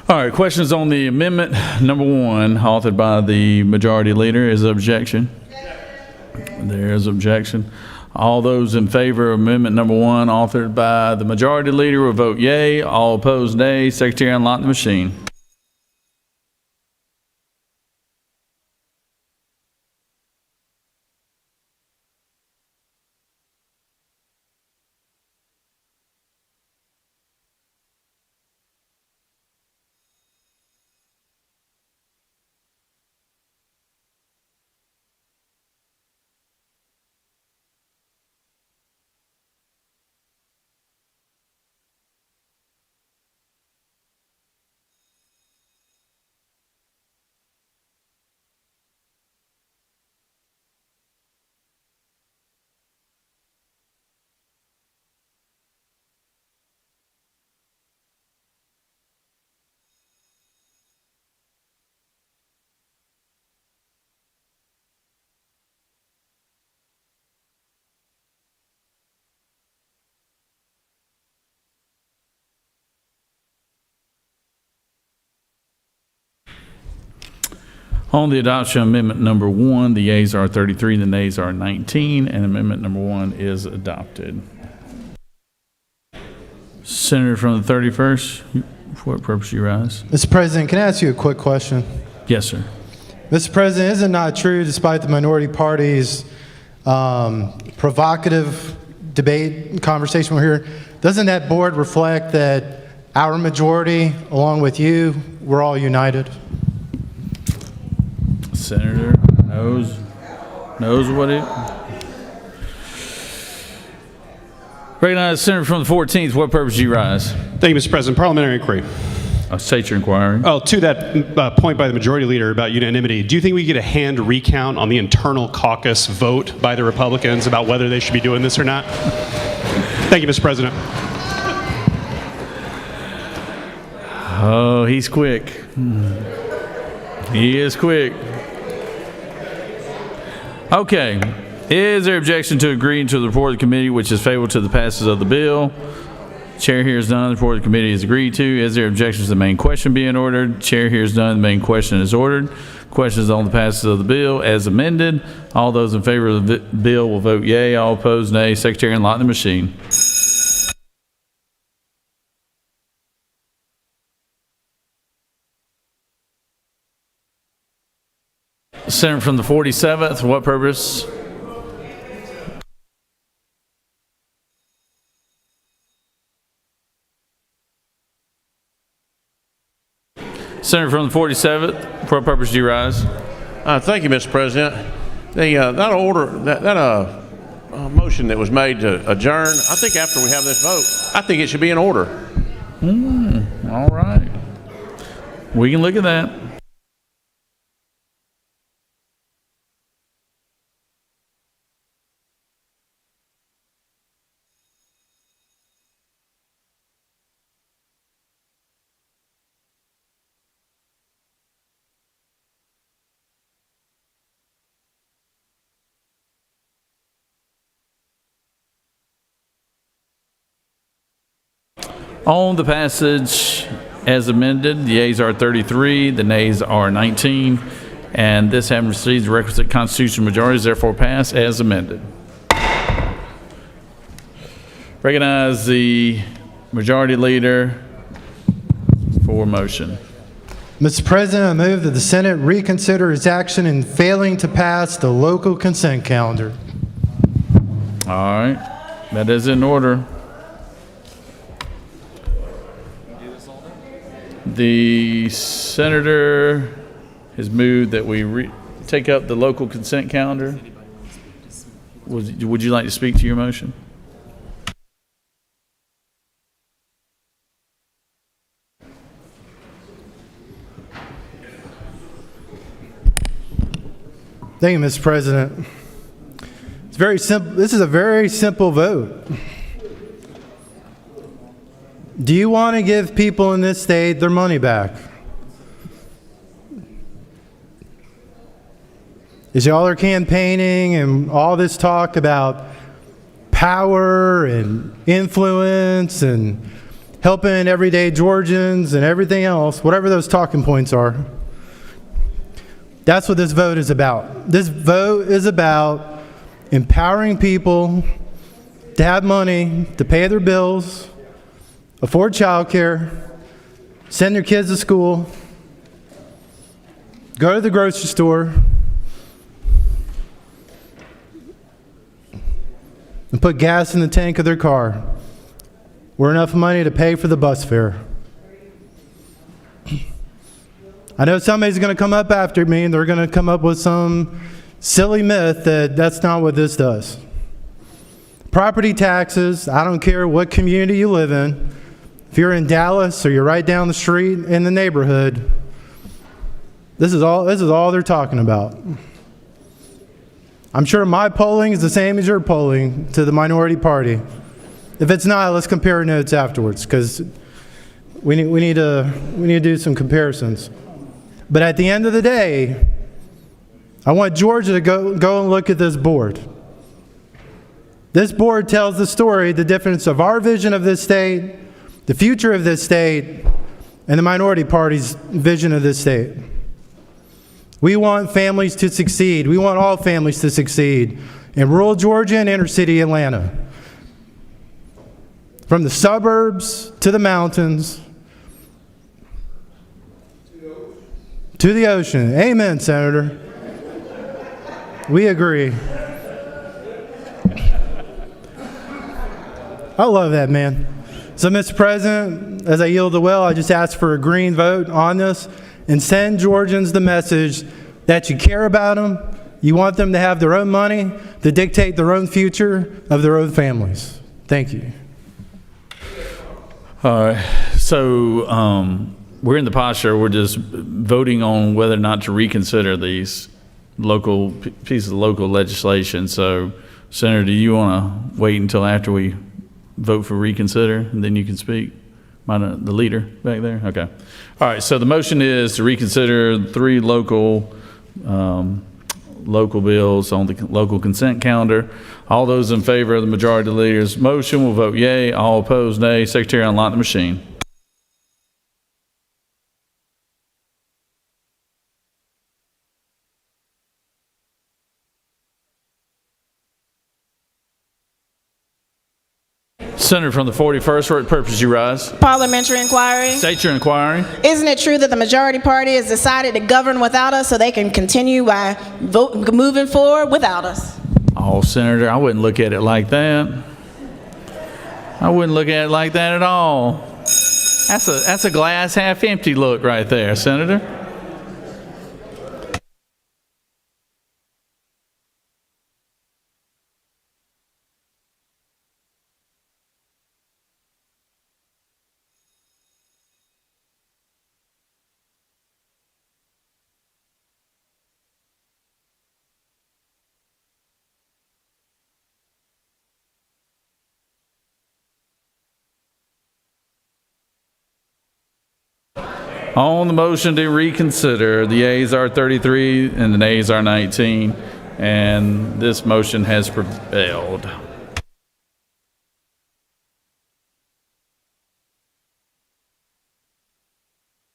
All right, questions on the amendment number 1, authored by the majority leader. Is there objection? There is objection. All those in favor of amendment number 1, authored by the majority leader, will vote yea. All opposed, nay. Secretary, unlock the machine. On the adoption of amendment number 1, the yeas are 33, the nays are 19, and amendment number 1 is adopted. Senator from the 31st, for what purpose you rise? Mr. President, can I ask you a quick question? Yes, sir. Mr. President, is it not true, despite the minority party's provocative debate and conversation we're here, doesn't that board reflect that our majority, along with you, we're all united? Senator knows what it. Recognize Senator from the 14th. What purpose do you rise? Thank you, Mr. President. Parliamentary inquiry. State your inquiry. Oh, to that point by the majority leader about unanimity, do you think we get a hand recount on the internal caucus vote by the Republicans about whether they should be doing this or not? Thank you, Mr. President. Oh, he's quick. He is quick. Okay. Is there objection to agreeing to the report of the committee which is favorable to the passage of the bill? Chair hears none. The report of the committee is agreed to. Is there objection to the main question being ordered? Chair hears none. The main question is ordered. Questions on the passage of the bill as amended. All those in favor of the bill will vote yea. All opposed, nay. Secretary, unlock the machine. Senator from the 47th, for what purpose? Senator from the 47th, for what purpose do you rise? Thank you, Mr. President. That motion that was made to adjourn, I think after we have this vote, I think it should be in order. All right. We can look at that. On the passage as amended, the yeas are 33, the nays are 19, and this having received the requisite constitutional majority is therefore passed as amended. Recognize the majority leader for motion. Mr. President, I move that the Senate reconsider its action in failing to pass the local consent calendar. All right, that is in order. The senator has moved that we take up the local consent calendar. Would you like to speak to your motion? Thank you, Mr. President. It's very simple. This is a very simple vote. Do you want to give people in this state their money back? Is y'all are campaigning and all this talk about power and influence and helping everyday Georgians and everything else, whatever those talking points are. That's what this vote is about. This vote is about empowering people to have money to pay their bills, afford childcare, send their kids to school, go to the grocery store, and put gas in the tank of their car, or enough money to pay for the bus fare. I know somebody's going to come up after me and they're going to come up with some silly myth that that's not what this does. Property taxes, I don't care what community you live in. If you're in Dallas or you're right down the street in the neighborhood, this is all they're talking about. I'm sure my polling is the same as your polling to the minority party. If it's not, let's compare notes afterwards, because we need to do some comparisons. But at the end of the day, I want Georgia to go and look at this board. This board tells the story, the difference of our vision of this state, the future of this state, and the minority party's vision of this state. We want families to succeed. We want all families to succeed in rural Georgia and inner city Atlanta. From the suburbs to the mountains to the ocean. Amen, Senator. We agree. I love that, man. So, Mr. President, as I yield the well, I just ask for a green vote on this and send Georgians the message that you care about them, you want them to have their own money to dictate their own future of their own families. Thank you. All right. So we're in the posture, we're just voting on whether or not to reconsider these local pieces of local legislation. So, Senator, do you want to wait until after we vote for reconsider, and then you can speak? The leader back there? Okay. All right, so the motion is to reconsider 3 local local bills on the local consent calendar. All those in favor of the majority leader's motion will vote yea. All opposed, nay. Secretary, unlock the machine. Senator from the 41st, for what purpose you rise? Parliamentary inquiry. State your inquiry. Isn't it true that the majority party has decided to govern without us so they can continue by moving forward without us? Oh, Senator, I wouldn't look at it like that. I wouldn't look at it like that at all. That's a glass half empty look right there, Senator. On the motion to reconsider, the yeas are 33 and the nays are 19, and this motion has prevailed.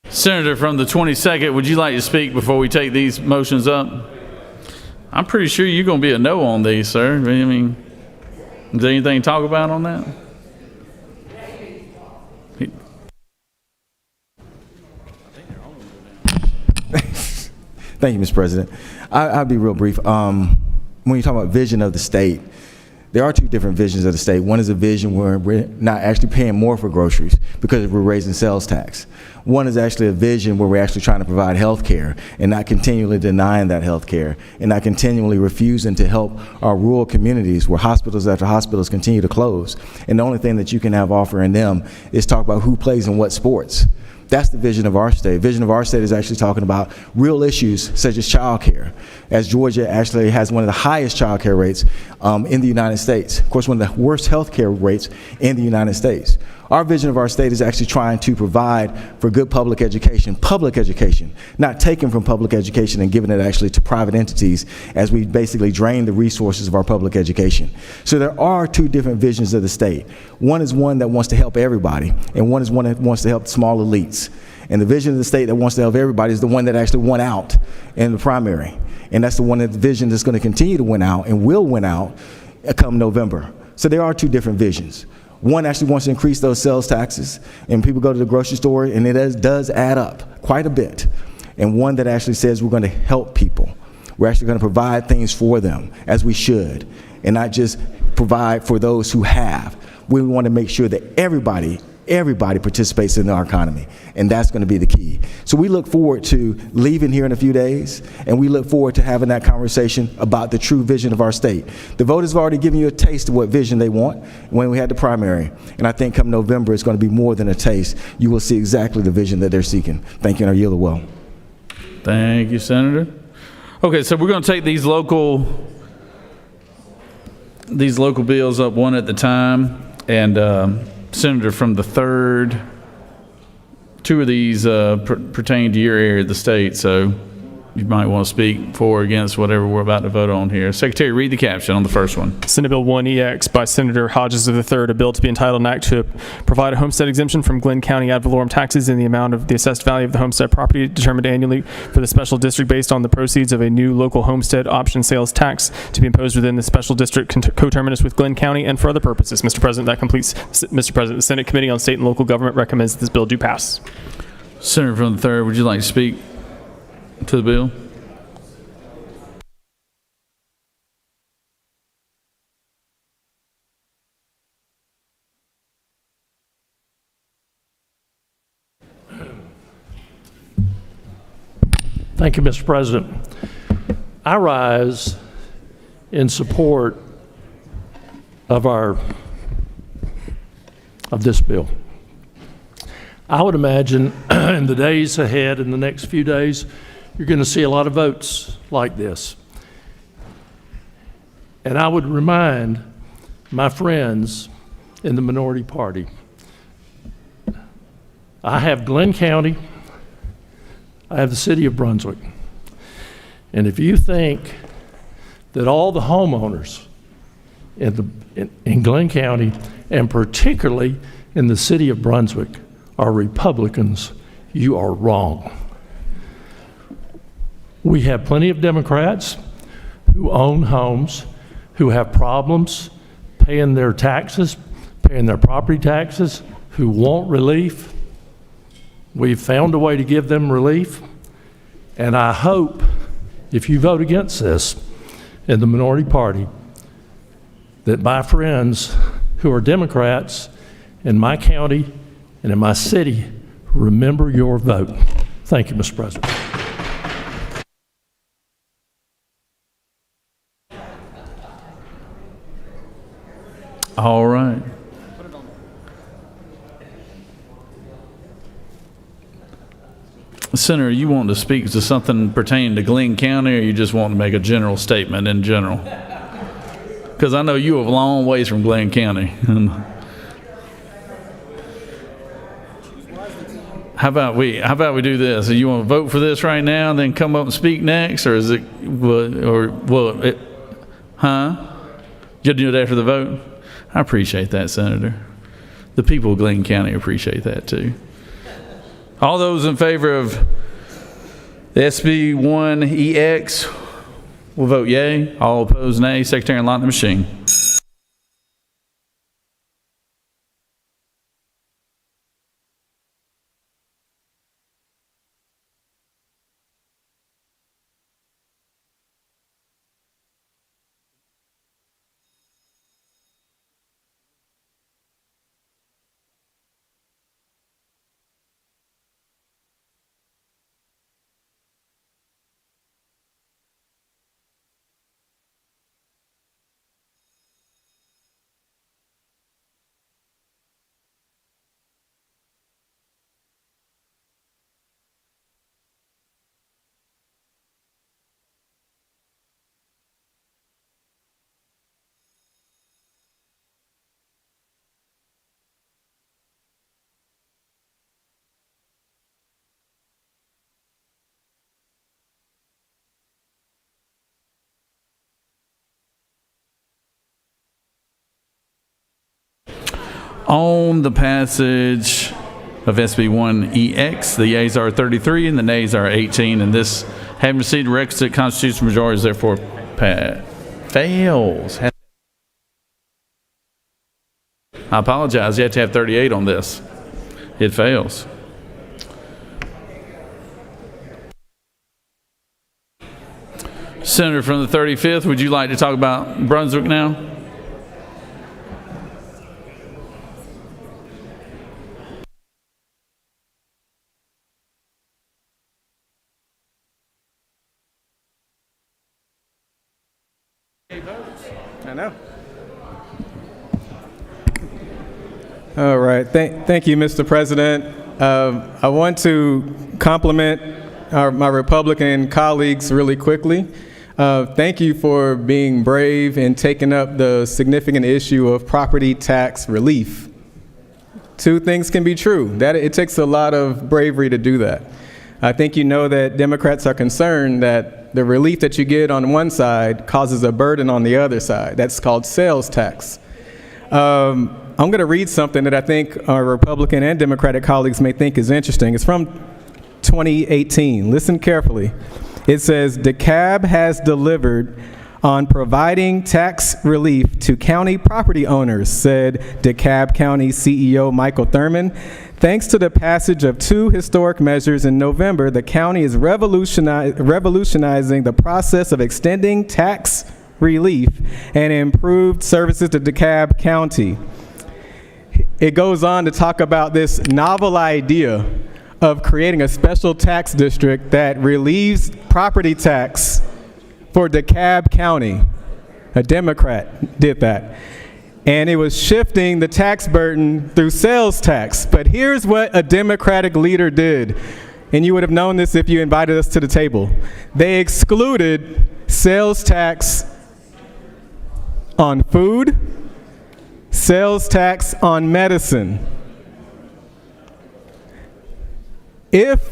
Senator from the 22nd, would you like to speak before we take these motions up? I'm pretty sure you're going to be a no on these, sir. I mean, is there anything to talk about on that? Thank you, Mr. President. I'll be real brief. When you talk about vision of the state, there are two different visions of the state. One is a vision where we're not actually paying more for groceries because we're raising sales tax. One is actually a vision where we're actually trying to provide health care and not continually denying that health care and not continually refusing to help our rural communities where hospitals after hospitals continue to close. And the only thing that you can have offering them is talk about who plays in what sports. That's the vision of our state. Vision of our state is actually talking about real issues such as child care, as Georgia actually has one of the highest child care rates in the United States. Of course, one of the worst health care rates in the United States. Our vision of our state is actually trying to provide for good public education, not taken from public education and giving it actually to private entities as we basically drain the resources of our public education. So there are two different visions of the state. One is one that wants to help everybody, and one is one that wants to help small elites. And the vision of the state that wants to help everybody is the one that actually won out in the primary. And that's the one, that the vision that's going to continue to win out and will win out come November. So there are two different visions. One actually wants to increase those sales taxes, and people go to the grocery store, and it does add up quite a bit. And one that actually says we're going to help people. We're actually going to provide things for them, as we should, and not just provide for those who have. We want to make sure that everybody participates in our economy, and that's going to be the key. So we look forward to leaving here in a few days, and we look forward to having that conversation about the true vision of our state. The voters have already given you a taste of what vision they want when we had the primary, and I think come November it's going to be more than a taste. You will see exactly the vision that they're seeking. Thank you, and I yield the well. Thank you, Senator. Okay, so we're going to take these local bills up one at a time, and Senator from the 3rd, two of these pertain to your area of the state, so you might want to speak for or against whatever we're about to vote on here. Secretary, read the caption on the first one. Senate Bill 1EX by Senator Hodges of the 3rd, a bill to be entitled an act to provide a homestead exemption from Glenn County ad valorem taxes in the amount of the assessed value of the homestead property determined annually for the special district based on the proceeds of a new local homestead option sales tax to be imposed within the special district coterminous with Glenn County and for other purposes. Mr. President, that completes. Mr. President, the Senate Committee on State and Local Government recommends this bill do pass. Senator from the 3rd, would you like to speak to the bill? Thank you, Mr. President. I rise in support of this bill. I would imagine in the days ahead, in the next few days, you're going to see a lot of votes like this. And I would remind my friends in the minority party, I have Glenn County, I have the city of Brunswick. And if you think that all the homeowners in Glenn County, and particularly in the city of Brunswick, are Republicans, you are wrong. We have plenty of Democrats who own homes, who have problems paying their taxes, paying their property taxes, who want relief. We've found a way to give them relief, and I hope if you vote against this in the minority party, that my friends who are Democrats in my county and in my city remember your vote. Thank you, Mr. President. All right. Senator, you want to speak to something pertaining to Glenn County, or you just want to make a general statement in general? Because I know you have a long ways from Glenn County. How about we do this? You want to vote for this right now and then come up and speak next, or is it, You'll do it after the vote? I appreciate that, Senator. The people of Glenn County appreciate that too. All those in favor of SB1EX will vote yea. All opposed, nay. Secretary, unlock the machine. On the passage of SB1EX, the yeas are 33 and the nays are 18, and this, having received the requisite constitutional majority, is therefore fails. I apologize, you have to have 38 on this. It fails. Senator from the 35th, would you like to talk about Brunswick now? I know. All right. Thank you, Mr. President. I want to compliment my Republican colleagues really quickly. Thank you for being brave and taking up the significant issue of property tax relief. Two things can be true. That it takes a lot of bravery to do that. I think you know that Democrats are concerned that the relief that you get on one side causes a burden on the other side. That's called sales tax. I'm going to read something that I think our Republican and Democratic colleagues may think is interesting. It's from 2018. Listen carefully. It says, DeKalb has delivered on providing tax relief to county property owners, said DeKalb County CEO Michael Thurman. Thanks to the passage of 2 historic measures in November, the county is revolutionizing the process of extending tax relief and improved services to DeKalb County. It goes on to talk about this novel idea of creating a special tax district that relieves property tax for DeKalb County. A Democrat did that. And it was shifting the tax burden through sales tax. But here's what a Democratic leader did. And you would have known this if you invited us to the table. They excluded sales tax on food, sales tax on medicine. If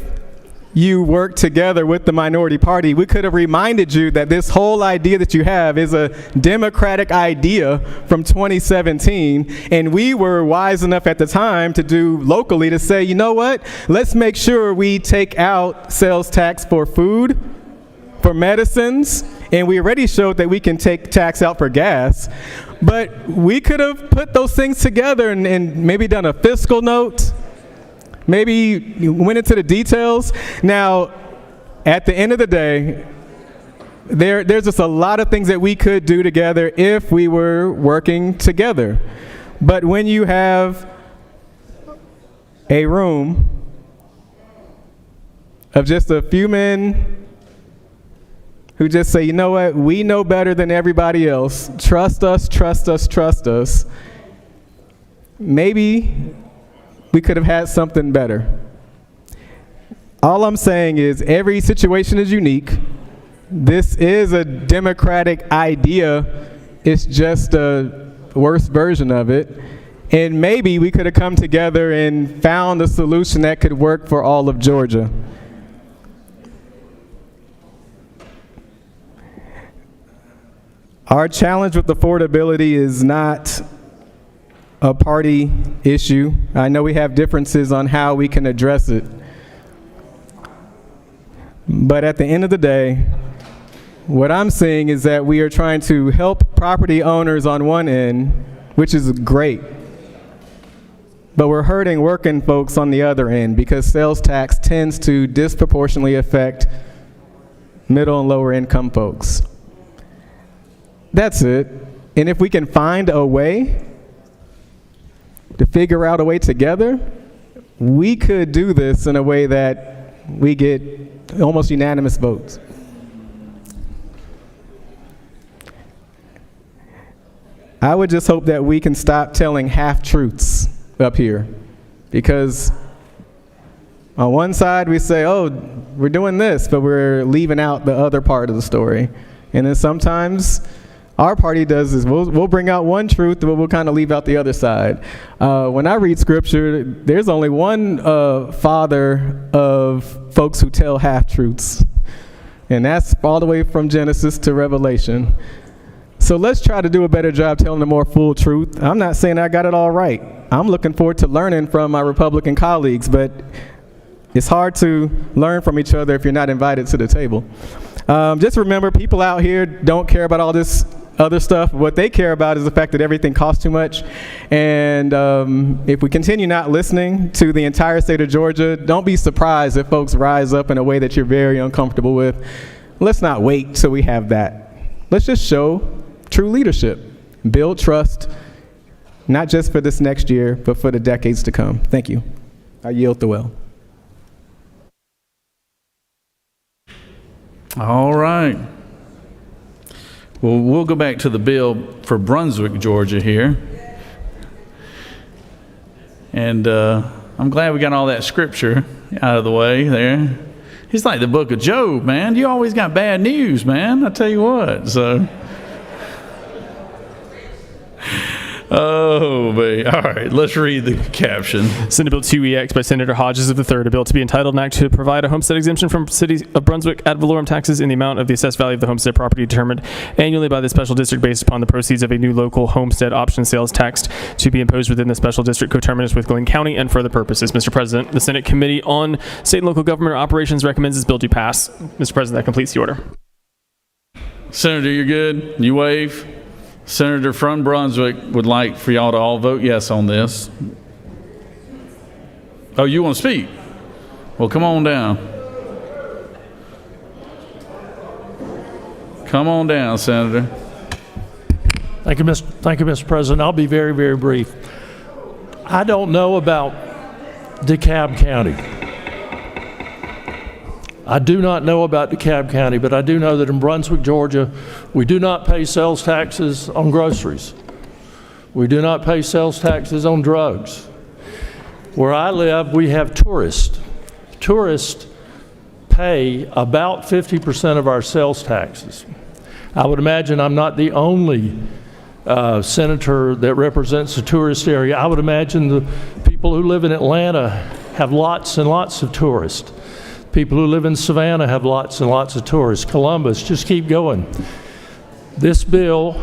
you worked together with the minority party, we could have reminded you that this whole idea that you have is a Democratic idea from 2017, and we were wise enough at the time to do locally to say, you know what, let's make sure we take out sales tax for food, for medicines, and we already showed that we can take tax out for gas. But we could have put those things together and maybe done a fiscal note, maybe went into the details. Now, at the end of the day, there's just a lot of things that we could do together if we were working together. But when you have a room of just a few men who just say, you know what, we know better than everybody else, trust us, trust us, trust us, maybe we could have had something better. All I'm saying is every situation is unique. This is a Democratic idea. It's just a worse version of it. And maybe we could have come together and found a solution that could work for all of Georgia. Our challenge with affordability is not a party issue. I know we have differences on how we can address it. But at the end of the day, what I'm seeing is that we are trying to help property owners on one end, which is great. But we're hurting working folks on the other end because sales tax tends to disproportionately affect middle and lower income folks. That's it. And if we can find a way to figure out a way together, we could do this in a way that we get almost unanimous votes. I would just hope that we can stop telling half-truths up here, because on one side we say, oh, we're doing this, but we're leaving out the other part of the story. And then sometimes our party does is we'll bring out one truth, but we'll kind of leave out the other side. When I read scripture, there's only one father of folks who tell half-truths, and that's all the way from Genesis to Revelation. So let's try to do a better job telling the more full truth. I'm not saying I got it all right. I'm looking forward to learning from my Republican colleagues, but it's hard to learn from each other if you're not invited to the table. Just remember, people out here don't care about all this other stuff. What they care about is the fact that everything costs too much. And if we continue not listening to the entire state of Georgia, don't be surprised if folks rise up in a way that you're very uncomfortable with. Let's not wait till we have that. Let's just show true leadership, build trust, not just for this next year, but for the decades to come. Thank you. I yield the well. All right. Well, we'll go back to the bill for Brunswick, Georgia here. And I'm glad we got all that scripture out of the way there. It's like the book of Job, man. You always got bad news, man. I tell you what. So, oh, man. All right, let's read the caption. Senate Bill 2EX by Senator Hodges of the 3rd, a bill to be entitled an act to provide a homestead exemption from City of Brunswick ad valorem taxes in the amount of the assessed value of the homestead property determined annually by the special district based upon the proceeds of a new local homestead option sales tax to be imposed within the special district coterminous with Glenn County and for other purposes. Mr. President, the Senate Committee on State and Local Government Operations recommends this bill to pass. Mr. President, that completes the order. Senator, you're good? You wave? Senator from Brunswick would like for y'all to all vote yes on this. Oh, you want to speak? Well, come on down. Come on down, Senator. Thank you, Mr. President. I'll be very, very brief. I don't know about DeKalb County. I do not know about DeKalb County, but I do know that in Brunswick, Georgia, we do not pay sales taxes on groceries. We do not pay sales taxes on drugs. Where I live, we have tourists. Tourists pay about 50% of our sales taxes. I would imagine I'm not the only senator that represents the tourist area. I would imagine the people who live in Atlanta have lots and lots of tourists. People who live in Savannah have lots and lots of tourists. Columbus, just keep going. This bill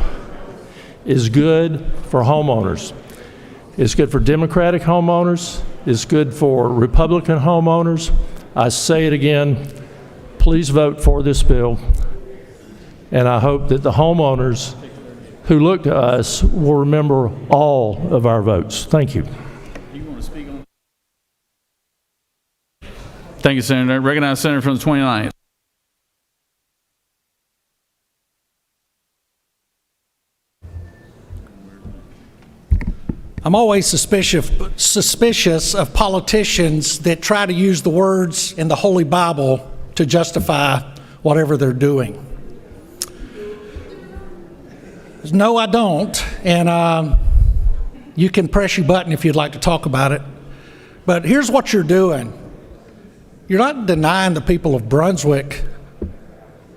is good for homeowners. It's good for Democratic homeowners. It's good for Republican homeowners. I say it again, please vote for this bill. And I hope that the homeowners who look to us will remember all of our votes. Thank you. Thank you, Senator. Recognize Senator from the 29th. I'm always suspicious of politicians that try to use the words in the Holy Bible to justify whatever they're doing. No, I don't, and you can press your button if you'd like to talk about it. But here's what you're doing. You're not denying the people of Brunswick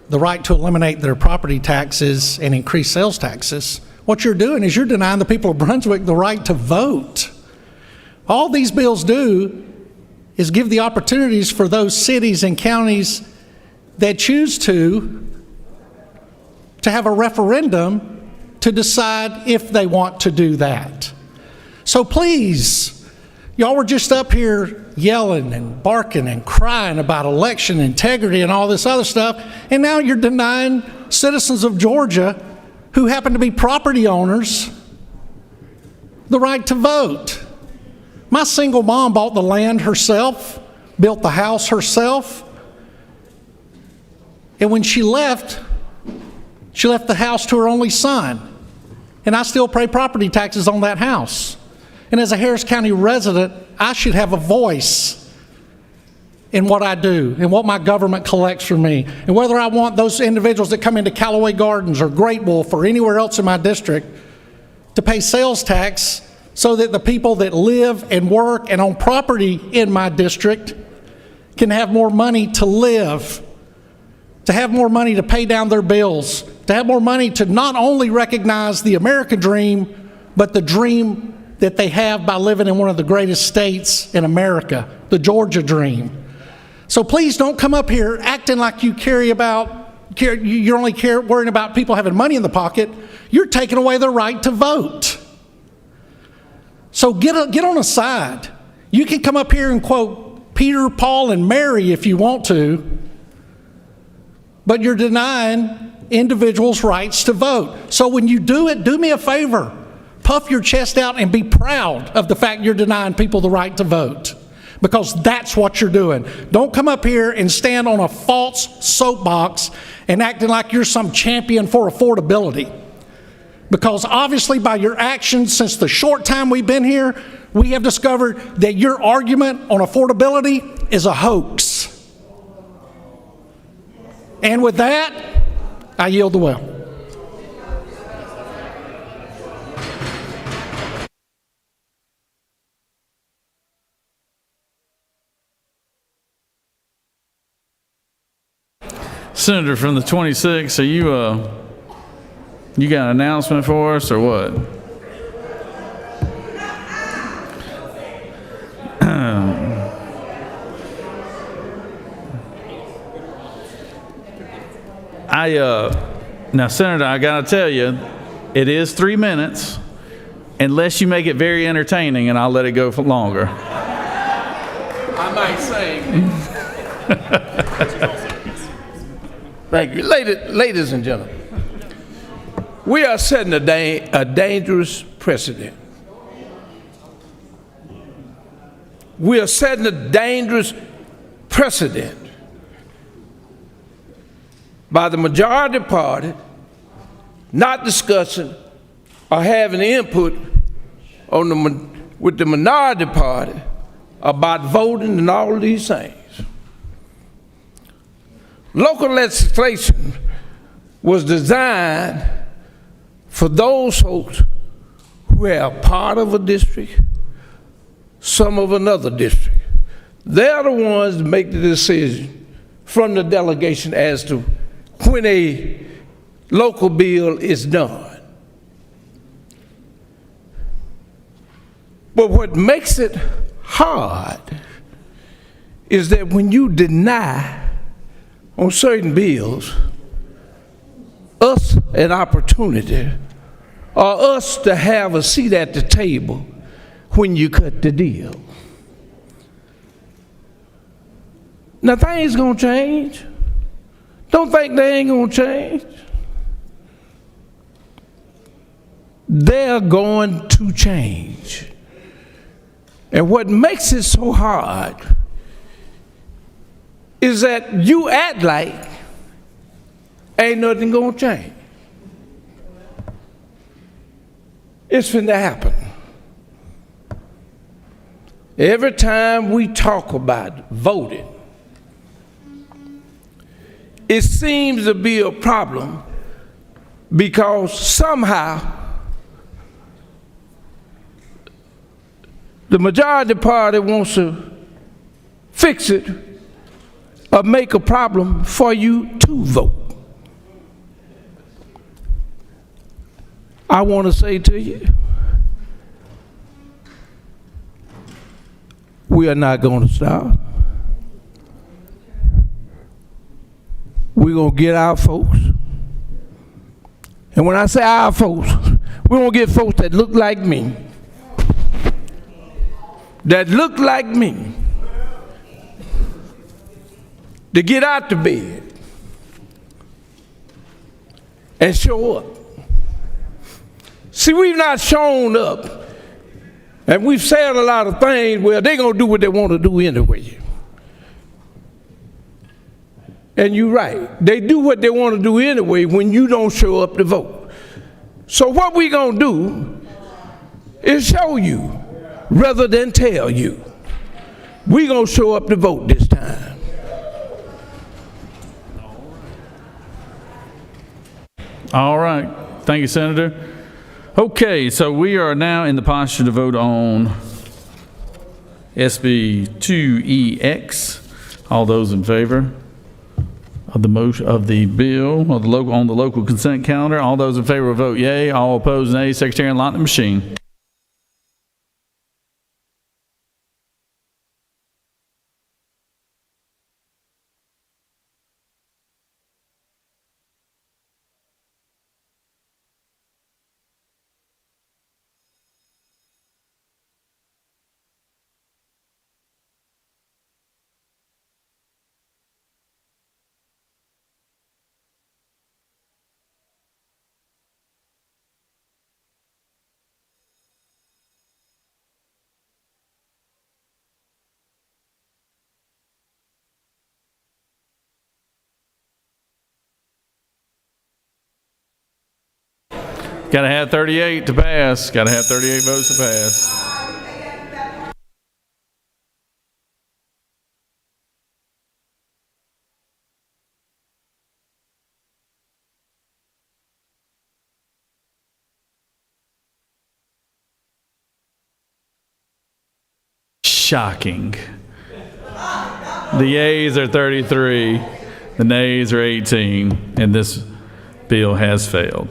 the right to eliminate their property taxes and increase sales taxes. What you're doing is you're denying the people of Brunswick the right to vote. All these bills do is give the opportunities for those cities and counties that choose to have a referendum to decide if they want to do that. So please, y'all were just up here yelling and barking and crying about election integrity and all this other stuff, and now you're denying citizens of Georgia who happen to be property owners the right to vote. My single mom bought the land herself, built the house herself, and when she left the house to her only son. And I still pay property taxes on that house. And as a Harris County resident, I should have a voice in what I do and what my government collects from me. And whether I want those individuals that come into Callaway Gardens or Great Wolf or anywhere else in my district to pay sales tax so that the people that live and work and own property in my district can have more money to live, to have more money to pay down their bills, to have more money to not only recognize the American dream, but the dream that they have by living in one of the greatest states in America, the Georgia dream. So please don't come up here acting like you you're only worrying about people having money in the pocket. You're taking away their right to vote. So get on a side. You can come up here and quote Peter, Paul, and Mary if you want to, but you're denying individuals' rights to vote. So when you do it, do me a favor. Puff your chest out and be proud of the fact you're denying people the right to vote, because that's what you're doing. Don't come up here and stand on a false soapbox and acting like you're some champion for affordability. Because obviously by your actions since the short time we've been here, we have discovered that your argument on affordability is a hoax. And with that, I yield the will. Senator from the 26th, are you got an announcement for us or what? Now, Senator, I gotta tell you, it is 3 minutes, unless you make it very entertaining, and I'll let it go for longer. I might say. Thank you. Ladies and gentlemen, we are setting a dangerous precedent. We are setting a dangerous precedent by the majority party not discussing or having input with the minority party about voting and all of these things. Local legislation was designed for those folks who are part of a district, some of another district. They're the ones that make the decision from the delegation as to when a local bill is done. But what makes it hard is that when you deny on certain bills us an opportunity or us to have a seat at the table when you cut the deal. Now things gonna change. Don't think they ain't gonna change. They're going to change. And what makes it so hard is that you act like ain't nothing gonna change. It's finna happen. Every time we talk about voting, it seems to be a problem because somehow the majority party wants to fix it or make a problem for you to vote. I want to say to you, we are not going to stop. We're going to get our folks. And when I say our folks, we're going to get folks that look like me. That look like me. To get out the bed and show up. See, we've not shown up, and we've said a lot of things where they're going to do what they want to do anyway. And you're right. They do what they want to do anyway when you don't show up to vote. So what we're going to do is show you rather than tell you. We're going to show up to vote this time. All right. Thank you, Senator. Okay, so we are now in the posture to vote on SB 2EX. All those in favor of the motion of the bill of the local on the local consent calendar, all those in favor will vote yea. All opposed, nay. Secretary, unlock the machine. Got to have 38 to pass. Got to have 38 votes to pass. Shocking. The yeas are 33, the nays are 18, and this bill has failed.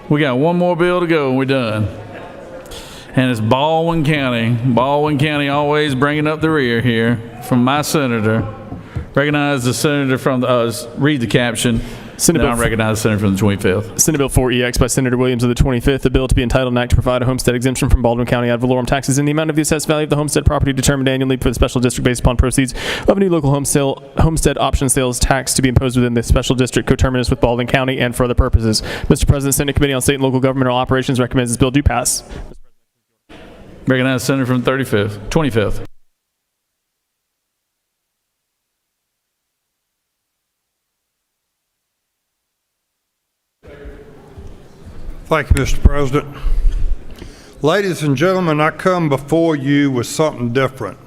We got one more bill to go and we're done. And it's Baldwin County. Baldwin County always bringing up the rear here from my senator. Recognize the senator from the, read the caption. Senate Now Bill recognize the senator from the 25th. Senate Bill 4EX by Senator Williams of the 25th, a bill to be entitled an act to provide a homestead exemption from Baldwin County ad valorem taxes in the amount of the assessed value of the homestead property determined annually for the special district based upon proceeds of a new local homestead option sales tax to be imposed within the special district coterminous with Baldwin County and for other purposes. Mr. President, Senate Committee on State and Local Governmental Operations recommends this bill do pass. Recognize the senator from the 25th. Thank you, Mr. President. Ladies and gentlemen, I come before you with something different.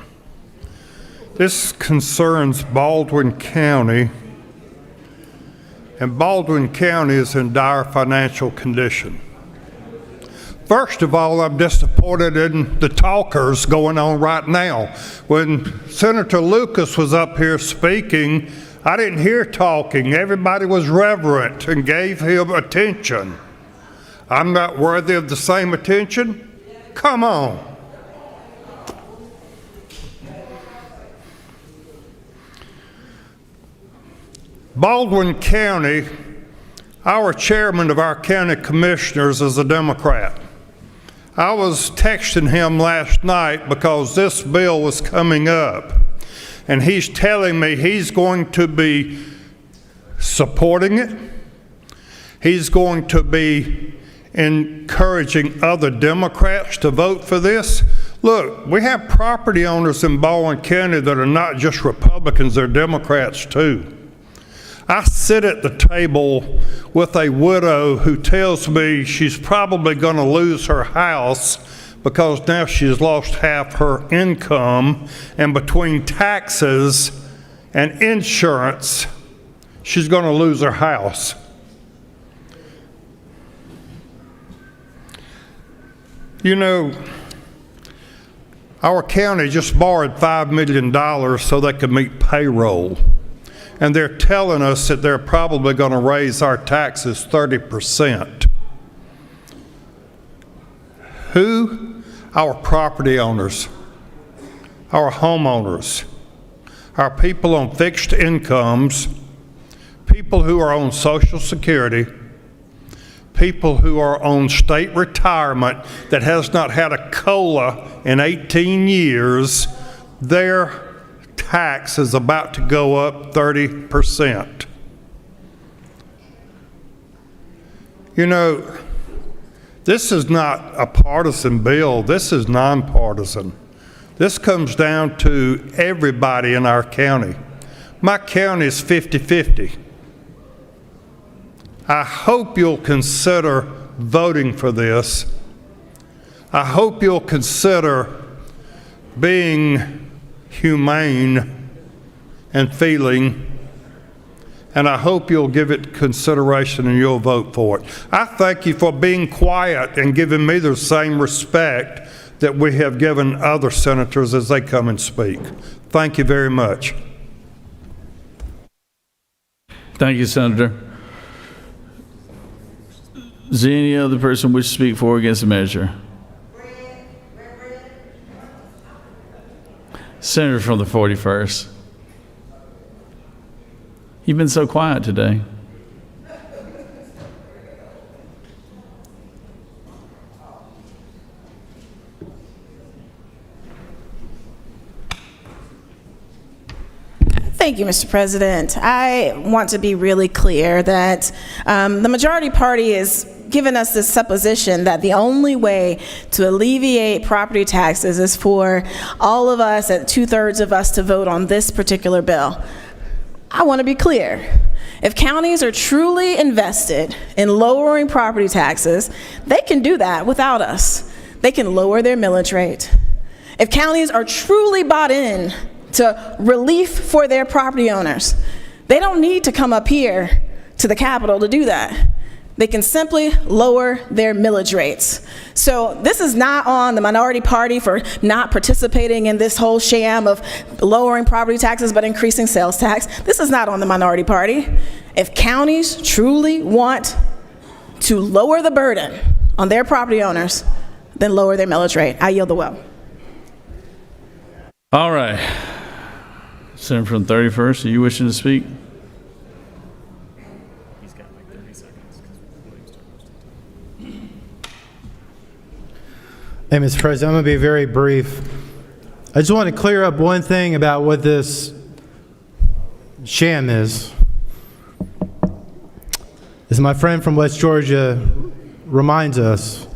This concerns Baldwin County, and Baldwin County is in dire financial condition. First of all, I'm disappointed in the talkers going on right now. When Senator Lucas was up here speaking, I didn't hear talking. Everybody was reverent and gave him attention. I'm not worthy of the same attention? Come on. Baldwin County, our chairman of our county commissioners is a Democrat. I was texting him last night because this bill was coming up, and he's telling me he's going to be supporting it. He's going to be encouraging other Democrats to vote for this. Look, we have property owners in Baldwin County that are not just Republicans, they're Democrats too. I sit at the table with a widow who tells me she's probably going to lose her house because now she's lost half her income, and between taxes and insurance, she's going to lose her house. You know, our county just borrowed $5 million so they could meet payroll. And they're telling us that they're probably going to raise our taxes 30%. Who? Our property owners, our homeowners, our people on fixed incomes, people who are on Social Security, people who are on state retirement that has not had a COLA in 18 years, their tax is about to go up 30%. You know, this is not a partisan bill. This is nonpartisan. This comes down to everybody in our county. My county is 50-50. I hope you'll consider voting for this. I hope you'll consider being humane and feeling, and I hope you'll give it consideration and you'll vote for it. I thank you for being quiet and giving me the same respect that we have given other senators as they come and speak. Thank you very much. Thank you, Senator. Is there any other person wish to speak for or against the measure? Senator from the 41st. You've been so quiet today. Thank you, Mr. President. I want to be really clear that the majority party is giving us this supposition that the only way to alleviate property taxes is for all of us, at 2/3 of us, to vote on this particular bill. I want to be clear. If counties are truly invested in lowering property taxes, they can do that without us. They can lower their millage rate. If counties are truly bought in to relief for their property owners, they don't need to come up here to the Capitol to do that. They can simply lower their millage rates. So this is not on the minority party for not participating in this whole sham of lowering property taxes but increasing sales tax. This is not on the minority party. If counties truly want to lower the burden on their property owners, then lower their millage rate. I yield the will. All right. Senator from the 31st, are you wishing to speak? Hey, Mr. President, I'm going to be very brief. I just want to clear up one thing about what this sham is. As my friend from West Georgia reminds us,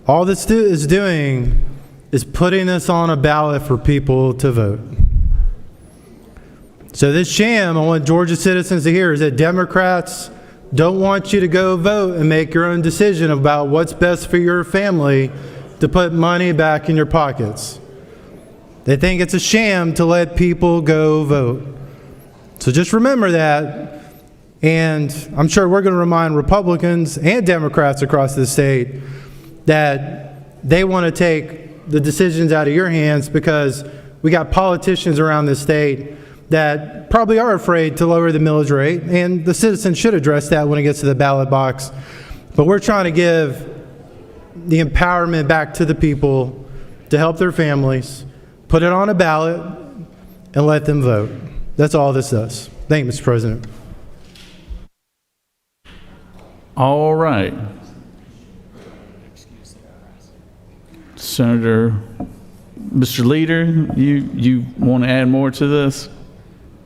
all this is doing is putting this on a ballot for people to vote. So this sham, I want Georgia citizens to hear, is that Democrats don't want you to go vote and make your own decision about what's best for your family to put money back in your pockets. They think it's a sham to let people go vote. So just remember that, and I'm sure we're going to remind Republicans and Democrats across the state that they want to take the decisions out of your hands, because we got politicians around the state that probably are afraid to lower the millage rate, and the citizens should address that when it gets to the ballot box. But we're trying to give the empowerment back to the people to help their families, put it on a ballot, and let them vote. That's all this does. Thank you, Mr. President. All right. Senator, Mr. Leader, you want to add more to this?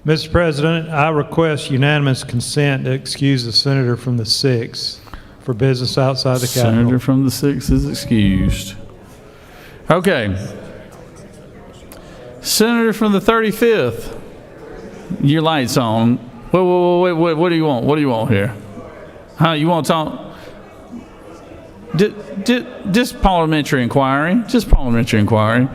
Mr. President, I request unanimous consent to excuse the senator from the 6th for business outside the Capitol. Senator from the 6th is excused. Okay. Senator from the 35th, your light's on. Wait, what do you want? What do you want here? Huh, you want to talk? Just parliamentary inquiry. Just parliamentary inquiry.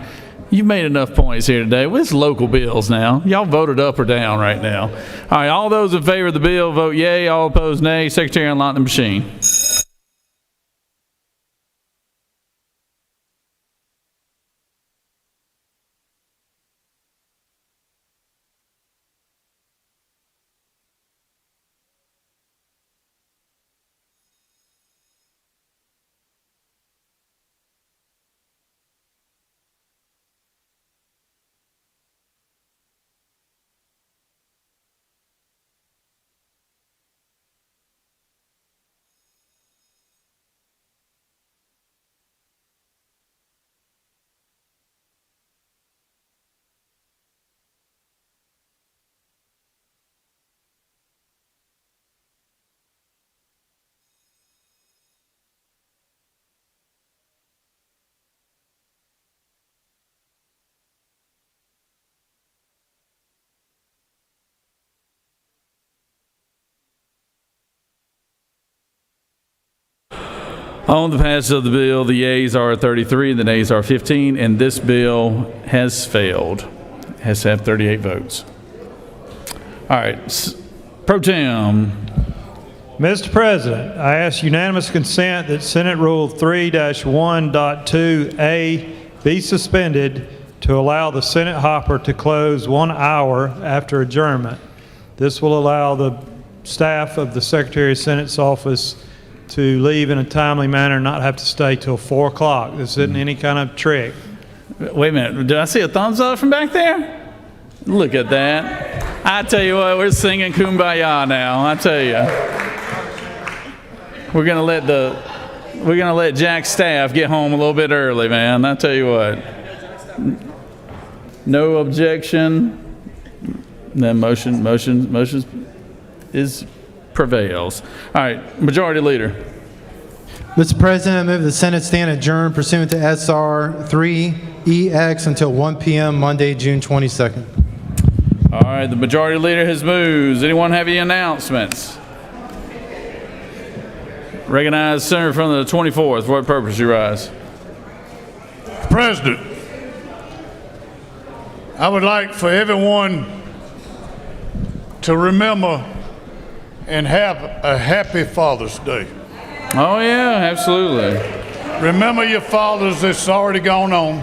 You've made enough points here today. Well, it's local bills now. Y'all voted up or down right now. All right, all those in favor of the bill, vote yea. All opposed, nay. Secretary, unlock the machine. On the passage of the bill, the yeas are 33, the nays are 15, and this bill has failed. Has to have 38 votes. All right, Pro Tem. Mr. President, I ask unanimous consent that Senate Rule 3-1.2A be suspended to allow the Senate hopper to close 1 hour after adjournment. This will allow the staff of the Secretary of Senate's office to leave in a timely manner and not have to stay till 4 o'clock. This isn't any kind of trick. Wait a minute, did I see a thumbs up from back there? Look at that. I tell you what, we're singing Kumbaya now, I tell you. We're gonna let Jack's staff get home a little bit early, man. I tell you what. No objection. Then motion prevails. All right, Majority Leader. Mr. President, I move the Senate stand adjourned pursuant to SR 3EX until 1 p.m. Monday, June 22nd. All right, the Majority Leader has moved. Does anyone have any announcements? Recognize Senator from the 24th. For what purpose you rise? President, I would like for everyone to remember and have a happy Father's Day. Oh yeah, absolutely. Remember your fathers that's already gone on,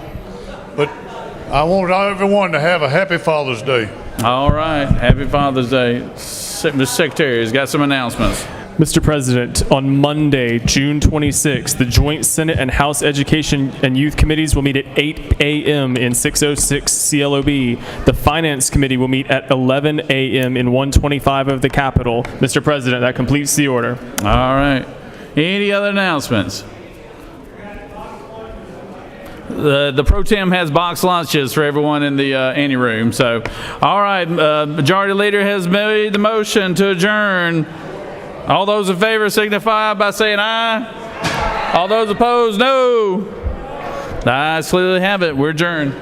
but I want everyone to have a happy Father's Day. All right, happy Father's Day. Mr. Secretary has got some announcements. Mr. President, on Monday, June 26th, the joint Senate and House Education and Youth Committees will meet at 8 a.m. in 606 CLOB. The Finance Committee will meet at 11 a.m. in 125 of the Capitol. Mr. President, that completes the order. All right. Any other announcements? The Pro Tem has box lunches for everyone in the anteroom. So, all right, Majority Leader has made the motion to adjourn. All those in favor signify by saying aye. All those opposed, no. The ayes clearly have it. We're adjourned.